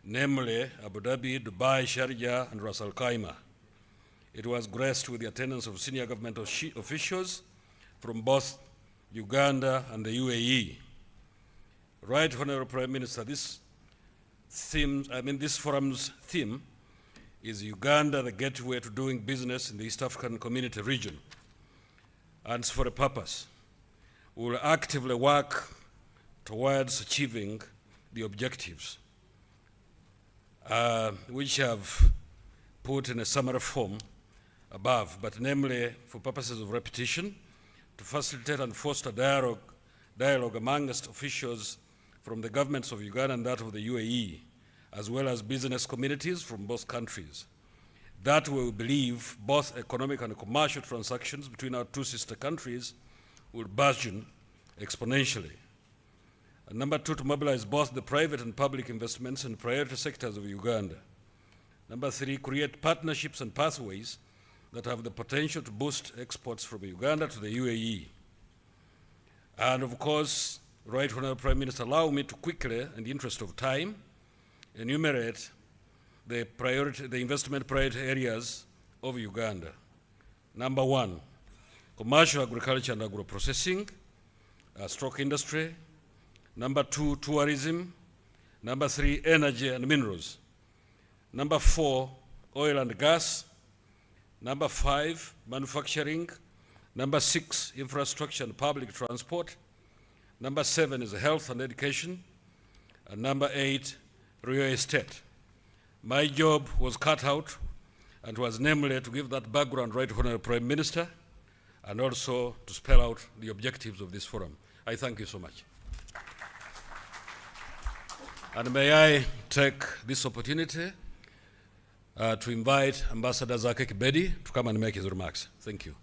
namely Abu Dhabi, Dubai, Sharjah, and Ras Al Khaimah. It was graced with the attendance of senior government officials from both Uganda and the UAE. Right Honorable Prime Minister, this forum's theme is Uganda, the gateway to doing business in the East African Community region. And for a purpose, we will actively work towards achieving the objectives, which have put in a summary form above, but namely for purposes of repetition, to facilitate and foster dialogue amongst officials from the governments of Uganda and that of the UAE, as well as business communities from both countries. That way we believe both economic and commercial transactions between our two sister countries will burgeon exponentially. And number 2, to mobilize both the private and public investments in priority sectors of Uganda. Number 3, create partnerships and pathways that have the potential to boost exports from Uganda to the UAE. And of course, Right Honorable Prime Minister, allow me to quickly, in the interest of time, enumerate the investment priority areas of Uganda. Number 1, commercial agriculture and agro-processing, stroke industry. Number 2, tourism. Number 3, energy and minerals. Number 4, oil and gas. Number 5, manufacturing. Number 6, infrastructure and public transport. Number 7 is health and education. And number 8, real estate. My job was cut out and was namely to give that background, Right Honorable Prime Minister, and also to spell out the objectives of this forum. I thank you so much. And may I take this opportunity to invite Ambassador Zake Kibedi to come and make his remarks. Thank you.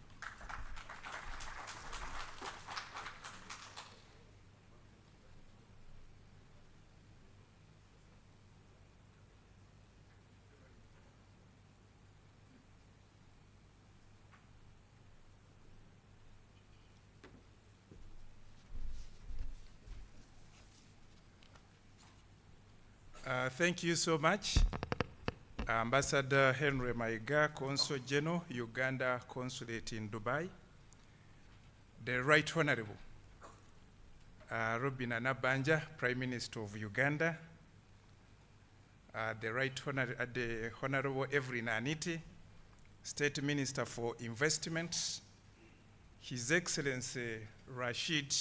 Thank you so much. Ambassador Henry Maiga, Consul General, Uganda Consulate in Dubai. The Right Honorable Robin Anabanja, Prime Minister of Uganda. The Honorable Evelyn Aniti, State Minister for Investment. His Excellency Rashid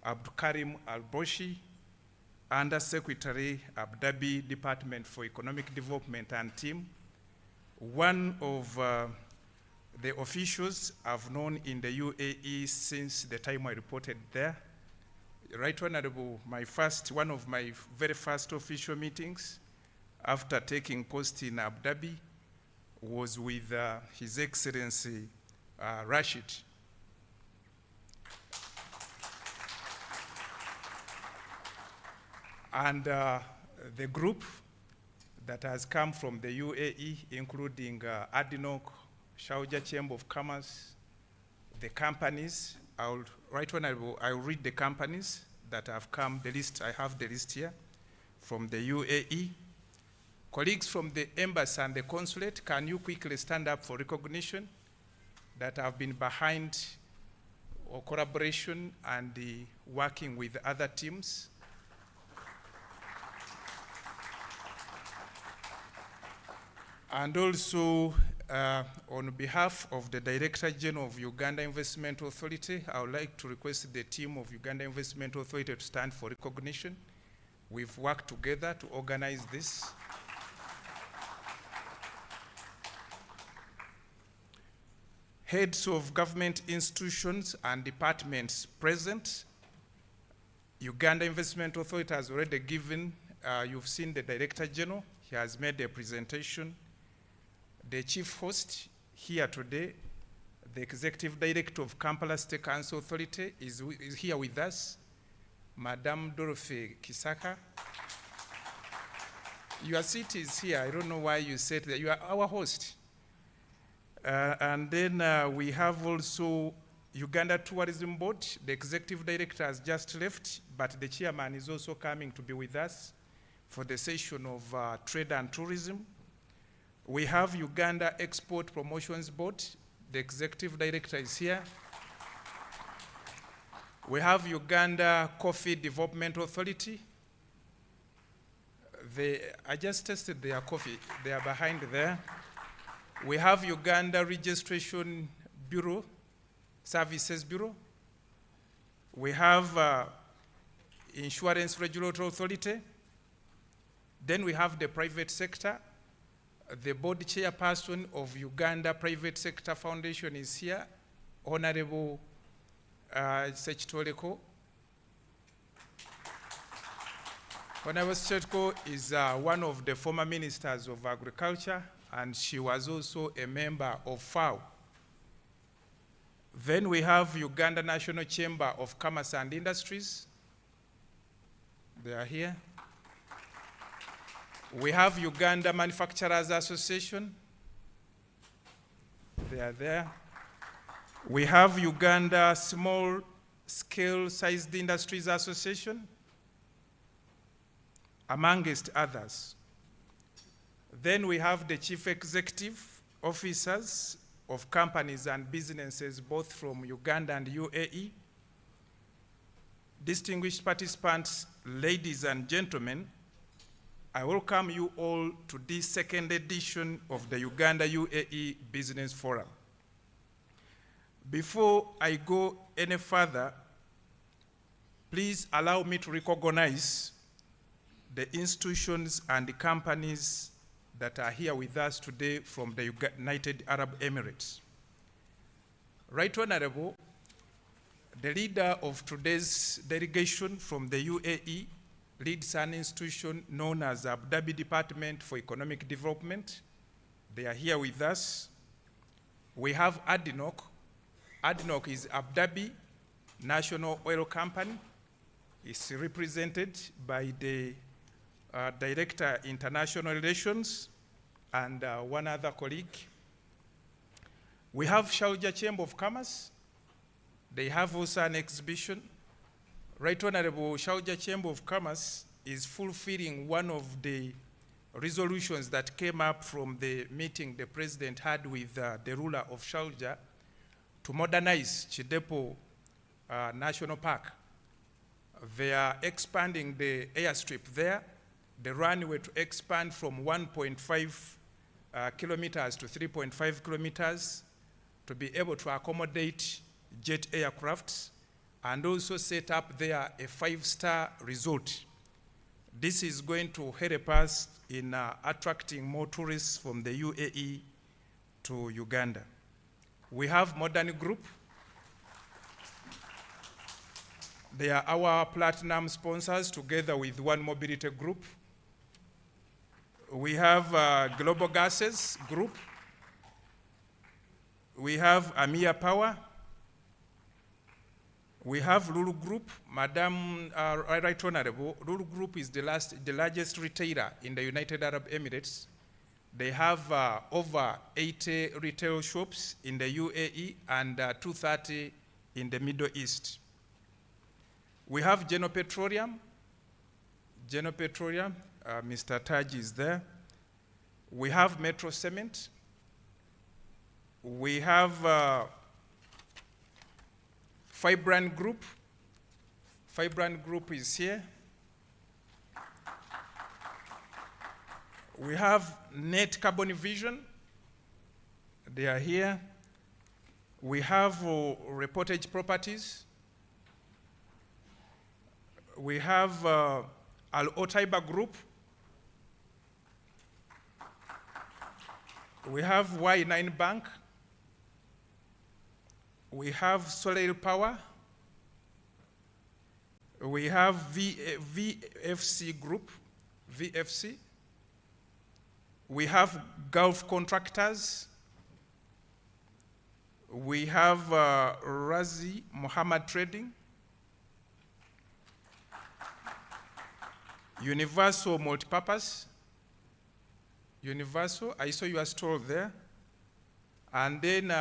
Abdukarim Al-Boshi, Under Secretary, Abu Dhabi Department for Economic Development and team. One of the officials I've known in the UAE since the time I reported there. Right Honorable, one of my very first official meetings after taking post in Abu Dhabi was with His Excellency Rashid. And the group that has come from the UAE, including Adinok, Sharjah Chamber of Commerce, the companies, Right Honorable, I'll read the companies that have come, the list, I have the list here, from the UAE. Colleagues from the embassy and the consulate, can you quickly stand up for recognition that have been behind or collaboration and working with other teams? And also, on behalf of the Director General of Uganda Investment Authority, I would like to request the team of Uganda Investment Authority to stand for recognition. We've worked together to organize this. Heads of government institutions and departments present. Uganda Investment Authority has already given, you've seen the Director General, he has made a presentation. The chief host here today, the Executive Director of Kampala State Council Authority is here with us, Madam Dorothy Kisaka. Your seat is here. I don't know why you said that. You are our host. And then we have also Uganda Tourism Board. The Executive Director has just left, but the Chairman is also coming to be with us for the session of Trade and Tourism. We have Uganda Export Promotions Board. The Executive Director is here. We have Uganda Coffee Development Authority. I just tested their coffee. They are behind there. We have Uganda Registration Bureau, Services Bureau. We have Insurance Regulatory Authority. Then we have the private sector. The board chairperson of Uganda Private Sector Foundation is here, Honorable Sechitoleko. Honorable Sechitoleko is one of the former ministers of agriculture, and she was also a member of FAO. Then we have Uganda National Chamber of Commerce and Industries. They are here. We have Uganda Manufacturers Association. They are there. We have Uganda Small Scale Sized Industries Association. amongst others. Then we have the chief executive officers of companies and businesses, both from Uganda and UAE. Distinguished participants, ladies and gentlemen, I welcome you all to this second edition of the Uganda-UAE Business Forum. Before I go any further, please allow me to recognize the institutions and the companies that are here with us today from the United Arab Emirates. Right Honorable, the leader of today's delegation from the UAE leads an institution known as Abu Dhabi Department for Economic Development. They are here with us. We have ADNOC. ADNOC is Abu Dhabi National Oil Company. It's represented by the Director International Relations and one other colleague. We have Sharjah Chamber of Commerce. They have also an exhibition. Right Honorable, Sharjah Chamber of Commerce is fulfilling one of the resolutions that came up from the meeting the President had with the ruler of Sharjah to modernize Chidepo National Park. They are expanding the airstrip there, the runway to expand from 1.5 kilometers to 3.5 kilometers to be able to accommodate jet aircrafts, and also set up there a 5-star resort. This is going to help us in attracting more tourists from the UAE to Uganda. We have Modern Group. They are our platinum sponsors together with One Mobility Group. We have Global Gases Group. We have Amia Power. We have Lulu Group. Madam Right Honorable, Lulu Group is the largest retailer in the United Arab Emirates. They have over 80 retail shops in the UAE and 230 in the Middle East. We have Geno Petroleum. Geno Petroleum, Mr. Taj is there. We have Metro Cement. We have Fibrant Group. Fibrant Group is here. We have Net Carbon Vision. They are here. We have Reportage Properties. We have Al Otaiba Group. We have Y9 Bank. We have Solar Power. We have VFC Group, VFC. We have Gulf Contractors. We have Razi Muhammad Trading. Universal Multipurpose. Universal, I saw your stall there. And then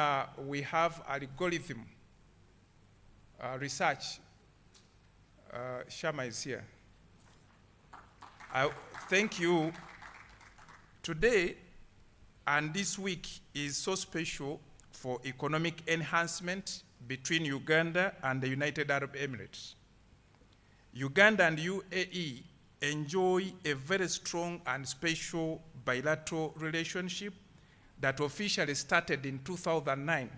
we have Algorithm Research. Shama is here. Thank you. Today and this week is so special for economic enhancement between Uganda and the United Arab Emirates. Uganda and UAE enjoy a very strong and special bilateral relationship that officially started in 2009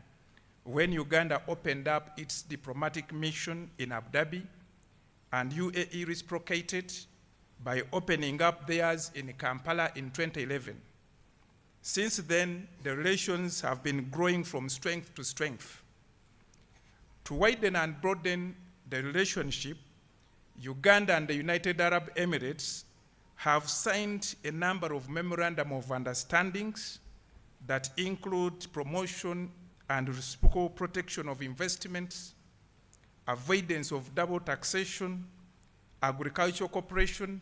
when Uganda opened up its diplomatic mission in Abu Dhabi and UAE reciprocated by opening up theirs in Kampala in 2011. Since then, the relations have been growing from strength to strength. To widen and broaden the relationship, Uganda and the United Arab Emirates have signed a number of memorandum of understandings that include promotion and reciprocal protection of investments, avoidance of double taxation, agricultural cooperation.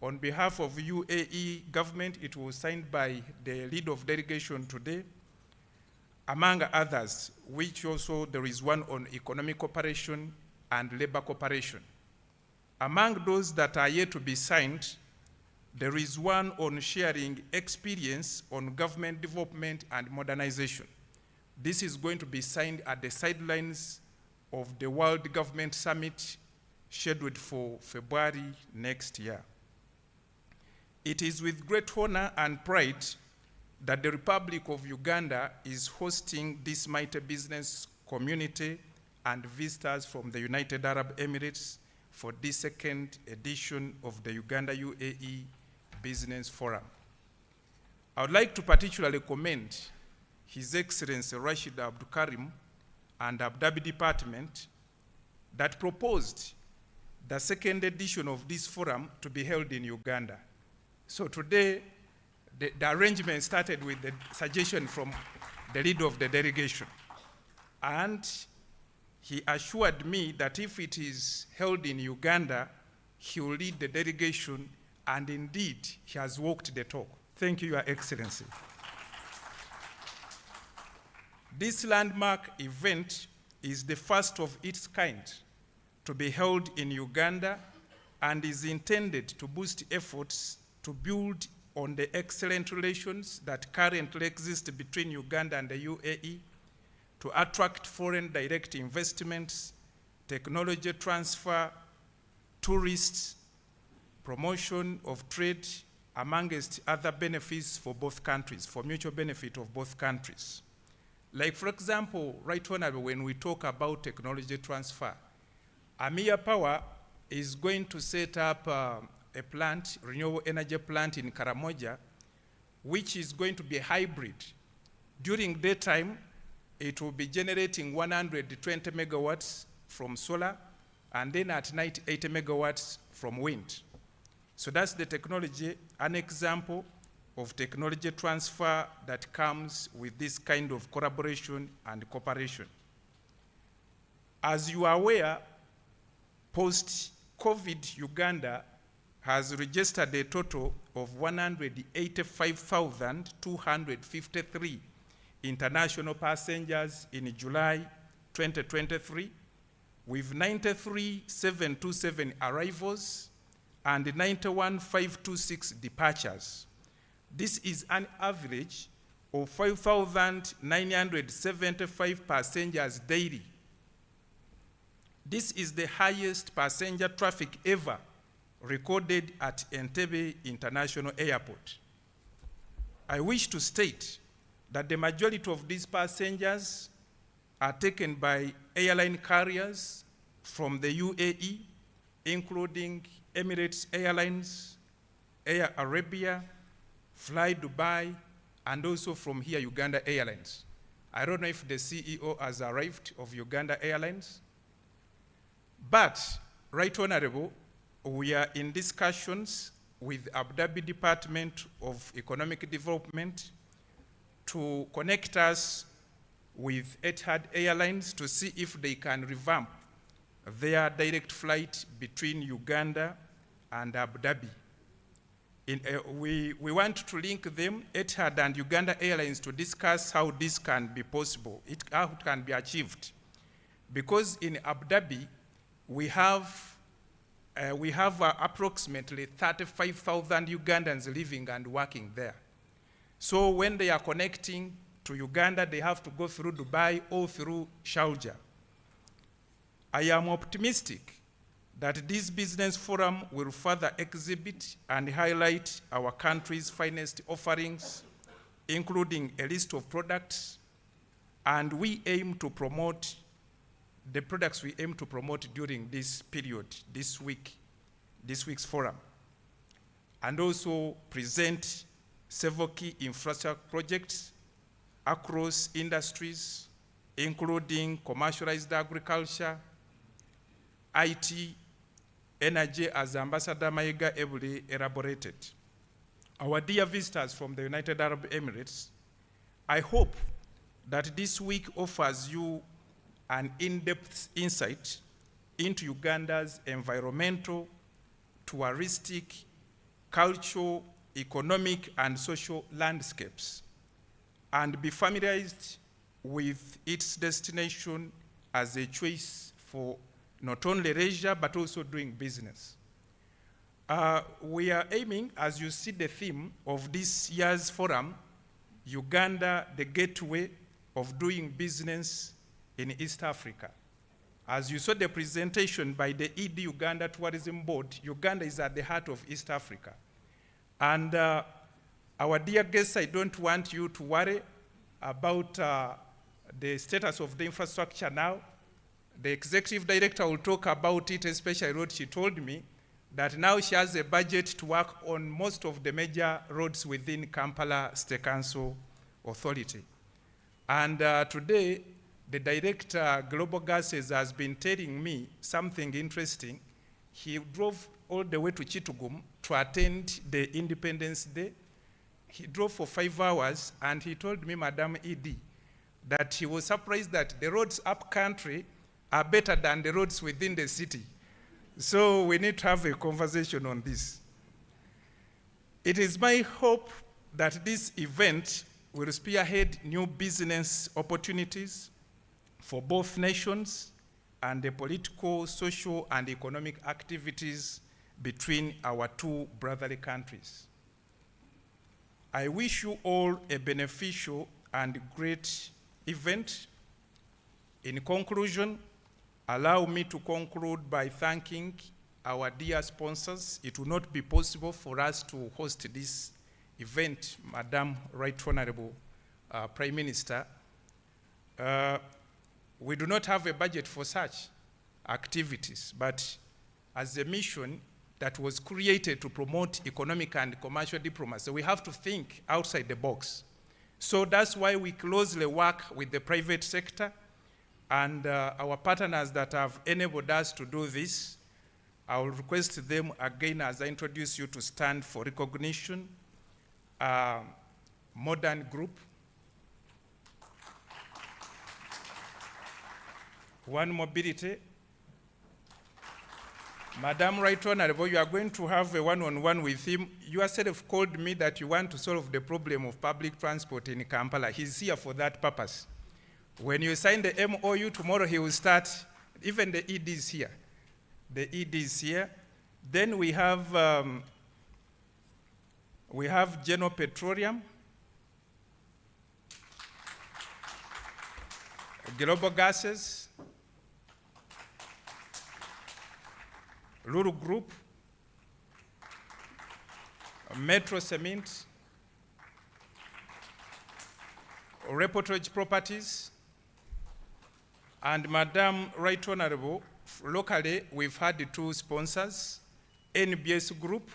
On behalf of UAE government, it was signed by the lead of delegation today, among others, which also there is one on economic cooperation and labor cooperation. Among those that are yet to be signed there is one on sharing experience on government development and modernization. This is going to be signed at the sidelines of the World Government Summit scheduled for February next year. It is with great honor and pride that the Republic of Uganda is hosting this mighty business community and visitors from the United Arab Emirates for this second edition of the Uganda UAE Business Forum. I would like to particularly commend His Excellency Rashid Abdul Karim and Abu Dhabi Department that proposed the second edition of this forum to be held in Uganda. So today, the arrangement started with the suggestion from the leader of the delegation. And he assured me that if it is held in Uganda, he will lead the delegation, and indeed, he has walked the talk. Thank you, Your Excellency. This landmark event is the first of its kind to be held in Uganda and is intended to boost efforts to build on the excellent relations that currently exist between Uganda and the UAE, to attract foreign direct investments, technology transfer, tourists, promotion of trade, amongst other benefits for both countries, for mutual benefit of both countries. Like, for example, right honorable, when we talk about technology transfer, Amia Power is going to set up a plant, renewable energy plant in Karamoja, which is going to be hybrid. During daytime, it will be generating 120 megawatts from solar, and then at night, 80 megawatts from wind. So that's the technology, an example of technology transfer that comes with this kind of collaboration and cooperation. As you are aware, post-COVID, Uganda has registered a total of 185,253 international passengers in July 2023, with 93,727 arrivals and 91,526 departures. This is an average of 5,975 passengers daily. This is the highest passenger traffic ever recorded at Entebbe International Airport. I wish to state that the majority of these passengers are taken by airline carriers from the UAE, including Emirates Airlines, Air Arabia, Fly Dubai, and also from here, Uganda Airlines. I don't know if the CEO has arrived of Uganda Airlines, but, Right Honorable, we are in discussions with Abu Dhabi Department of Economic Development to connect us with Etihad Airlines to see if they can revamp their direct flight between Uganda and Abu Dhabi. We want to link them, Etihad and Uganda Airlines, to discuss how this can be possible, how it can be achieved. Because in Abu Dhabi, we have approximately 35,000 Ugandans living and working there. So when they are connecting to Uganda, they have to go through Dubai or through Sharjah. I am optimistic that this business forum will further exhibit and highlight our country's finest offerings, including a list of products, and we aim to promote the products we aim to promote during this period, this week's forum, and also present several key infrastructure projects across industries, including commercialized agriculture, IT, energy, as Ambassador Mayiga ably elaborated. Our dear visitors from the United Arab Emirates, I hope that this week offers you an in-depth insight into Uganda's environmental, touristic, cultural, economic, and social landscapes, and be familiarized with its destination as a choice for not only leisure, but also doing business. We are aiming, as you see the theme of this year's forum, Uganda, the gateway of doing business in East Africa. As you saw the presentation by the ED Uganda Tourism Board, Uganda is at the heart of East Africa. And our dear guests, I don't want you to worry about the status of the infrastructure now. The executive director will talk about it, especially what she told me, that now she has a budget to work on most of the major roads within Kampala State Council Authority. And today, the director, Global Gases, has been telling me something interesting. He drove all the way to Chitugum to attend the Independence Day. He drove for 5 hours, and he told me, Madam ED, that he was surprised that the roads up country are better than the roads within the city. So we need to have a conversation on this. It is my hope that this event will spearhead new business opportunities for both nations and the political, social, and economic activities between our two brotherly countries. I wish you all a beneficial and great event. In conclusion, allow me to conclude by thanking our dear sponsors. It will not be possible for us to host this event, Madam Right Honorable Prime Minister. We do not have a budget for such activities, but as a mission that was created to promote economic and commercial diplomacy, we have to think outside the box. So that's why we closely work with the private sector and our partners that have enabled us to do this. I will request them again as I introduce you to stand for recognition. Modern Group, One Mobility. Madam Right Honorable, you are going to have a one-on-one with him. You yourself called me that you want to solve the problem of public transport in Kampala. He's here for that purpose. When you sign the MOU tomorrow, he will start. Even the ED is here. The ED is here. Then we have General Petroleum, Global Gases, Lulu Group, Metro Cement, Reportage Properties, and Madam Right Honorable, locally we've had the two sponsors, NBS Group,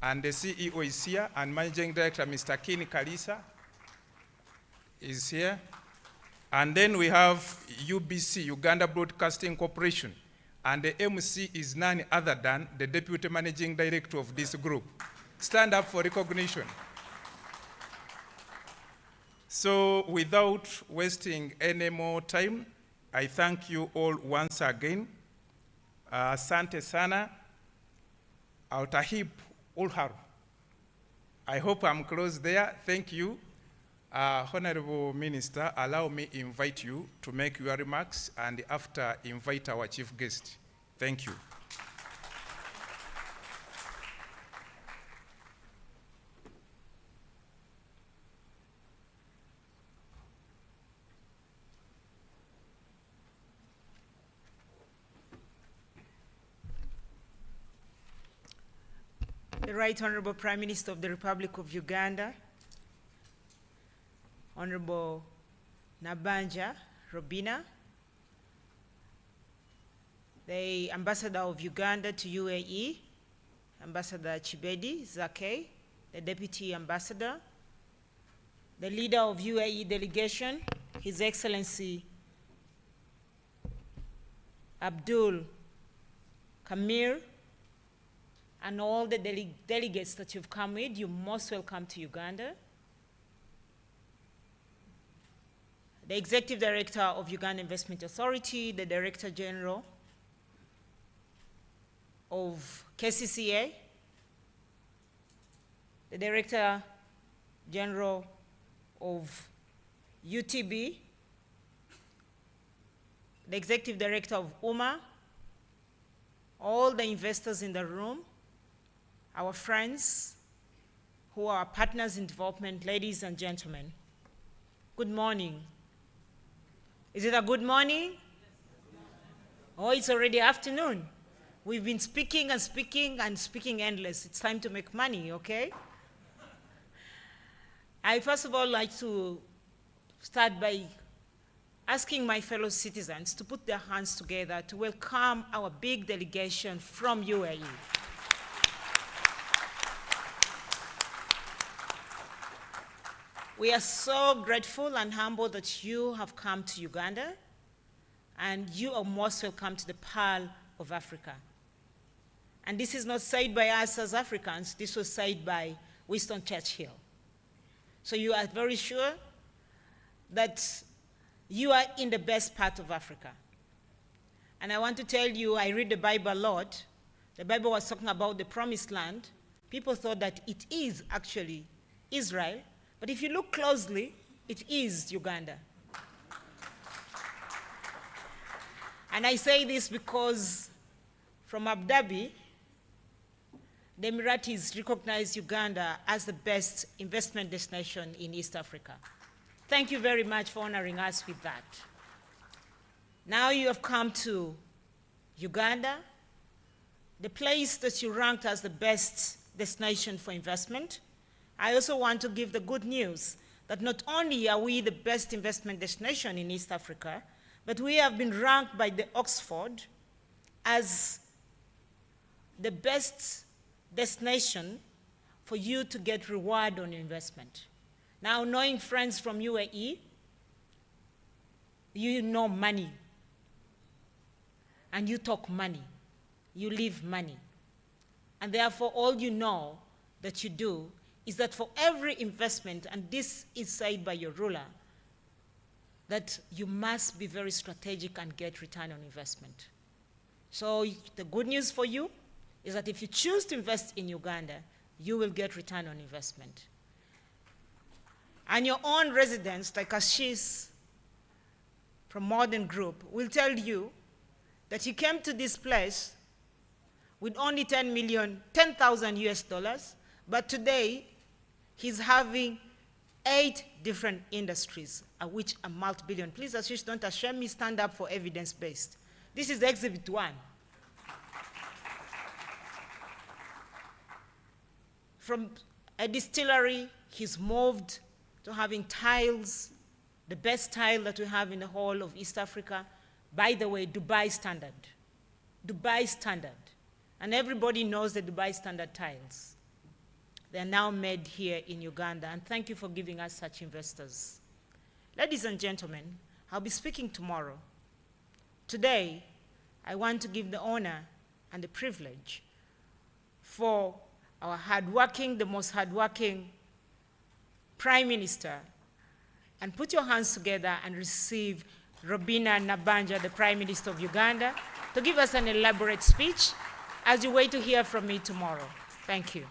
and the CEO is here, and Managing Director Mr. Kini Kalisa is here. And then we have UBC, Uganda Broadcasting Corporation, and the MC is none other than the Deputy Managing Director of this group. Stand up for recognition. So without wasting any more time, I thank you all once again. Asante sana. Autahib ulharu. I hope I'm close there. Thank you. Honorable Minister, allow me invite you to make your remarks and after invite our chief guest. Thank you. The Right Honorable Prime Minister of the Republic of Uganda, Honorable Nabanja Robina, the Ambassador of Uganda to UAE, Ambassador Chibedi Zake, the Deputy Ambassador, the Leader of UAE Delegation, His Excellency Abdul Kamir, and all the delegates that you've come with, you're most welcome to Uganda. The Executive Director of Uganda Investment Authority, the Director General of KCCA, the Director General of UTB, the Executive Director of UMA, all the investors in the room, our friends who are partners in development, ladies and gentlemen, good morning. Is it a good morning? Oh, it's already afternoon. We've been speaking and speaking and speaking endless. It's time to make money, okay? I first of all like to start by asking my fellow citizens to put their hands together to welcome our big delegation from UAE. We are so grateful and humble that you have come to Uganda, and you are most welcome to the Pearl of Africa. And this is not said by us as Africans, this was said by Winston Churchill. So you are very sure that you are in the best part of Africa. And I want to tell you, I read the Bible a lot. The Bible was talking about the promised land. People thought that it is actually Israel, but if you look closely, it is Uganda. And I say this because from Abu Dhabi, the Emiratis recognized Uganda as the best investment destination in East Africa. Thank you very much for honoring us with that. Now you have come to Uganda, the place that you ranked as the best destination for investment. I also want to give the good news that not only are we the best investment destination in East Africa, but we have been ranked by the Oxford as the best destination for you to get reward on your investment. Now, knowing friends from UAE, you know money, and you talk money, you live money. And therefore, all you know that you do is that for every investment, and this is said by your ruler, that you must be very strategic and get return on investment. So the good news for you is that if you choose to invest in Uganda, you will get return on investment. And your own residents, like Ashish from Modern Group, will tell you that he came to this place with only 10,000 US dollars, but today he's having 8 different industries, which are multi-billion. Please, Ashish, don't shame me, stand up for evidence-based. This is Exhibit 1. From a distillery, he's moved to having tiles, the best tile that we have in the whole of East Africa. By the way, Dubai standard. Dubai standard. And everybody knows the Dubai standard tiles. They're now made here in Uganda, and thank you for giving us such investors. Ladies and gentlemen, I'll be speaking tomorrow. Today, I want to give the honor and the privilege for our hardworking, the most hardworking Prime Minister, and put your hands together and receive Robina Nabanja, the Prime Minister of Uganda, to give us an elaborate speech as you wait to hear from me tomorrow. Thank you.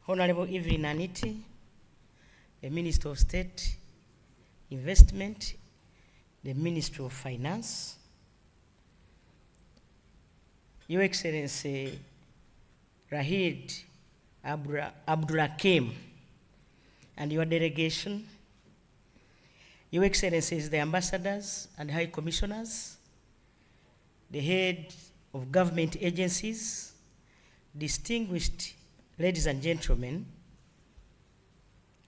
Honorable Evelyn Aniti, the Minister of State, Investment, the Ministry of Finance, Your Excellency Rahid Abdulhakim and your delegation, Your Excellencies the ambassadors and high commissioners, the head of government agencies, distinguished ladies and gentlemen,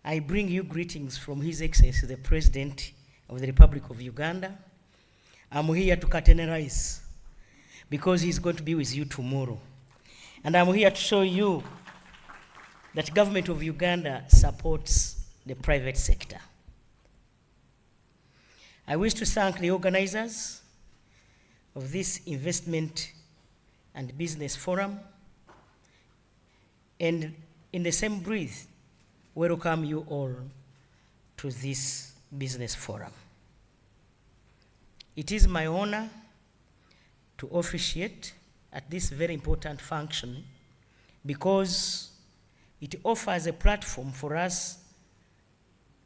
I bring you greetings from His Excellency, the President of the Republic of Uganda. I'm here to categorize because he's going to be with you tomorrow. And I'm here to show you that government of Uganda supports the private sector. I wish to thank the organizers of this investment and business forum and in the same breath, welcome you all to this business forum. It is my honor to officiate at this very important function because it offers a platform for us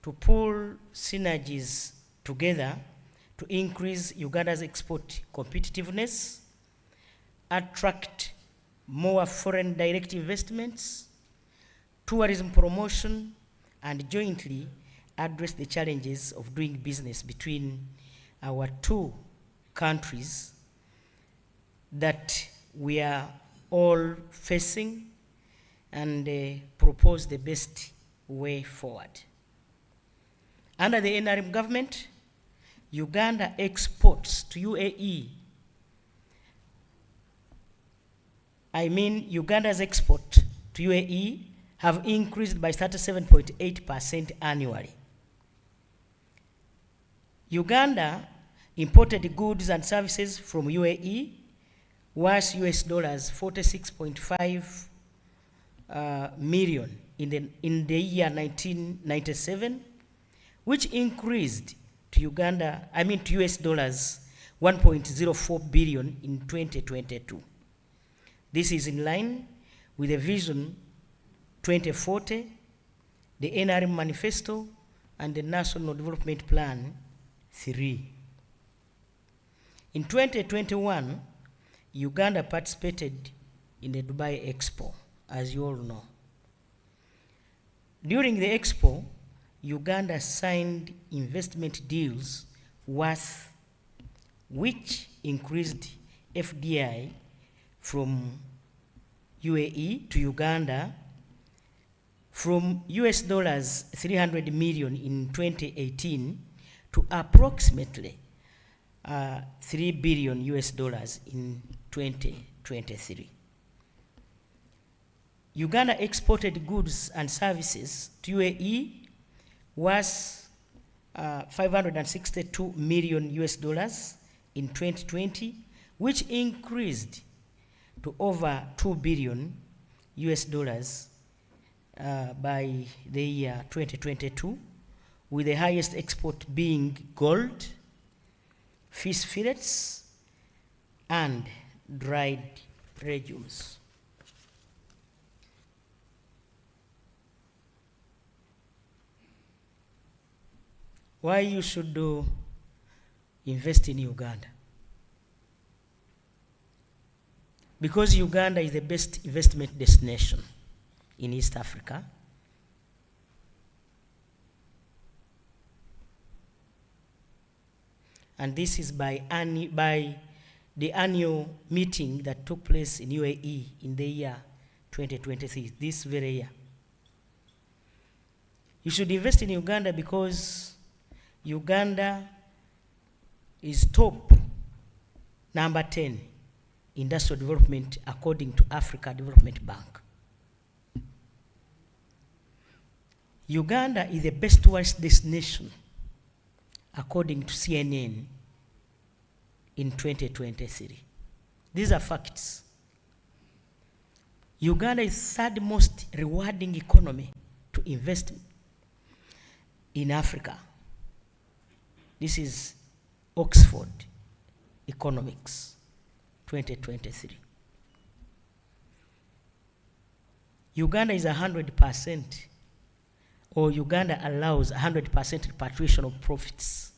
to pull synergies together to increase Uganda's export competitiveness, attract more foreign direct investments, tourism promotion, and jointly address the challenges of doing business between our two countries that we are all facing, and propose the best way forward. Under the NRM government, Uganda exports to UAE. Uganda's export to UAE have increased by 37.8% annually. Uganda imported goods and services from UAE worth US dollars 46.5 million in the year 1997, which increased to US dollars 1.04 billion in 2022. This is in line with the Vision 2040, the NRM Manifesto, and the National Development Plan 3. In 2021, Uganda participated in the Dubai Expo, as you all know. During the Expo, Uganda signed investment deals which increased FDI from UAE to Uganda from US dollars 300 million in 2018 to approximately 3 billion US dollars in 2023. Uganda exported goods and services to UAE worth 562 million US dollars in 2020, which increased to over 2 billion US dollars by the year 2022, with the highest export being gold, fish fillets, and dried legumes. Why you should invest in Uganda? Because Uganda is the best investment destination in East Africa. And this is by the annual meeting that took place in UAE in the year 2023, this very year. You should invest in Uganda because Uganda is top number 10 industrial development according to Africa Development Bank. Uganda is the best tourist destination according to CNN in 2023. These are facts. Uganda is third most rewarding economy to invest in Africa. This is Oxford Economics 2023. Uganda is 100%, or Uganda allows 100% repatriation of profits.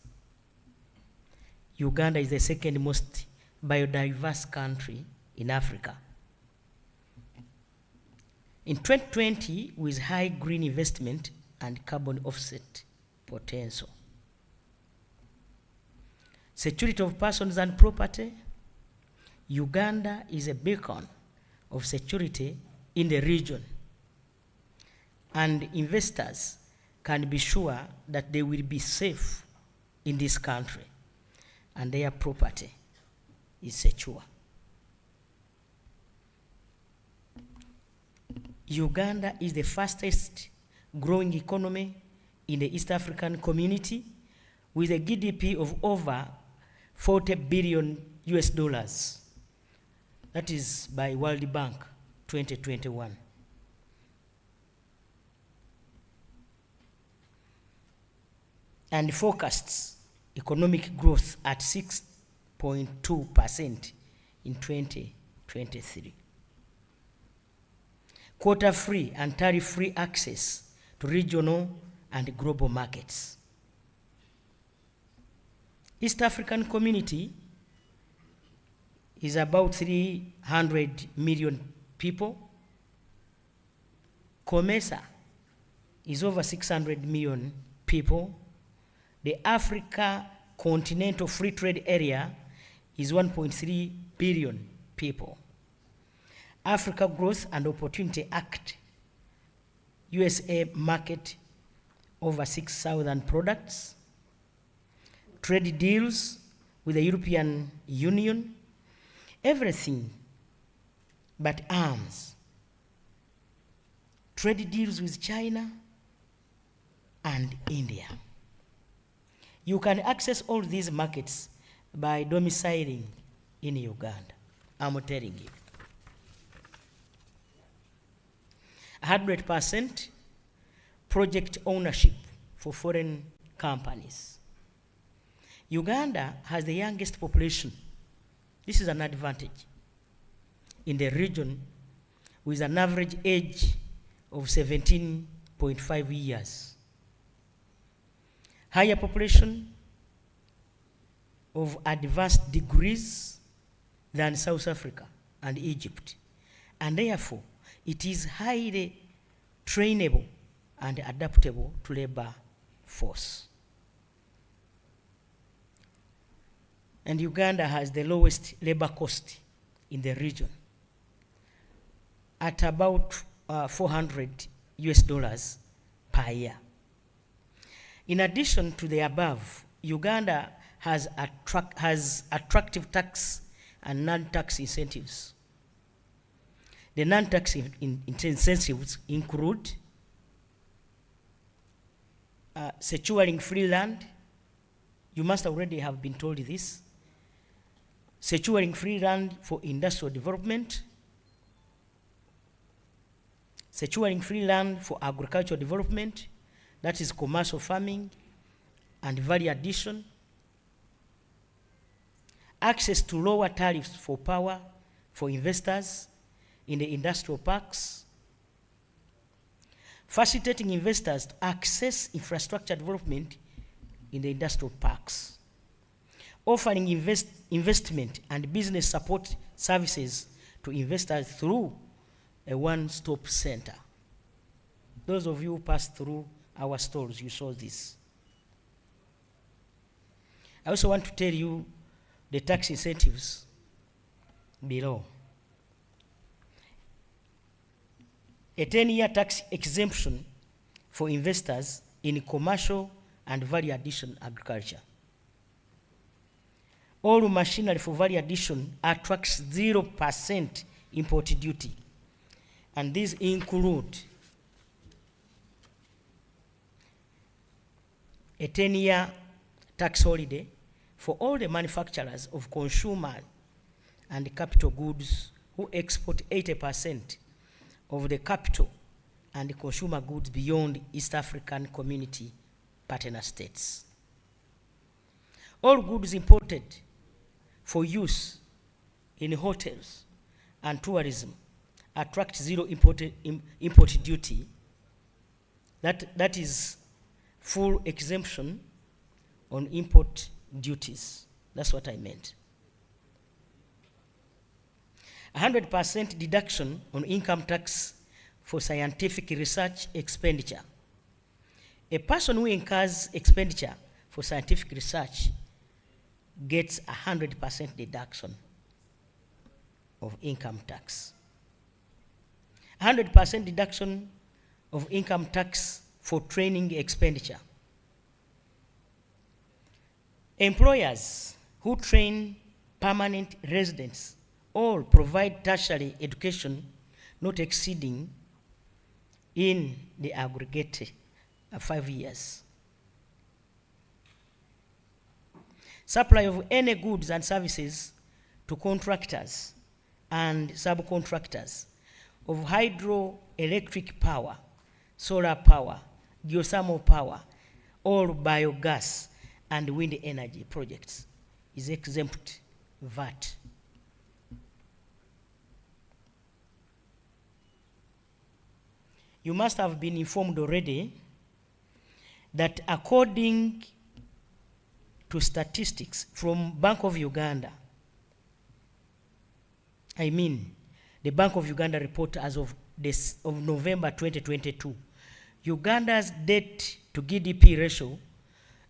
Uganda is the second most biodiverse country in Africa. In 2020, with high green investment and carbon offset potential. Security of persons and property. Uganda is a beacon of security in the region, and investors can be sure that they will be safe in this country and their property is secure. Uganda is the fastest growing economy in the East African community with a GDP of over 40 billion US dollars. That is by World Bank 2021. and forecasts economic growth at 6.2% in 2023. Quota-free and tariff-free access to regional and global markets. East African community is about 300 million people. COMESA is over 600 million people. The Africa Continental Free Trade Area is 1.3 billion people. Africa Growth and Opportunity Act, USA market over 6,000 products. Trade deals with the European Union, everything but arms. Trade deals with China and India. You can access all these markets by domiciling in Uganda. I'm telling you. 100% project ownership for foreign companies. Uganda has the youngest population. This is an advantage in the region, with an average age of 17.5 years. Higher population of advanced degrees than South Africa and Egypt, and therefore it is highly trainable and adaptable to labor force. And Uganda has the lowest labor cost in the region at about $400 per year. In addition to the above, Uganda has attractive tax and non-tax incentives. The non-tax incentives include securing free land. You must already have been told this. Securing free land for industrial development. Securing free land for agricultural development, that is commercial farming and value addition. Access to lower tariffs for power for investors in the industrial parks. Facilitating investors to access infrastructure development in the industrial parks. Offering investment and business support services to investors through a one-stop center. Those of you who passed through our stores, you saw this. I also want to tell you the tax incentives below. A 10-year tax exemption for investors in commercial and value addition agriculture. All machinery for value addition attracts 0% import duty, and these include a 10-year tax holiday for all the manufacturers of consumer and capital goods who export 80% of the capital and consumer goods beyond East African Community partner states. All goods imported for use in hotels and tourism attract zero import duty. That is full exemption on import duties. That's what I meant. 100% deduction on income tax for scientific research expenditure. A person who incurs expenditure for scientific research gets 100% deduction of income tax. 100% deduction of income tax for training expenditure. Employers who train permanent residents all provide tertiary education not exceeding in the aggregate 5 years. Supply of any goods and services to contractors and subcontractors of hydroelectric power, solar power, geothermal power, all biogas and wind energy projects is exempt VAT. You must have been informed already that according to statistics from Bank of Uganda, the Bank of Uganda report as of November 2022, Uganda's debt to GDP ratio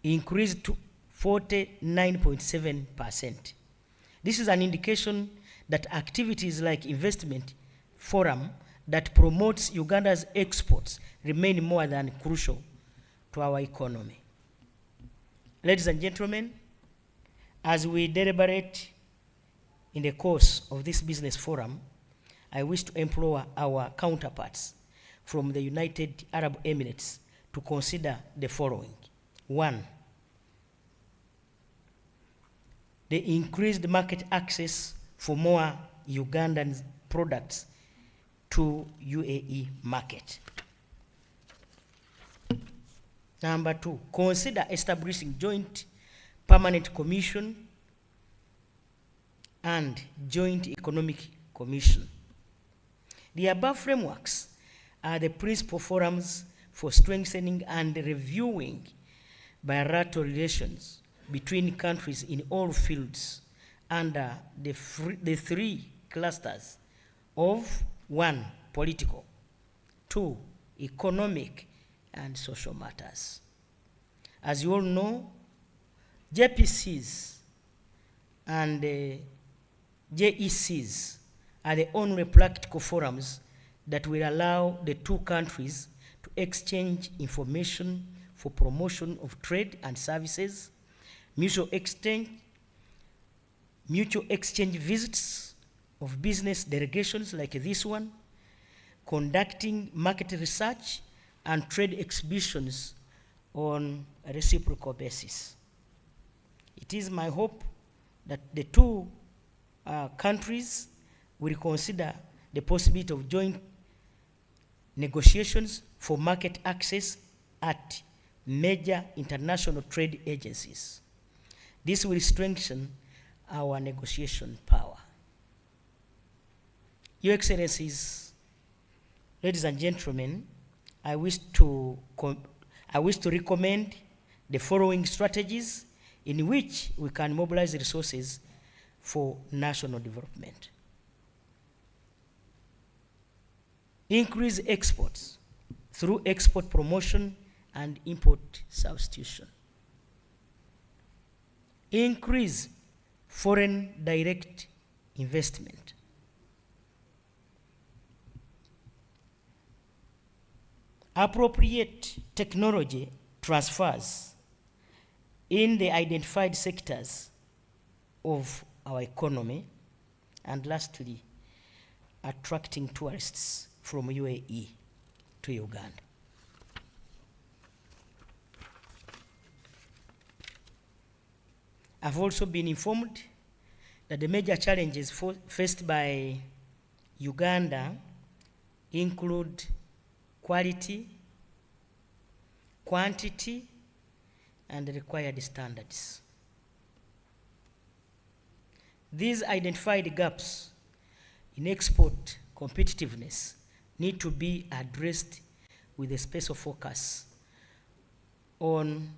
increased to 49.7%. This is an indication that activities like investment forum that promotes Uganda's exports remain more than crucial to our economy. Ladies and gentlemen, as we deliberate in the course of this business forum, I wish to implore our counterparts from the United Arab Emirates to consider the following. 1, the increased market access for more Ugandan products to UAE market. Number 2, consider establishing joint permanent commission and joint economic commission. The above frameworks are the principal forums for strengthening and reviewing bilateral relations between countries in all fields under the 3 clusters of 1, political, 2, economic, and social matters. As you all know, JPCs and JECs are the only practical forums that will allow the 2 countries to exchange information for promotion of trade and services, mutual exchange visits of business delegations like this one, conducting market research and trade exhibitions on a reciprocal basis. It is my hope that the 2 countries will consider the possibility of joint negotiations for market access at major international trade agencies. This will strengthen our negotiation power. Your Excellencies, ladies and gentlemen, I wish to recommend the following strategies in which we can mobilize resources for national development. Increase exports through export promotion and import substitution. Increase foreign direct investment. Appropriate technology transfers in the identified sectors of our economy. And lastly, attracting tourists from UAE to Uganda. I've also been informed that the major challenges faced by Uganda include quality, quantity, and the required standards. These identified gaps in export competitiveness need to be addressed with a special focus on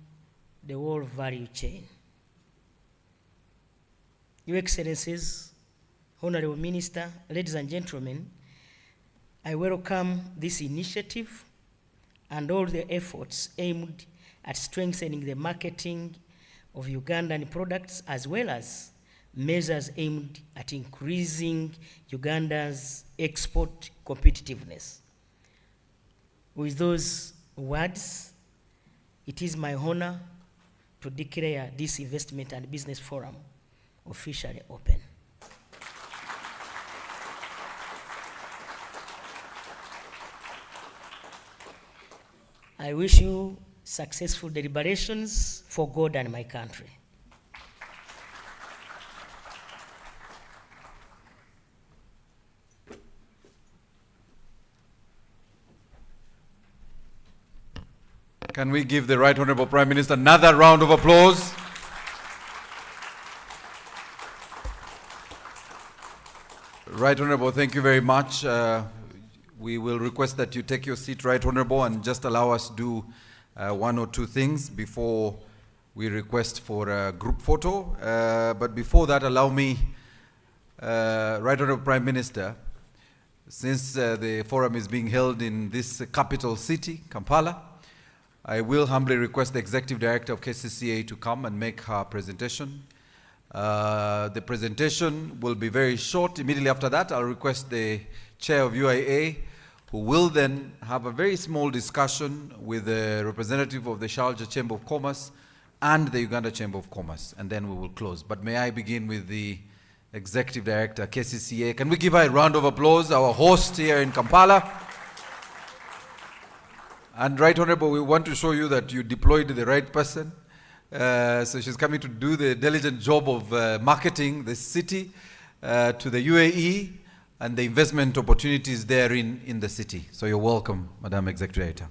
the whole value chain. Your Excellencies, Honorable Minister, ladies and gentlemen, I welcome this initiative and all the efforts aimed at strengthening the marketing of Ugandan products, as well as measures aimed at increasing Uganda's export competitiveness. With those words, it is my honor to declare this investment and business forum officially open. I wish you successful deliberations for God and my country. Can we give the Right Honorable Prime Minister another round of applause? Right Honorable, thank you very much. We will request that you take your seat, Right Honorable, and just allow us to do one or two things before we request for a group photo. But before that, allow me, Right Honorable Prime Minister, since the forum is being held in this capital city, Kampala, I will humbly request the Executive Director of KCCA to come and make her presentation. The presentation will be very short. Immediately after that, I'll request the Chair of UAE, who will then have a very small discussion with the representative of the Sharjah Chamber of Commerce and the Uganda Chamber of Commerce, and then we will close. But may I begin with the Executive Director, KCCA. Can we give her a round of applause, our host here in Kampala? And Right Honorable, we want to show you that you deployed the right person. So she's coming to do the diligent job of marketing the city to the UAE and the investment opportunities therein in the city. So you're welcome, Madam Executive Director.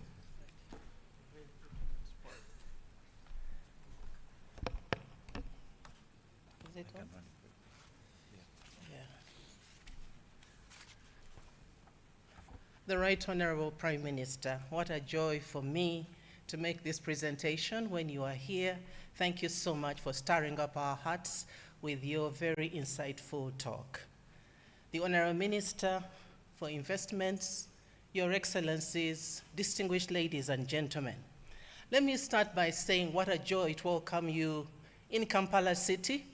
The Right Honorable Prime Minister, what a joy for me to make this presentation when you are here. Thank you so much for stirring up our hearts with your very insightful talk. The Honorable Minister for Investments, Your Excellencies, distinguished ladies and gentlemen. Let me start by saying what a joy to welcome you in Kampala City.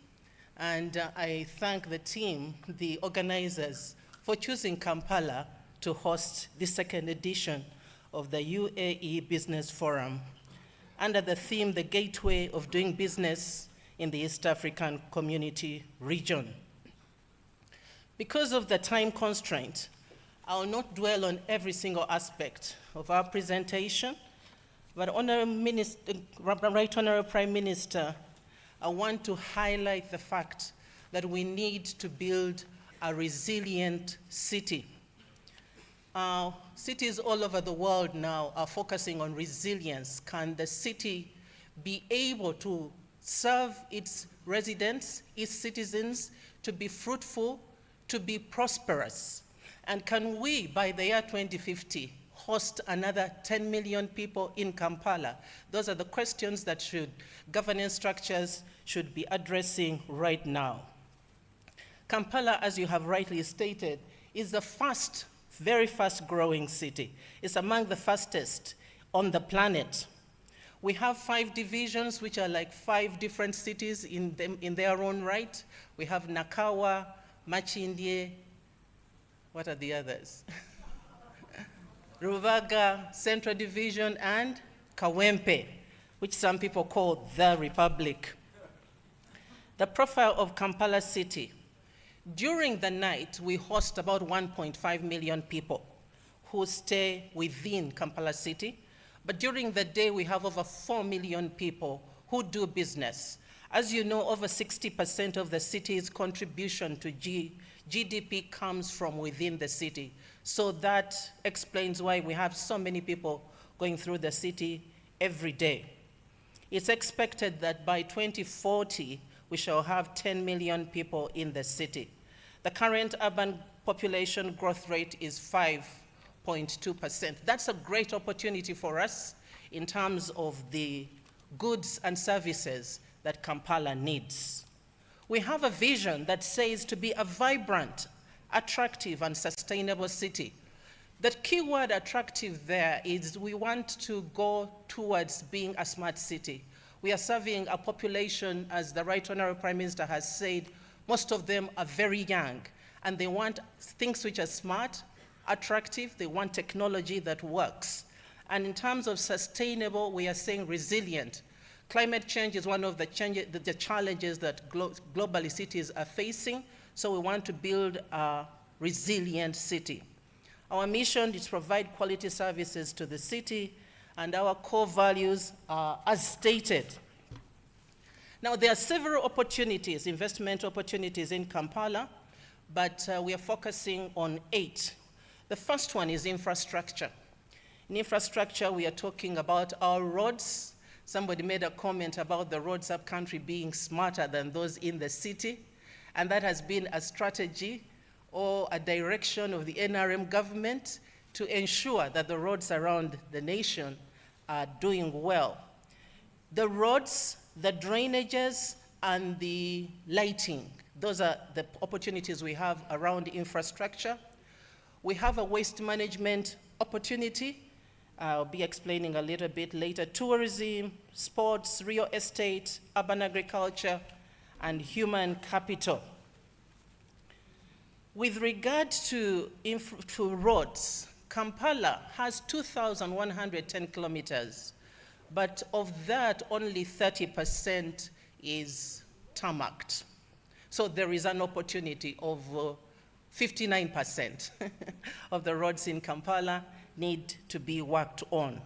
And I thank the team, the organizers, for choosing Kampala to host the second edition of the UAE Business Forum under the theme, The Gateway of Doing Business in the East African Community Region. Because of the time constraint, I will not dwell on every single aspect of our presentation, but Right Honorable Prime Minister, I want to highlight the fact that we need to build a resilient city. Cities all over the world now are focusing on resilience. Can the city be able to serve its residents, its citizens, to be fruitful, to be prosperous? And can we, by the year 2050, host another 10 million people in Kampala? Those are the questions that governance structures should be addressing right now. Kampala, as you have rightly stated, is the very fast growing city. It's among the fastest on the planet. We have 5 divisions, which are like 5 different cities in their own right. We have Nakawa, Machindye, what are the others? Ruvaga, Central Division, and Kawempe, which some people call the Republic. The profile of Kampala City. During the night, we host about 1.5 million people who stay within Kampala City. But during the day, we have over 4 million people who do business. As you know, over 60% of the city's contribution to GDP comes from within the city. So that explains why we have so many people going through the city every day. It's expected that by 2040, we shall have 10 million people in the city. The current urban population growth rate is 5.2%. That's a great opportunity for us in terms of the goods and services that Kampala needs. We have a vision that says to be a vibrant, attractive, and sustainable city. The key word attractive there is we want to go towards being a smart city. We are serving a population, as the Right Honorable Prime Minister has said, most of them are very young, and they want things which are smart, attractive, they want technology that works. And in terms of sustainable, we are saying resilient. Climate change is one of the challenges that globally cities are facing, so we want to build a resilient city. Our mission is to provide quality services to the city, and our core values are as stated. Now, there are several opportunities, investment opportunities in Kampala, but we are focusing on 8. The first one is infrastructure. In infrastructure, we are talking about our roads. Somebody made a comment about the roads up-country being smarter than those in the city, and that has been a strategy or a direction of the NRM government to ensure that the roads around the nation are doing well. The roads, the drainages, and the lighting, those are the opportunities we have around infrastructure. We have a waste management opportunity. I'll be explaining a little bit later. Tourism, sports, real estate, urban agriculture, and human capital. With regard to roads, Kampala has 2,110 kilometers, but of that, only 30% is tarmacked. So there is an opportunity of 59% of the roads in Kampala need to be worked on.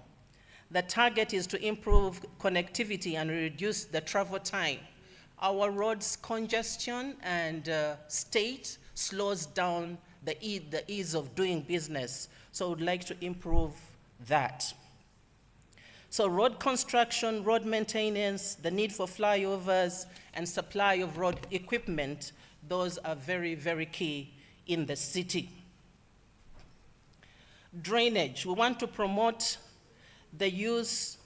The target is to improve connectivity and reduce the travel time. Our roads congestion and state slows down the ease of doing business. So we'd like to improve that. So road construction, road maintenance, the need for flyovers, and supply of road equipment, those are very, very key in the city. Drainage, we want to promote the use,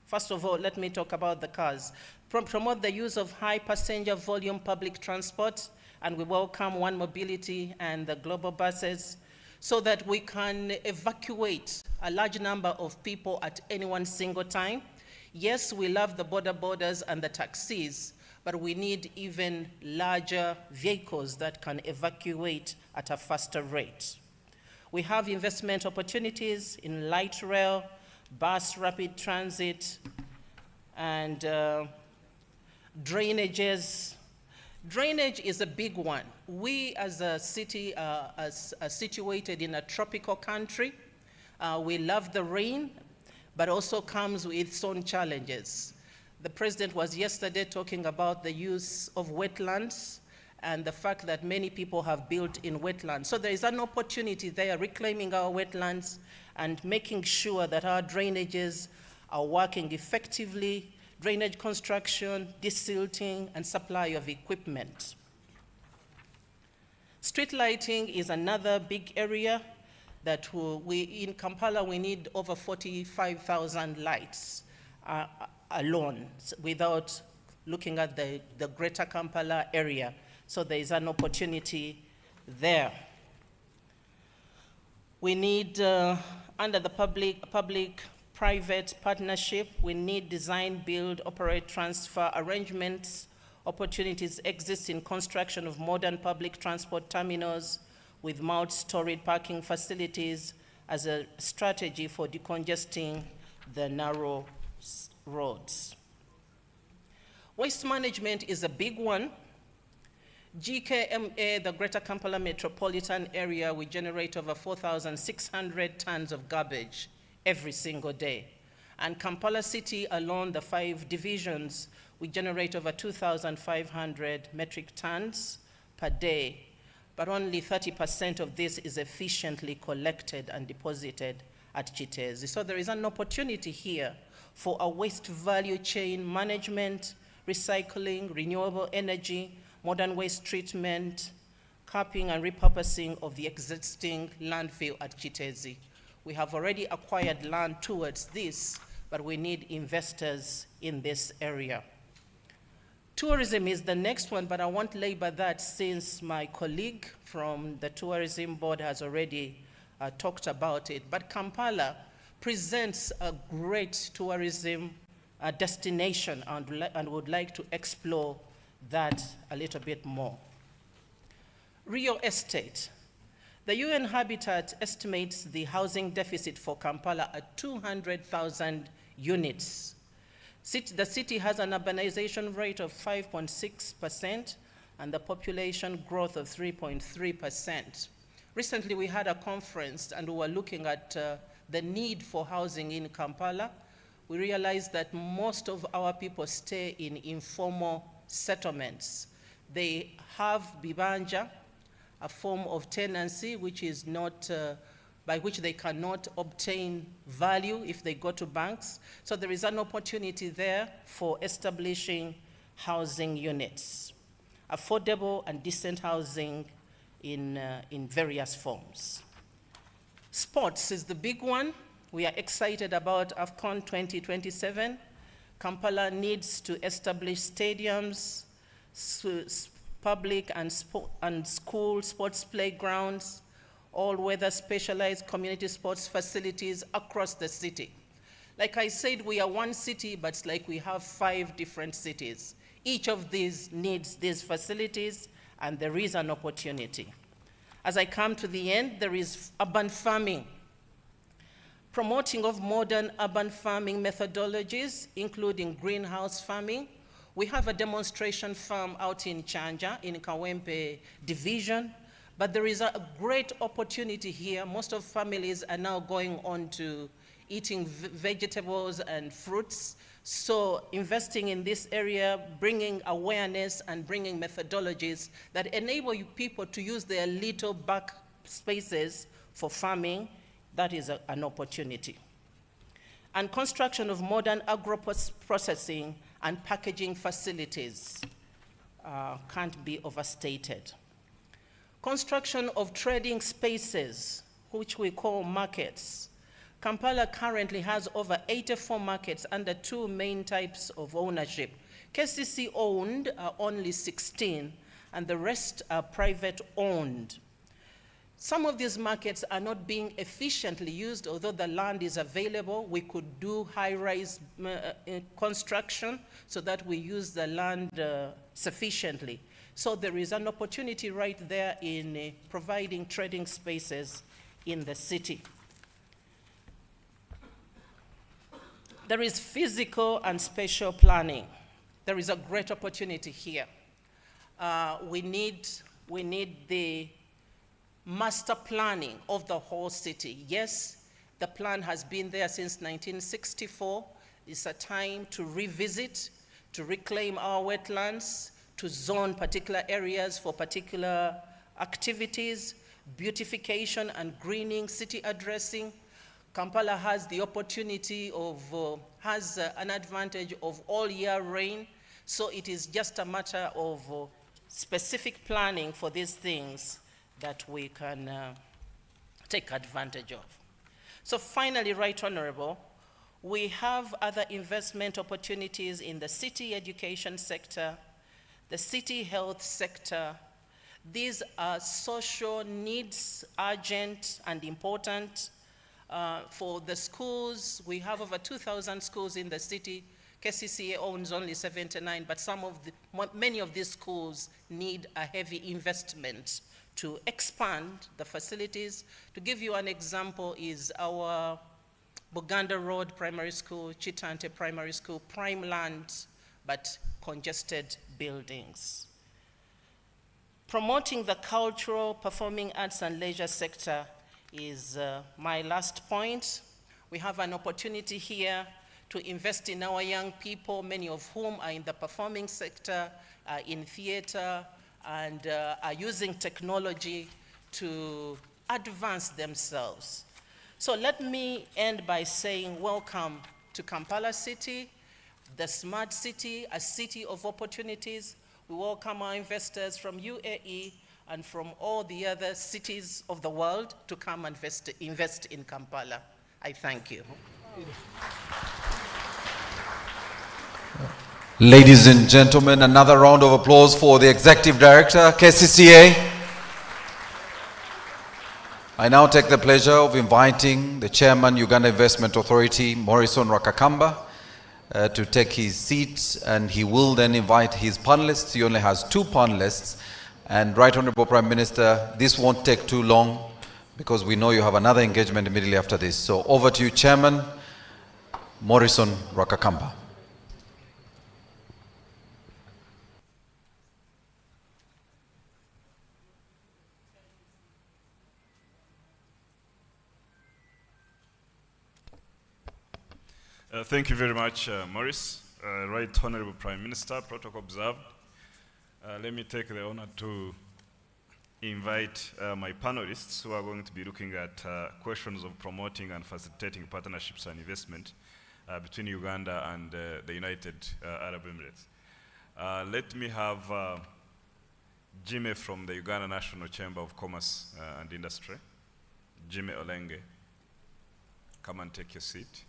first of all, let me talk about the cars. Promote the use of high passenger volume public transport, and we welcome One Mobility and the global buses so that we can evacuate a large number of people at any one single time. Yes, we love the borders and the taxis, but we need even larger vehicles that can evacuate at a faster rate. We have investment opportunities in light rail, bus rapid transit, and drainages. Drainage is a big one. We as a city are situated in a tropical country. We love the rain, but also comes with its own challenges. The president was yesterday talking about the use of wetlands and the fact that many people have built in wetlands. So there is an opportunity there, reclaiming our wetlands and making sure that our drainages are working effectively, drainage construction, desilting, and supply of equipment. Street lighting is another big area that in Kampala, we need over 45,000 lights alone without looking at the greater Kampala area. So there is an opportunity there. We need, under the public-private partnership, we need design, build, operate, transfer arrangements. Opportunities exist in construction of modern public transport terminals with multi-storied parking facilities as a strategy for decongesting the narrow roads. Waste management is a big one. GKMA, the Greater Kampala Metropolitan Area, we generate over 4,600 tons of garbage every single day. And Kampala City alone, the 5 divisions, we generate over 2,500 metric tons per day, but only 30% of this is efficiently collected and deposited at Chitezi. So there is an opportunity here for a waste value chain management, recycling, renewable energy, modern waste treatment, capping and repurposing of the existing landfill at Chitezi. We have already acquired land towards this, but we need investors in this area. Tourism is the next one, but I won't labor that since my colleague from the tourism board has already talked about it. But Kampala presents a great tourism destination and would like to explore that a little bit more. Real estate. The UN Habitat estimates the housing deficit for Kampala at 200,000 units. The city has an urbanization rate of 5.6% and the population growth of 3.3%. Recently, we had a conference and we were looking at the need for housing in Kampala. We realized that most of our people stay in informal settlements. They have bibanja, a form of tenancy which is not by which they cannot obtain value if they go to banks. So there is an opportunity there for establishing housing units, affordable and decent housing in various forms. Sports is the big one. We are excited about AFCON 2027. Kampala needs to establish stadiums, public and school sports playgrounds, all-weather specialized community sports facilities across the city. Like I said, we are one city, but it's like we have 5 different cities. Each of these needs these facilities, and there is an opportunity. As I come to the end, there is urban farming. Promoting of modern urban farming methodologies, including greenhouse farming. We have a demonstration farm out in Chanja, in Kawempe division, but there is a great opportunity here. Most of families are now going on to eating vegetables and fruits. So investing in this area, bringing awareness and bringing methodologies that enable you people to use their little back spaces for farming, that is an opportunity. And construction of modern agro-processing and packaging facilities can't be overstated. Construction of trading spaces, which we call markets. Kampala currently has over 84 markets under 2 main types of ownership. KCC owned are only 16, and the rest are private owned. Some of these markets are not being efficiently used, although the land is available. We could do high-rise construction so that we use the land sufficiently. So there is an opportunity right there in providing trading spaces in the city. There is physical and spatial planning. There is a great opportunity here. We need the master planning of the whole city. Yes, the plan has been there since 1964. It's a time to revisit, to reclaim our wetlands, to zone particular areas for particular activities, beautification and greening, city addressing. Kampala has the opportunity of, has an advantage of all year rain, so it is just a matter of specific planning for these things that we can take advantage of. So finally, Right Honorable, we have other investment opportunities in the city education sector, the city health sector. These are social needs, urgent and important. For the schools, we have over 2,000 schools in the city. KCCA owns only 79, but many of these schools need a heavy investment to expand the facilities. To give you an example is our Buganda Road Primary School, Chitante Primary School, prime land, but congested buildings. Promoting the cultural, performing arts and leisure sector is my last point. We have an opportunity here to invest in our young people, many of whom are in the performing sector, in theater, and are using technology to advance themselves. So let me end by saying welcome to Kampala City, the smart city, a city of opportunities. We welcome our investors from UAE and from all the other cities of the world to come and invest in Kampala. I thank you. Ladies and gentlemen, another round of applause for the Executive Director, KCCA. I now take the pleasure of inviting the Chairman, Uganda Investment Authority, Morrison Rakakamba, to take his seat, and he will then invite his panelists. He only has 2 panelists. And Right Honorable Prime Minister, this won't take too long because we know you have another engagement immediately after this. So over to you, Chairman Morrison Rakakamba. Thank you very much, Maurice. Right Honorable Prime Minister, protocol observed. Let me take the honor to invite my panelists who are going to be looking at questions of promoting and facilitating partnerships and investment between Uganda and the United Arab Emirates. Let me have Jimmy from the Uganda National Chamber of Commerce and Industry. Jimmy Olenge, come and take your seat.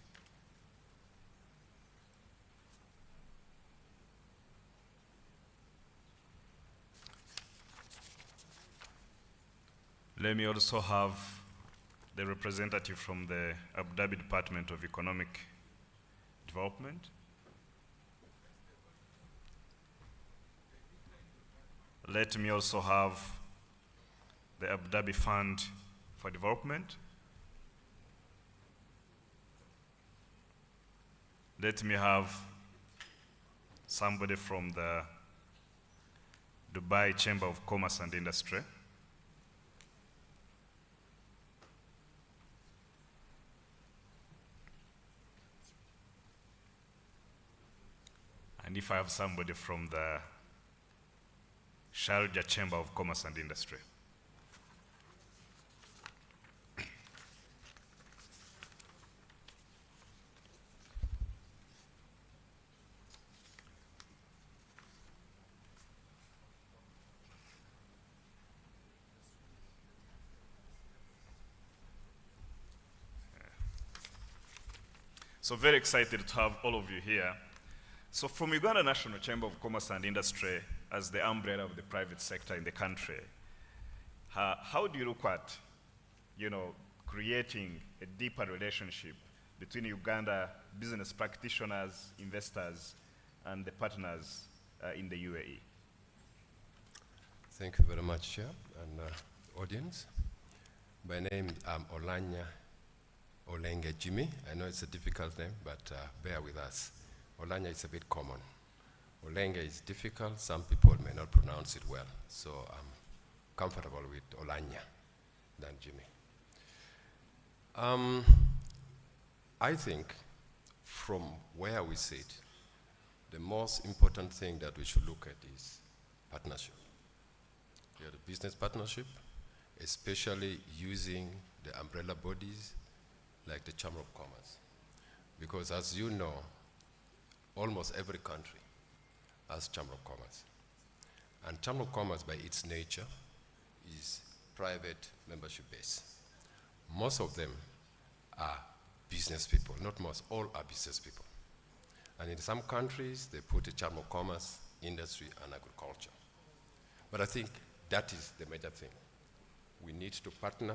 Let me also have the representative from the Abu Dhabi Department of Economic Development. Let me also have the Abu Dhabi Fund for Development. Let me have somebody from the Dubai Chamber of Commerce and Industry. And if I have somebody from the Sharjah Chamber of Commerce and Industry. So very excited to have all of you here. So from Uganda National Chamber of Commerce and Industry, as the umbrella of the private sector in the country, how do you look at, creating a deeper relationship between Uganda business practitioners, investors, and the partners in the UAE? Thank you very much, Chair and audience. My name is Olanya Olenge Jimmy. I know it's a difficult name, but bear with us. Olanya is a bit common. Olenge is difficult. Some people may not pronounce it well. So I'm comfortable with Olanya than Jimmy. I think from where we sit, the most important thing that we should look at is partnership. We have a business partnership, especially using the umbrella bodies like the Chamber of Commerce. Because as you know, almost every country has Chamber of Commerce. And Chamber of Commerce, by its nature, is private membership based. Most of them are business people, not most, all are business people. And in some countries, they put a Chamber of Commerce, industry, and agriculture. But I think that is the major thing. We need to partner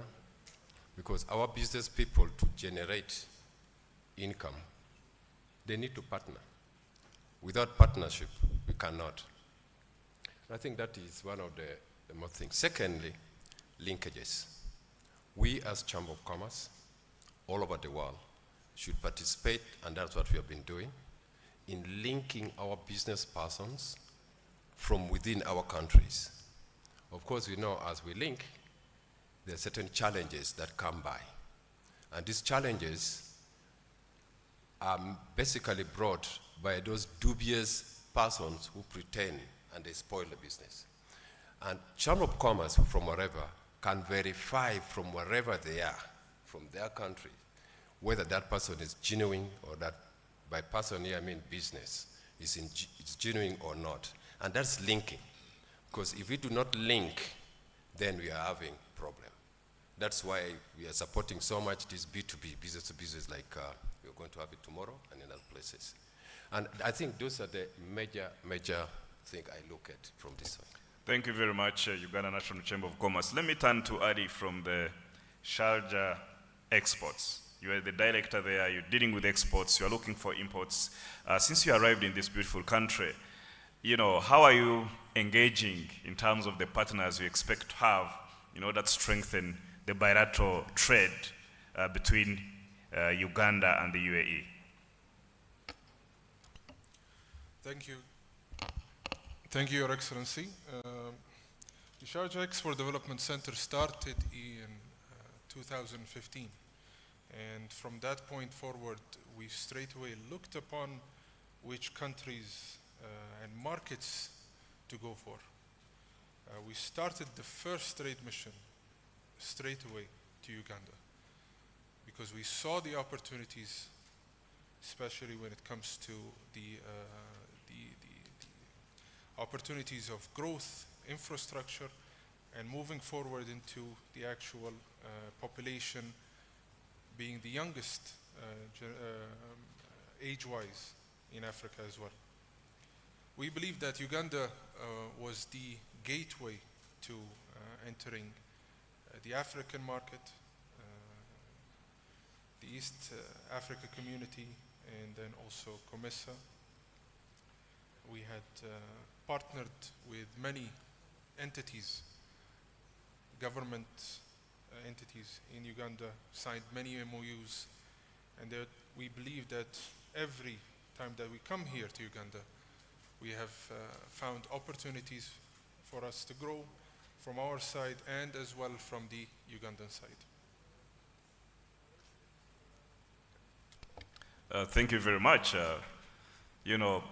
because our business people, to generate income, they need to partner. Without partnership, we cannot. I think that is one of the most things. Secondly, linkages. We as Chamber of Commerce, all over the world, should participate, and that's what we have been doing, in linking our business persons from within our countries. Of course, we know as we link, there are certain challenges that come by. And these challenges are basically brought by those dubious persons who pretend and they spoil the business. And Chamber of Commerce from wherever can verify from wherever they are, from their country, whether that person is genuine or that, by person here I mean business, is genuine or not. And that's linking. Because if we do not link, then we are having problem. That's why we are supporting so much this B2B, business to business, like we're going to have it tomorrow and in other places. And I think those are the major thing I look at from this side. Thank you very much, Uganda National Chamber of Commerce. Let me turn to Adi from the Sharjah Exports. You are the director there, you're dealing with exports, you're looking for imports. Since you arrived in this beautiful country, how are you engaging in terms of the partners you expect to have, that strengthen the bilateral trade between Uganda and the UAE? Thank you. Thank you, Your Excellency. The Sharjah Export Development Center started in 2015. And from that point forward, we straight away looked upon which countries and markets to go for. we started the first trade mission straight away to Uganda because we saw the opportunities, especially when it comes to the opportunities of growth, infrastructure, and moving forward into the actual population being the youngest age-wise in Africa as well. We believe that Uganda was the gateway to entering the African market, the East Africa community, and then also COMESA. We had partnered with many entities, government entities in Uganda, signed many MOUs, and that we believe that every time that we come here to Uganda, we have found opportunities for us to grow from our side and as well from the Ugandan side. Thank you very much. You know,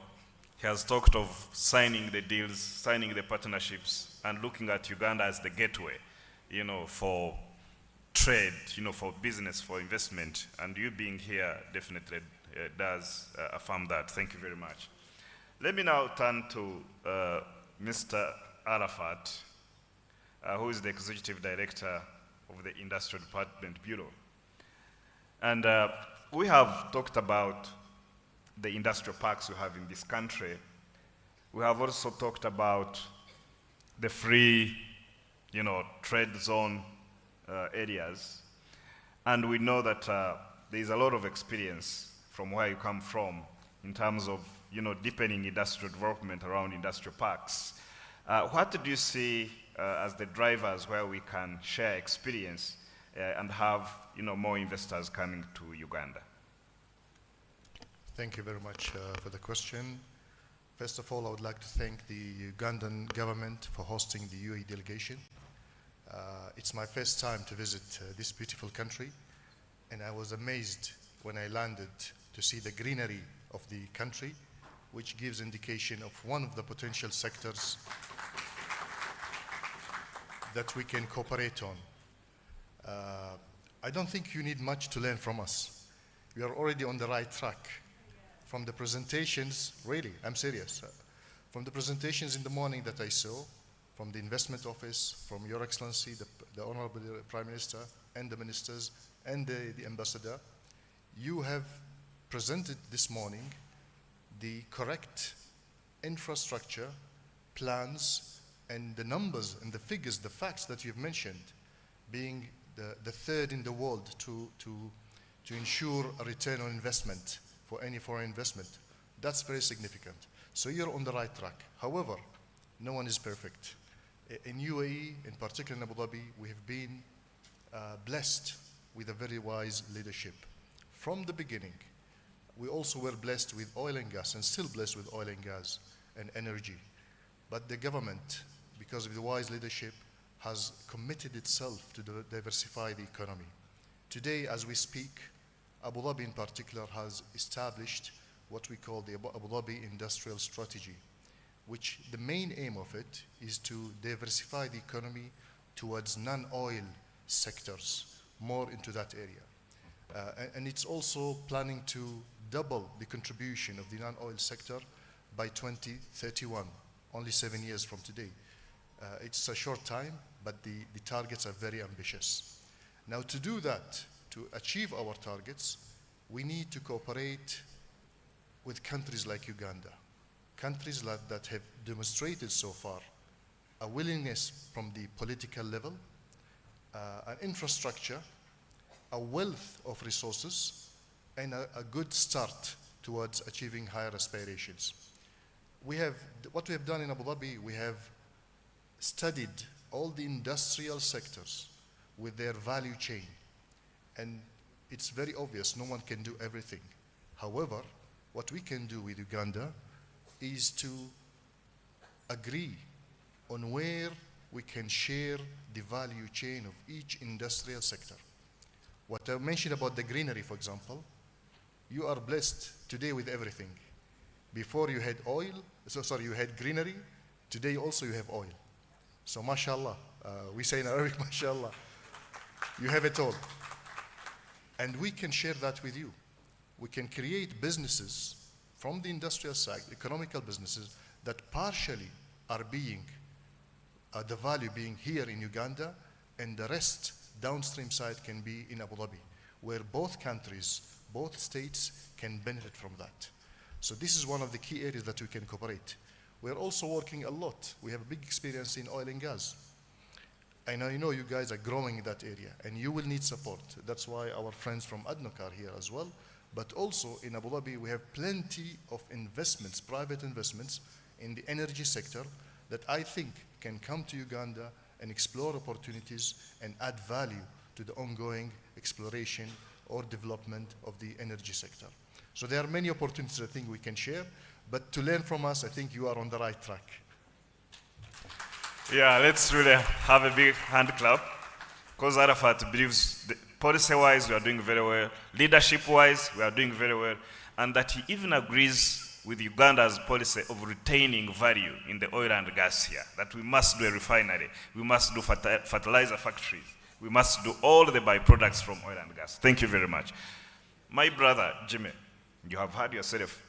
he has talked of signing the deals, signing the partnerships, and looking at Uganda as the gateway, you know, for trade, you know, for business, for investment. And you being here definitely does affirm that. Thank you very much. Let me now turn to Mr. Arafat, who is the Executive Director of the Industrial Department Bureau. And we have talked about the industrial parks we have in this country. We have also talked about the free, you know, trade zone areas. And we know that there is a lot of experience from where you come from in terms of, you know, deepening industrial development around industrial parks. What do you see as the drivers where we can share experience and have, you know, more investors coming to Uganda? Thank you very much for the question. First of all, I would like to thank the Ugandan government for hosting the UAE delegation. It's my first time to visit this beautiful country, and I was amazed when I landed to see the greenery of the country, which gives indication of one of the potential sectors that we can cooperate on. I don't think you need much to learn from us. We are already on the right track. From the presentations, really, I'm serious. From the presentations in the morning that I saw, from the investment office, from Your Excellency, the Honorable Prime Minister, and the ministers, and the ambassador, you have presented this morning the correct infrastructure, plans, and the numbers and the figures, the facts that you've mentioned, being the third in the world to ensure a return on investment for any foreign investment. That's very significant. So you're on the right track. However, no one is perfect. In UAE, in particular in Abu Dhabi, we have been blessed with a very wise leadership. From the beginning, we also were blessed with oil and gas, and still blessed with oil and gas and energy. But the government, because of the wise leadership, has committed itself to diversify the economy. Today, as we speak, Abu Dhabi in particular has established what we call the Abu Dhabi Industrial Strategy, which the main aim of it is to diversify the economy towards non-oil sectors, more into that area. And it's also planning to double the contribution of the non-oil sector by 2031, only 7 years from today. It's a short time, but the targets are very ambitious. Now, to do that, to achieve our targets, we need to cooperate with countries like Uganda, countries that have demonstrated so far a willingness from the political level, an infrastructure, a wealth of resources, and a good start towards achieving higher aspirations. What we have done in Abu Dhabi, we have studied all the industrial sectors with their value chain. And it's very obvious no one can do everything. However, what we can do with Uganda is to agree on where we can share the value chain of each industrial sector. What I mentioned about the greenery, for example, you are blessed today with everything. Before you had you had greenery, today also you have oil. So mashallah, we say in Arabic, mashallah. You have it all. And we can share that with you. We can create businesses from the industrial side, economical businesses, that partially are being, the value being here in Uganda, and the rest downstream side can be in Abu Dhabi, where both countries, both states can benefit from that. So this is one of the key areas that we can cooperate. We're also working a lot. We have a big experience in oil and gas. And I know you guys are growing in that area, and you will need support. That's why our friends from ADNOC are here as well. But also in Abu Dhabi, we have plenty of investments, private investments in the energy sector that I think can come to Uganda and explore opportunities and add value to the ongoing exploration or development of the energy sector. So there are many opportunities I think we can share, but to learn from us, I think you are on the right track. Yeah, let's really have a big hand clap, because Arafat believes policy-wise we are doing very well, leadership-wise we are doing very well, and that he even agrees with Uganda's policy of retaining value in the oil and gas here, that we must do a refinery, we must do fertilizer factories, we must do all the byproducts from oil and gas. Thank you very much. My brother, Jimmy, you have heard yourself,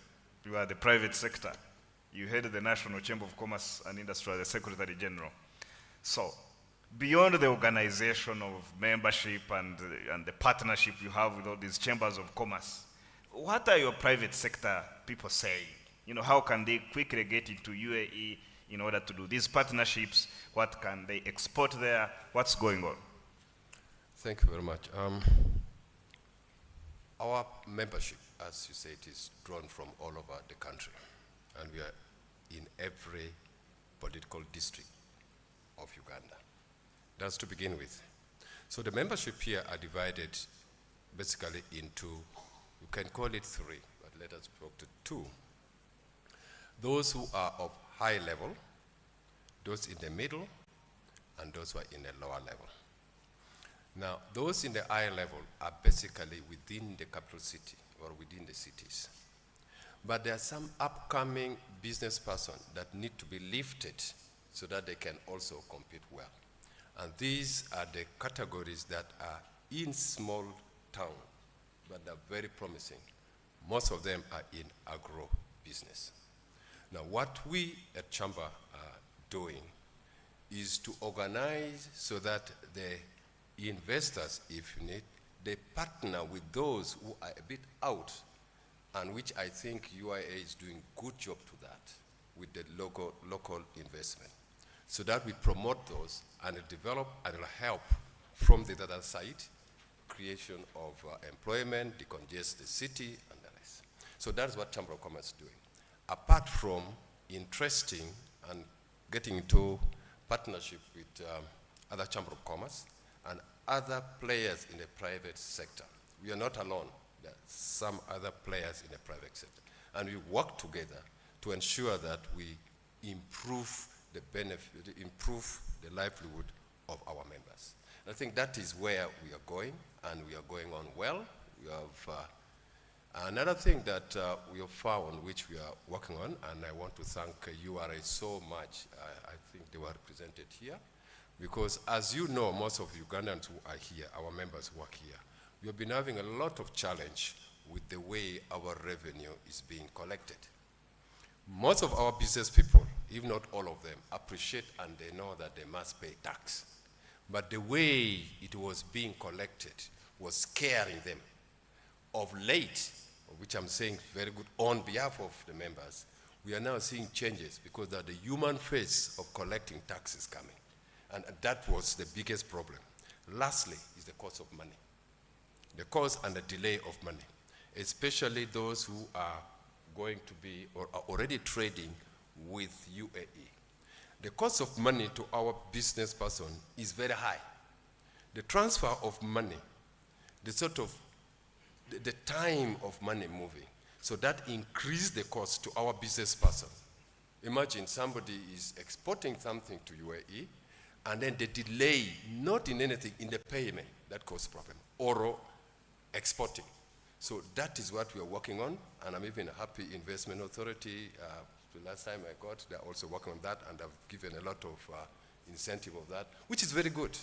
you are the private sector. You head the National Chamber of Commerce and Industry as the Secretary General. So, beyond the organization of membership and the partnership you have with all these chambers of commerce, what are your private sector people saying? You know, how can they quickly get into UAE in order to do these partnerships? What can they export there? What's going on? Thank you very much. Our membership, as you say, it is drawn from all over the country. And we are in every political district of Uganda. That's to begin with. So the membership here are divided basically into, you can call it three, but let us talk to two. Those who are of high level, those in the middle, and those who are in the lower level. Now, those in the high level are basically within the capital city or within the cities. But there are some upcoming business persons that need to be lifted so that they can also compete well. And these are the categories that are in small town, but are very promising. Most of them are in agro business. Now, what we at Chamber are doing is to organize so that the investors, if you need, they partner with those who are a bit out, and which I think UAE is doing a good job to that with the local investment, so that we promote those and develop and help from the other side, creation of employment, decongest the city, and the rest. So that's what Chamber of Commerce is doing. Apart from interesting and getting into partnership with other Chamber of Commerce and other players in the private sector. We are not alone. There are some other players in the private sector. And we work together to ensure that we improve the benefit, improve the livelihood of our members. I think that is where we are going, and we are going on well. We have another thing that we have found, which we are working on, and I want to thank URA so much. I think they were represented here, because as you know, most of Ugandans who are here, our members who are here, we have been having a lot of challenge with the way our revenue is being collected. Most of our business people, if not all of them, appreciate and they know that they must pay tax. But the way it was being collected was scaring them. Of late, which I'm saying very good on behalf of the members, we are now seeing changes because the human face of collecting tax is coming. And that was the biggest problem. Lastly is the cost of money. The cost and the delay of money, especially those who are going to be or are already trading with UAE. The cost of money to our business person is very high. The transfer of money, the sort of the time of money moving, so that increased the cost to our business person. Imagine somebody is exporting something to UAE, and then the delay, not in anything, in the payment, that causes problem, or exporting. So that is what we are working on, and I'm even happy Investment Authority, the last time I got, they're also working on that, and I've given a lot of incentive of that, which is very good.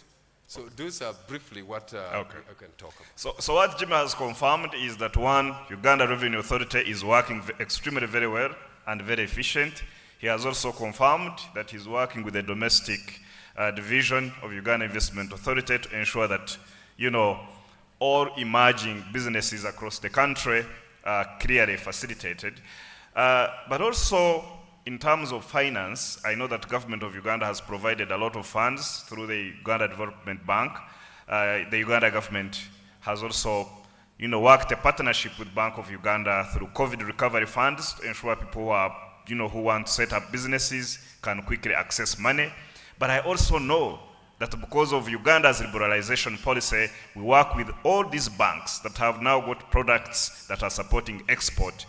So those are briefly what I can talk about. So what Jimmy has confirmed is that one, Uganda Revenue Authority is working extremely very well and very efficient. He has also confirmed that he's working with the domestic division of Uganda Investment Authority to ensure that, all emerging businesses across the country are clearly facilitated. But also, in terms of finance, I know that government of Uganda has provided a lot of funds through the Uganda Development Bank. The Uganda government has also, worked a partnership with Bank of Uganda through COVID recovery funds to ensure people who are, who want to set up businesses can quickly access money. But I also know that because of Uganda's liberalization policy, we work with all these banks that have now got products that are supporting export,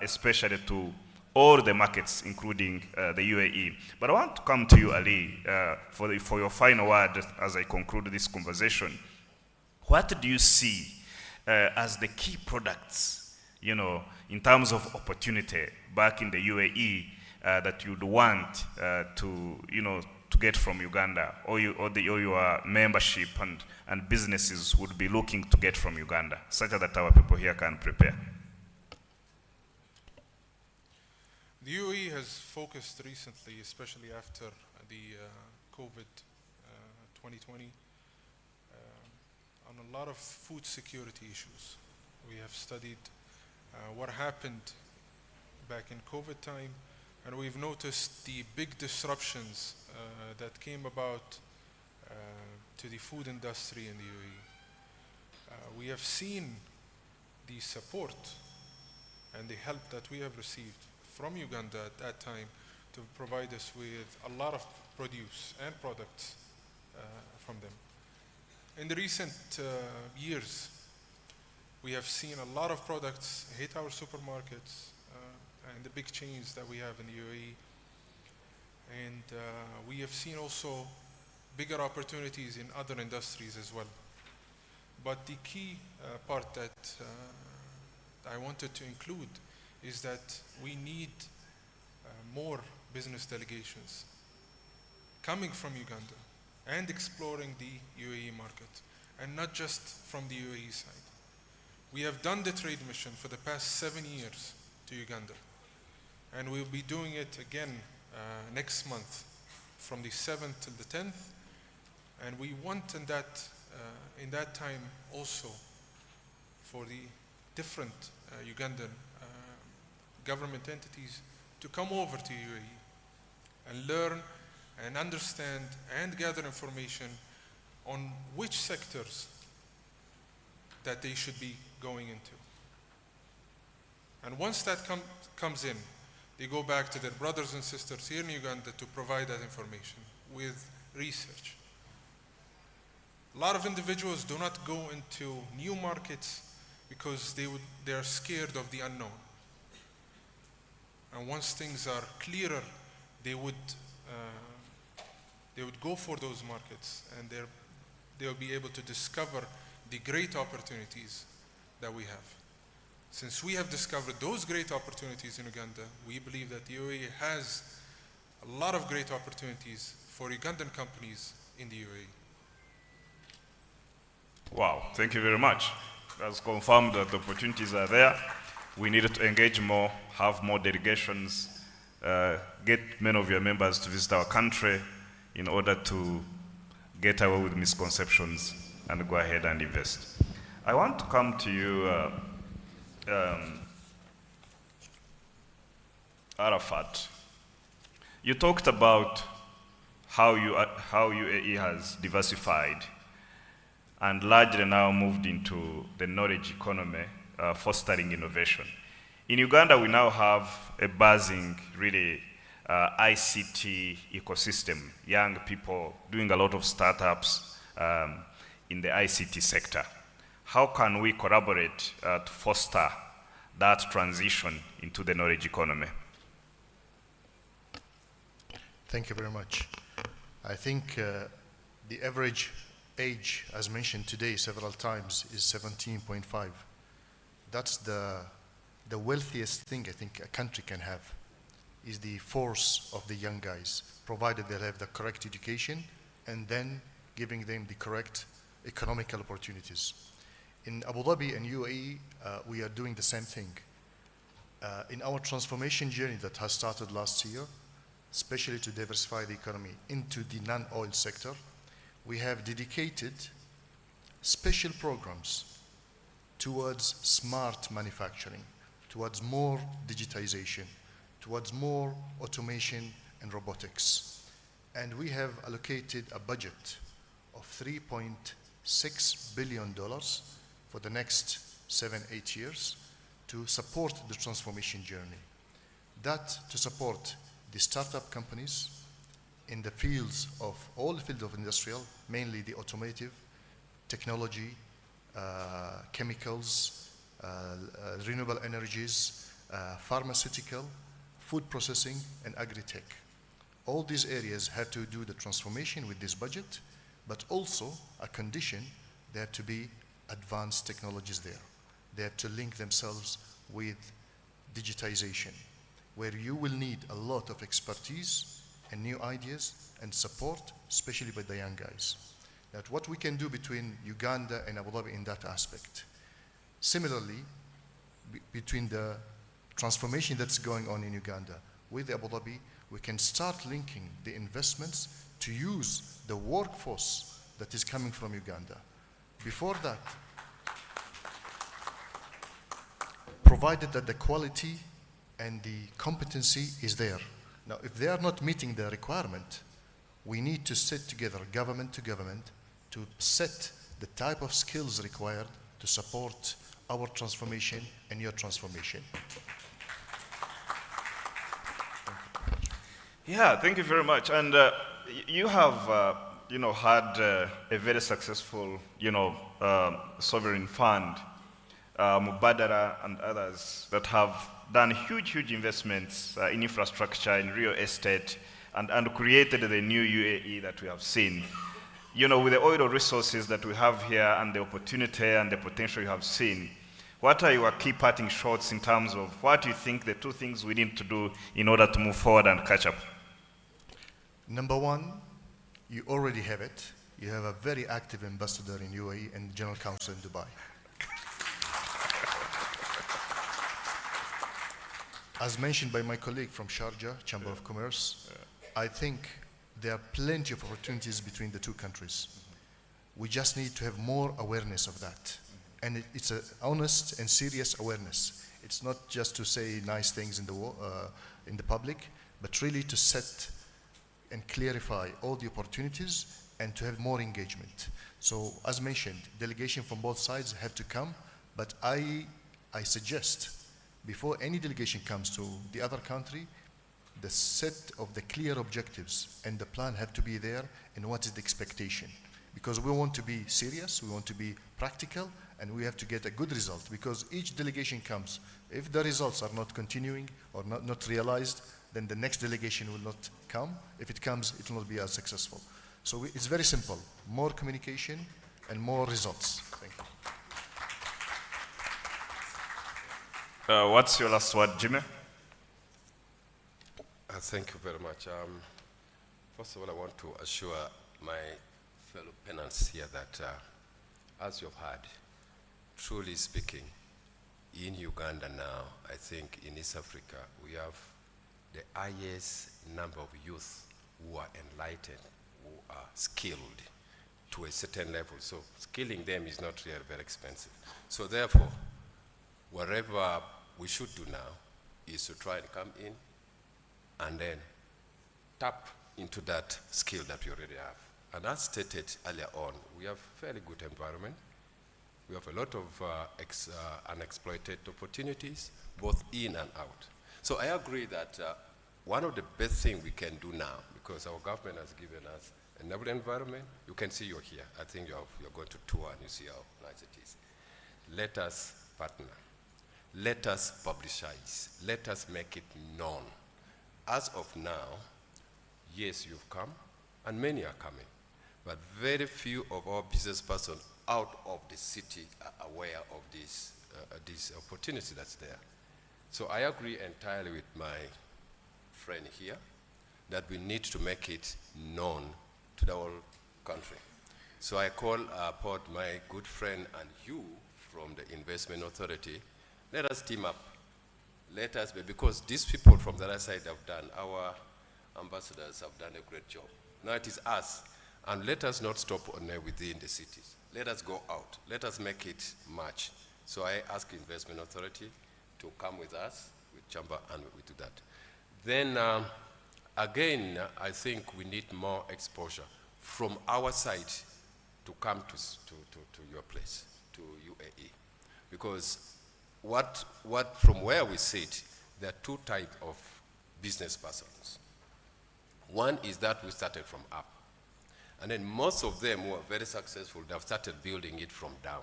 especially to all the markets, including the UAE. But I want to come to you, Ali, for your final word as I conclude this conversation. What do you see as the key products, in terms of opportunity back in the UAE that you'd want to get from Uganda, or your membership and businesses would be looking to get from Uganda, such that our people here can prepare? The UAE has focused recently, especially after the COVID 2020, on a lot of food security issues. We have studied what happened back in COVID time, and we've noticed the big disruptions that came about to the food industry in the UAE. We have seen the support and the help that we have received from Uganda at that time to provide us with a lot of produce and products from them. In the recent years, we have seen a lot of products hit our supermarkets and the big chains that we have in the UAE. And we have seen also bigger opportunities in other industries as well. But the key part that I wanted to include is that we need more business delegations coming from Uganda and exploring the UAE market, and not just from the UAE side. We have done the trade mission for the past 7 years to Uganda, and we'll be doing it again next month from the 7th till the 10th, and we want in that time also for the different Ugandan government entities to come over to UAE and learn and understand and gather information on which sectors that they should be going into. And once that comes in, they go back to their brothers and sisters here in Uganda to provide that information with research. A lot of individuals do not go into new markets because they are scared of the unknown. And once things are clearer, they would go for those markets, and they'll be able to discover the great opportunities that we have. Since we have discovered those great opportunities in Uganda, we believe that the UAE has a lot of great opportunities for Ugandan companies in the UAE. Wow, thank you very much. That's confirmed that the opportunities are there. We need to engage more, have more delegations, get many of your members to visit our country in order to get away with misconceptions and go ahead and invest. I want to come to you, Arafat. You talked about how UAE has diversified and largely now moved into the knowledge economy, fostering innovation. In Uganda, we now have a buzzing, really, ICT ecosystem, young people doing a lot of startups in the ICT sector. How can we collaborate to foster that transition into the knowledge economy? Thank you very much. I think the average age, as mentioned today several times, is 17.5. That's the wealthiest thing I think a country can have. is the force of the young guys, provided they have the correct education and then giving them the correct economical opportunities. In Abu Dhabi and UAE, we are doing the same thing. In our transformation journey that has started last year, especially to diversify the economy into the non-oil sector, we have dedicated special programs towards smart manufacturing, towards more digitization, towards more automation and robotics. And we have allocated a budget of $3.6 billion for the next 7-8 years to support the transformation journey. That to support the startup companies in the fields of all the fields of industrial, mainly the automotive, technology, chemicals, renewable energies, pharmaceutical, food processing, and agri-tech. All these areas have to do the transformation with this budget, but also a condition, there have to be advanced technologies there. They have to link themselves with digitization, where you will need a lot of expertise and new ideas and support, especially by the young guys. That what we can do between Uganda and Abu Dhabi in that aspect. Similarly, between the transformation that's going on in Uganda with Abu Dhabi, we can start linking the investments to use the workforce that is coming from Uganda. Before that, provided that the quality and the competency is there. Now, if they are not meeting the requirement, we need to sit together, government to government, to set the type of skills required to support our transformation and your transformation. Yeah, thank you very much. And you have, had a very successful, sovereign fund, Mubadara and others that have done huge investments in infrastructure, in real estate, and created the new UAE that we have seen. With the oil resources that we have here and the opportunity and the potential you have seen, what are your key parting shots in terms of what you think the two things we need to do in order to move forward and catch up? Number one, you already have it. You have a very active ambassador in UAE and General Counsel in Dubai. As mentioned by my colleague from Sharjah, Chamber of Commerce, I think there are plenty of opportunities between the two countries. We just need to have more awareness of that. And it's an honest and serious awareness. It's not just to say nice things in the public, but really to set and clarify all the opportunities and to have more engagement. So as mentioned, delegation from both sides have to come, but I suggest before any delegation comes to the other country, the set of the clear objectives and the plan have to be there, and what is the expectation. Because we want to be serious, we want to be practical, and we have to get a good result, because each delegation comes. If the results are not continuing or not realized, then the next delegation will not come. If it comes, it will not be as successful. So it's very simple, more communication and more results. Thank you. What's your last word, Jimmy? Thank you very much. First of all, I want to assure my fellow penants here that, as you've heard, truly speaking, in Uganda now, I think in East Africa, we have the highest number of youth who are enlightened, who are skilled to a certain level. So skilling them is not really very expensive. So therefore, whatever we should do now is to try and come in and then tap into that skill that we already have. And as stated earlier on, we have fairly good environment. We have a lot of unexploited opportunities, both in and out. So I agree that one of the best things we can do now, because our government has given us a noble environment, you can see you're here. I think you're going to tour and you see how nice it is. Let us partner. Let us publicize. Let us make it known. As of now, yes, you've come, and many are coming, but very few of our business persons out of the city are aware of this opportunity that's there. So I agree entirely with my friend here, that we need to make it known to the whole country. So I call upon my good friend and you from the Investment Authority, let us team up. Let us be, because these people from the other side have done, our ambassadors have done a great job. Now it is us, and let us not stop on within the cities. Let us go out. Let us make it match. So I ask Investment Authority to come with us, with Chamber, and we do that. Then again, I think we need more exposure from our side to come to your place, to UAE. Because from where we sit, there are two types of business persons. One is that we started from up. And then most of them who are very successful, they have started building it from down.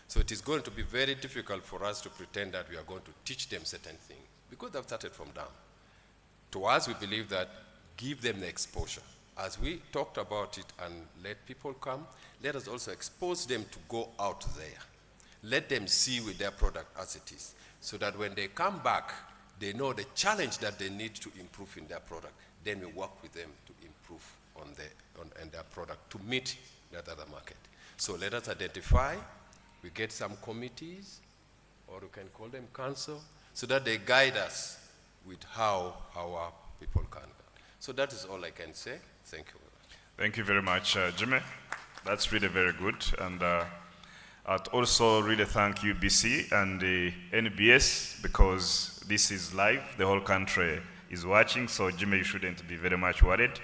So it is going to be very difficult for us to pretend that we are going to teach them certain things, because they've started from down. To us, we believe that give them the exposure. As we talked about it and let people come, let us also expose them to go out there. Let them see with their product as it is, so that when they come back, they know the challenge that they need to improve in their product. Then we work with them to improve on their product to meet that other market. So let us identify, we get some committees, or we can call them council, so that they guide us with how our people can go. So that is all I can say. Thank you. Thank you very much, Jimmy. That's really very good. And I'd also really thank UBC and the NBS, because this is live. The whole country is watching, so Jimmy, you shouldn't be very much worried.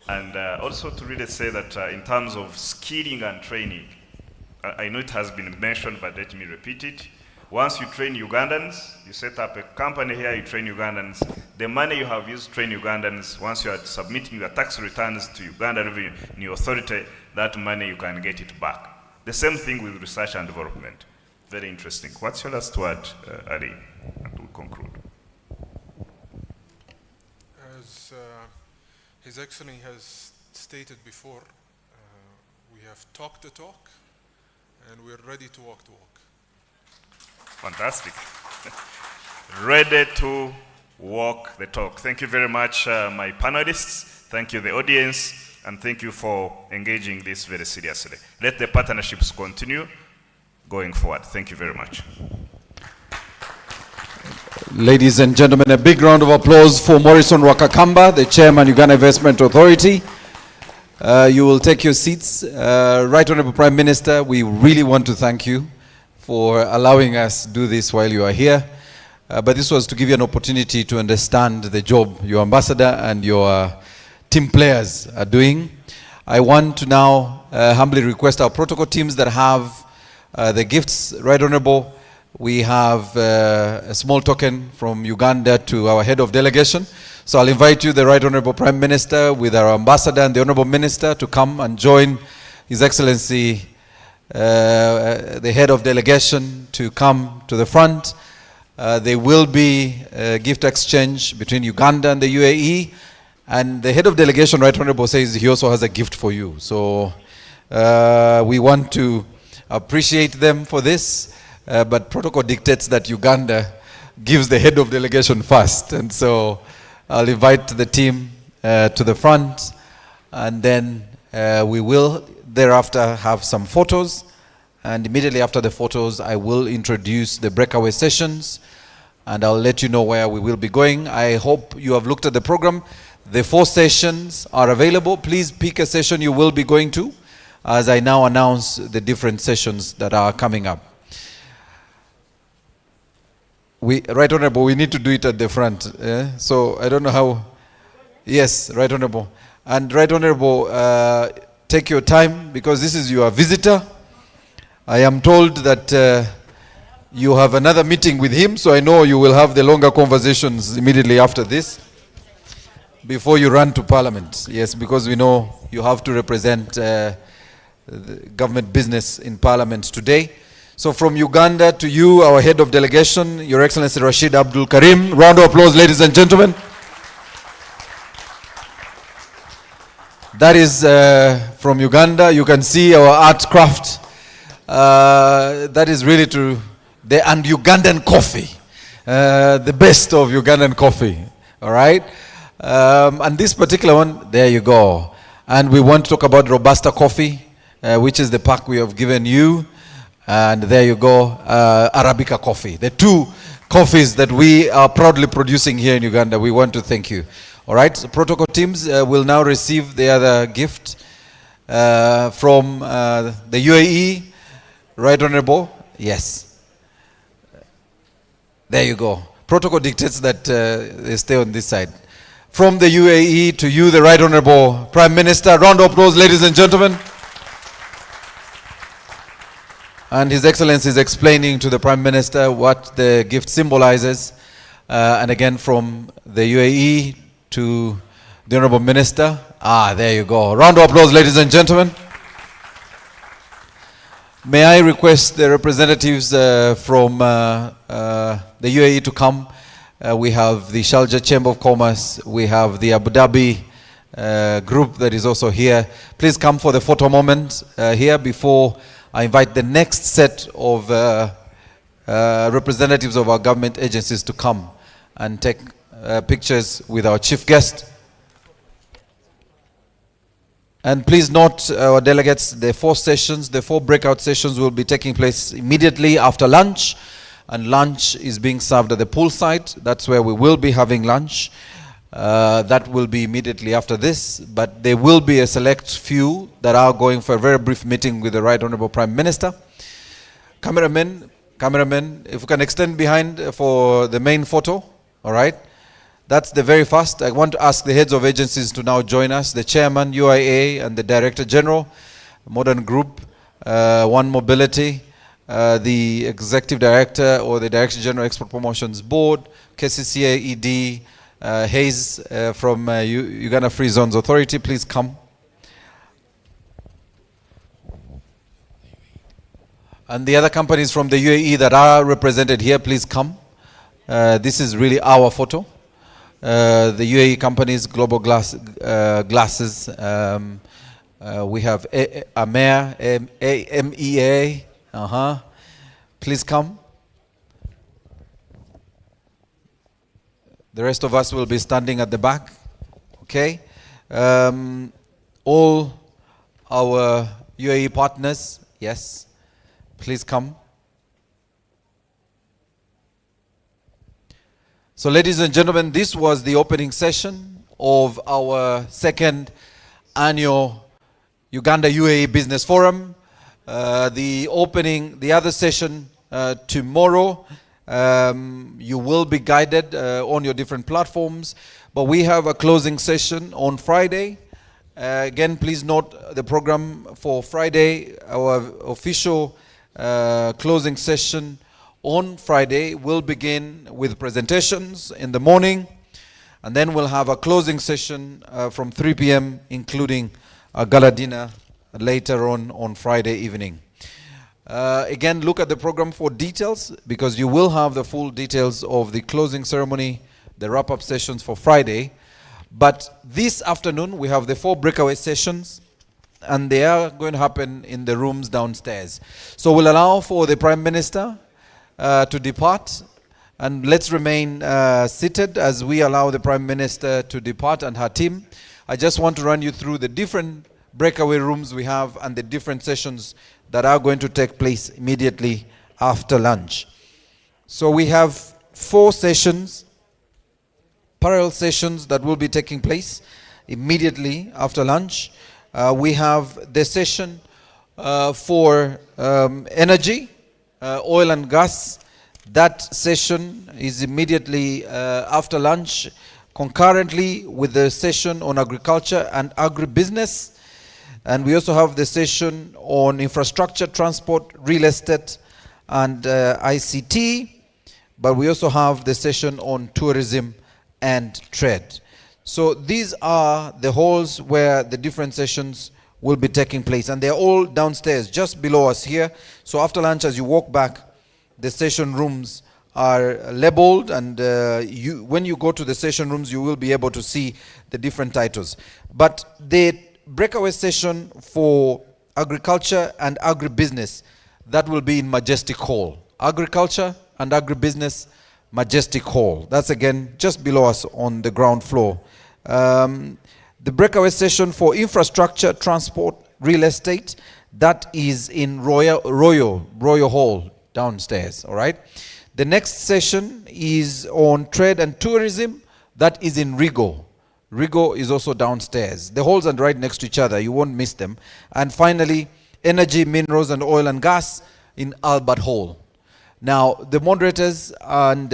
And also to really say that in terms of skilling and training, I know it has been mentioned, but let me repeat it. Once you train Ugandans, you set up a company here, you train Ugandans, the money you have used to train Ugandans, once you are submitting your tax returns to Uganda Revenue Authority, that money you can get it back. The same thing with research and development. Very interesting. What's your last word, Ali? And we'll conclude. As His Excellency has stated before, we have talked the talk, and we're ready to walk the walk. Fantastic. Ready to walk the talk. Thank you very much, my panelists. Thank you, the audience, and thank you for engaging this very seriously. Let the partnerships continue going forward. Thank you very much. Ladies and gentlemen, a big round of applause for Morrison Rwakakamba, the Chairman, Uganda Investment Authority. You will take your seats. Right Honorable Prime Minister, we really want to thank you for allowing us to do this while you are here. But this was to give you an opportunity to understand the job your ambassador and your team players are doing. I want to now humbly request our protocol teams that have the gifts. Right Honorable, we have a small token from Uganda to our head of delegation. So I'll invite you, the Right Honorable Prime Minister, with our ambassador and the Honorable Minister, to come and join His Excellency the head of delegation to come to the front. There will be a gift exchange between Uganda and the UAE, and the head of delegation, Right Honorable, says he also has a gift for you. So we want to appreciate them for this, but protocol dictates that Uganda gives the head of delegation first, and so I'll invite the team to the front, and then we will thereafter have some photos, and immediately after the photos I will introduce the breakaway sessions, and I'll let you know where we will be going. I hope you have looked at the program. The 4 sessions are available. Please pick a session you will be going to as I now announce the different sessions that are coming up. Right Honorable, we need to do it at the front. So I don't know how. Yes, Right Honorable. And Right Honorable, take your time, because this is your visitor. I am told that you have another meeting with him, so I know you will have the longer conversations immediately after this, before you run to Parliament. Yes, because we know you have to represent the government business in Parliament today. So from Uganda to you, our head of delegation, Your Excellency Rashid Abdul Karim. Round of applause, ladies and gentlemen. That is from Uganda. You can see our art craft. That is really and Ugandan coffee. The best of Ugandan coffee. All right? And this particular one, there you go. And we want to talk about Robusta coffee, which is the pack we have given you. And there you go, Arabica coffee. The two coffees that we are proudly producing here in Uganda. We want to thank you. All right, so protocol teams will now receive the other gift from the UAE. Right, Honorable? Yes. There you go. Protocol dictates that they stay on this side. From the UAE to you, the Right Honorable Prime Minister. Round of applause, ladies and gentlemen. And His Excellency is explaining to the Prime Minister what the gift symbolizes. And again, from the UAE to the Honorable Minister. There you go. Round of applause, ladies and gentlemen. May I request the representatives from the UAE to come. We have the Sharjah Chamber of Commerce. We have the Abu Dhabi group that is also here. Please come for the photo moment here before I invite the next set of representatives of our government agencies to come and take pictures with our chief guest. And please note, our delegates, the four breakout sessions will be taking place immediately after lunch. And lunch is being served at the poolside. That's where we will be having lunch. That will be immediately after this. But there will be a select few that are going for a very brief meeting with the Right Honorable Prime Minister. Cameramen, if we can extend behind for the main photo. All right. That's the very first. I want to ask the heads of agencies to now join us. The Chairman, UIA, and the Director General, Modern Group, One Mobility, the Executive Director or the Director General Export Promotions Board, KCCA, ED, Hayes from Uganda Free Zones Authority, please come. And the other companies from the UAE that are represented here, please come. This is really our photo. The UAE companies, Global Glasses, we have AMEA, AMEA, please come. The rest of us will be standing at the back, okay? All our UAE partners, yes, please come. So ladies and gentlemen, this was the opening session of our second annual Uganda UAE Business Forum. The other session tomorrow, you will be guided on your different platforms, but we have a closing session on Friday. Again, please note the program for Friday. Our official closing session on Friday will begin with presentations in the morning, and then we'll have a closing session from 3 p.m. including a gala dinner later on Friday evening. Again, look at the program for details, because you will have the full details of the closing ceremony, the wrap-up sessions for Friday. But this afternoon, we have the 4 breakaway sessions, and they are going to happen in the rooms downstairs. So we'll allow for the Prime Minister to depart, and let's remain seated as we allow the Prime Minister to depart and her team. I just want to run you through the different breakaway rooms we have and the different sessions that are going to take place immediately after lunch. So we have 4 sessions, parallel sessions that will be taking place immediately after lunch. We have the session for energy, oil and gas. That session is immediately after lunch, concurrently with the session on agriculture and agribusiness. And we also have the session on infrastructure, transport, real estate, and ICT. But we also have the session on tourism and trade. So these are the halls where the different sessions will be taking place, and they're all downstairs just below us here. So after lunch, as you walk back, the session rooms are labeled, and when you go to the session rooms, you will be able to see the different titles. But the breakaway session for agriculture and agribusiness, that will be in Majestic Hall. Agriculture and agribusiness, Majestic Hall. That's again just below us on the ground floor. The breakaway session for infrastructure, transport, real estate, that is in Royal Hall downstairs, all right? The next session is on trade and tourism, that is in Rigo. Rigo is also downstairs. The halls are right next to each other, you won't miss them. And finally, energy, minerals and oil and gas in Albert Hall. Now, the moderators and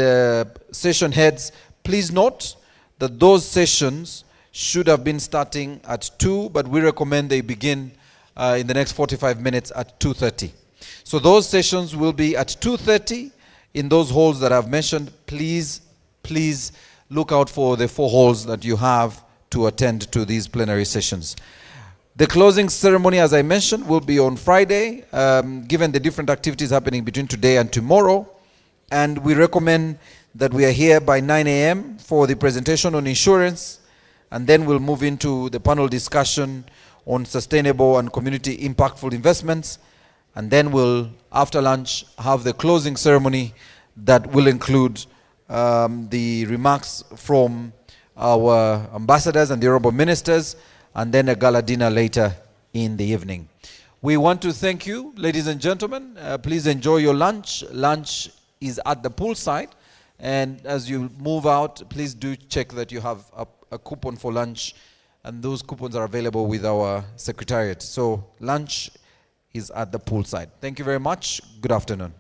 session heads, please note that those sessions should have been starting at 2, but we recommend they begin in the next 45 minutes at 2:30. So those sessions will be at 2:30 in those halls that I've mentioned. Please look out for the 4 halls that you have to attend to these plenary sessions. The closing ceremony, as I mentioned, will be on Friday, given the different activities happening between today and tomorrow. And we recommend that we are here by 9 a.m. for the presentation on insurance, and then we'll move into the panel discussion on sustainable and community impactful investments. And then we'll, after lunch, have the closing ceremony that will include the remarks from our ambassadors and the honorable ministers, and then a gala dinner later in the evening. We want to thank you, ladies and gentlemen. Please enjoy your lunch. Lunch is at the poolside. And as you move out, please do check that you have a coupon for lunch, and those coupons are available with our secretariat. So lunch is at the poolside. Thank you very much. Good afternoon.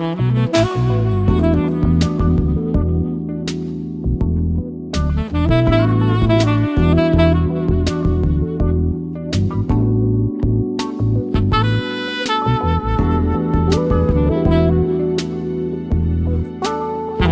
yetu.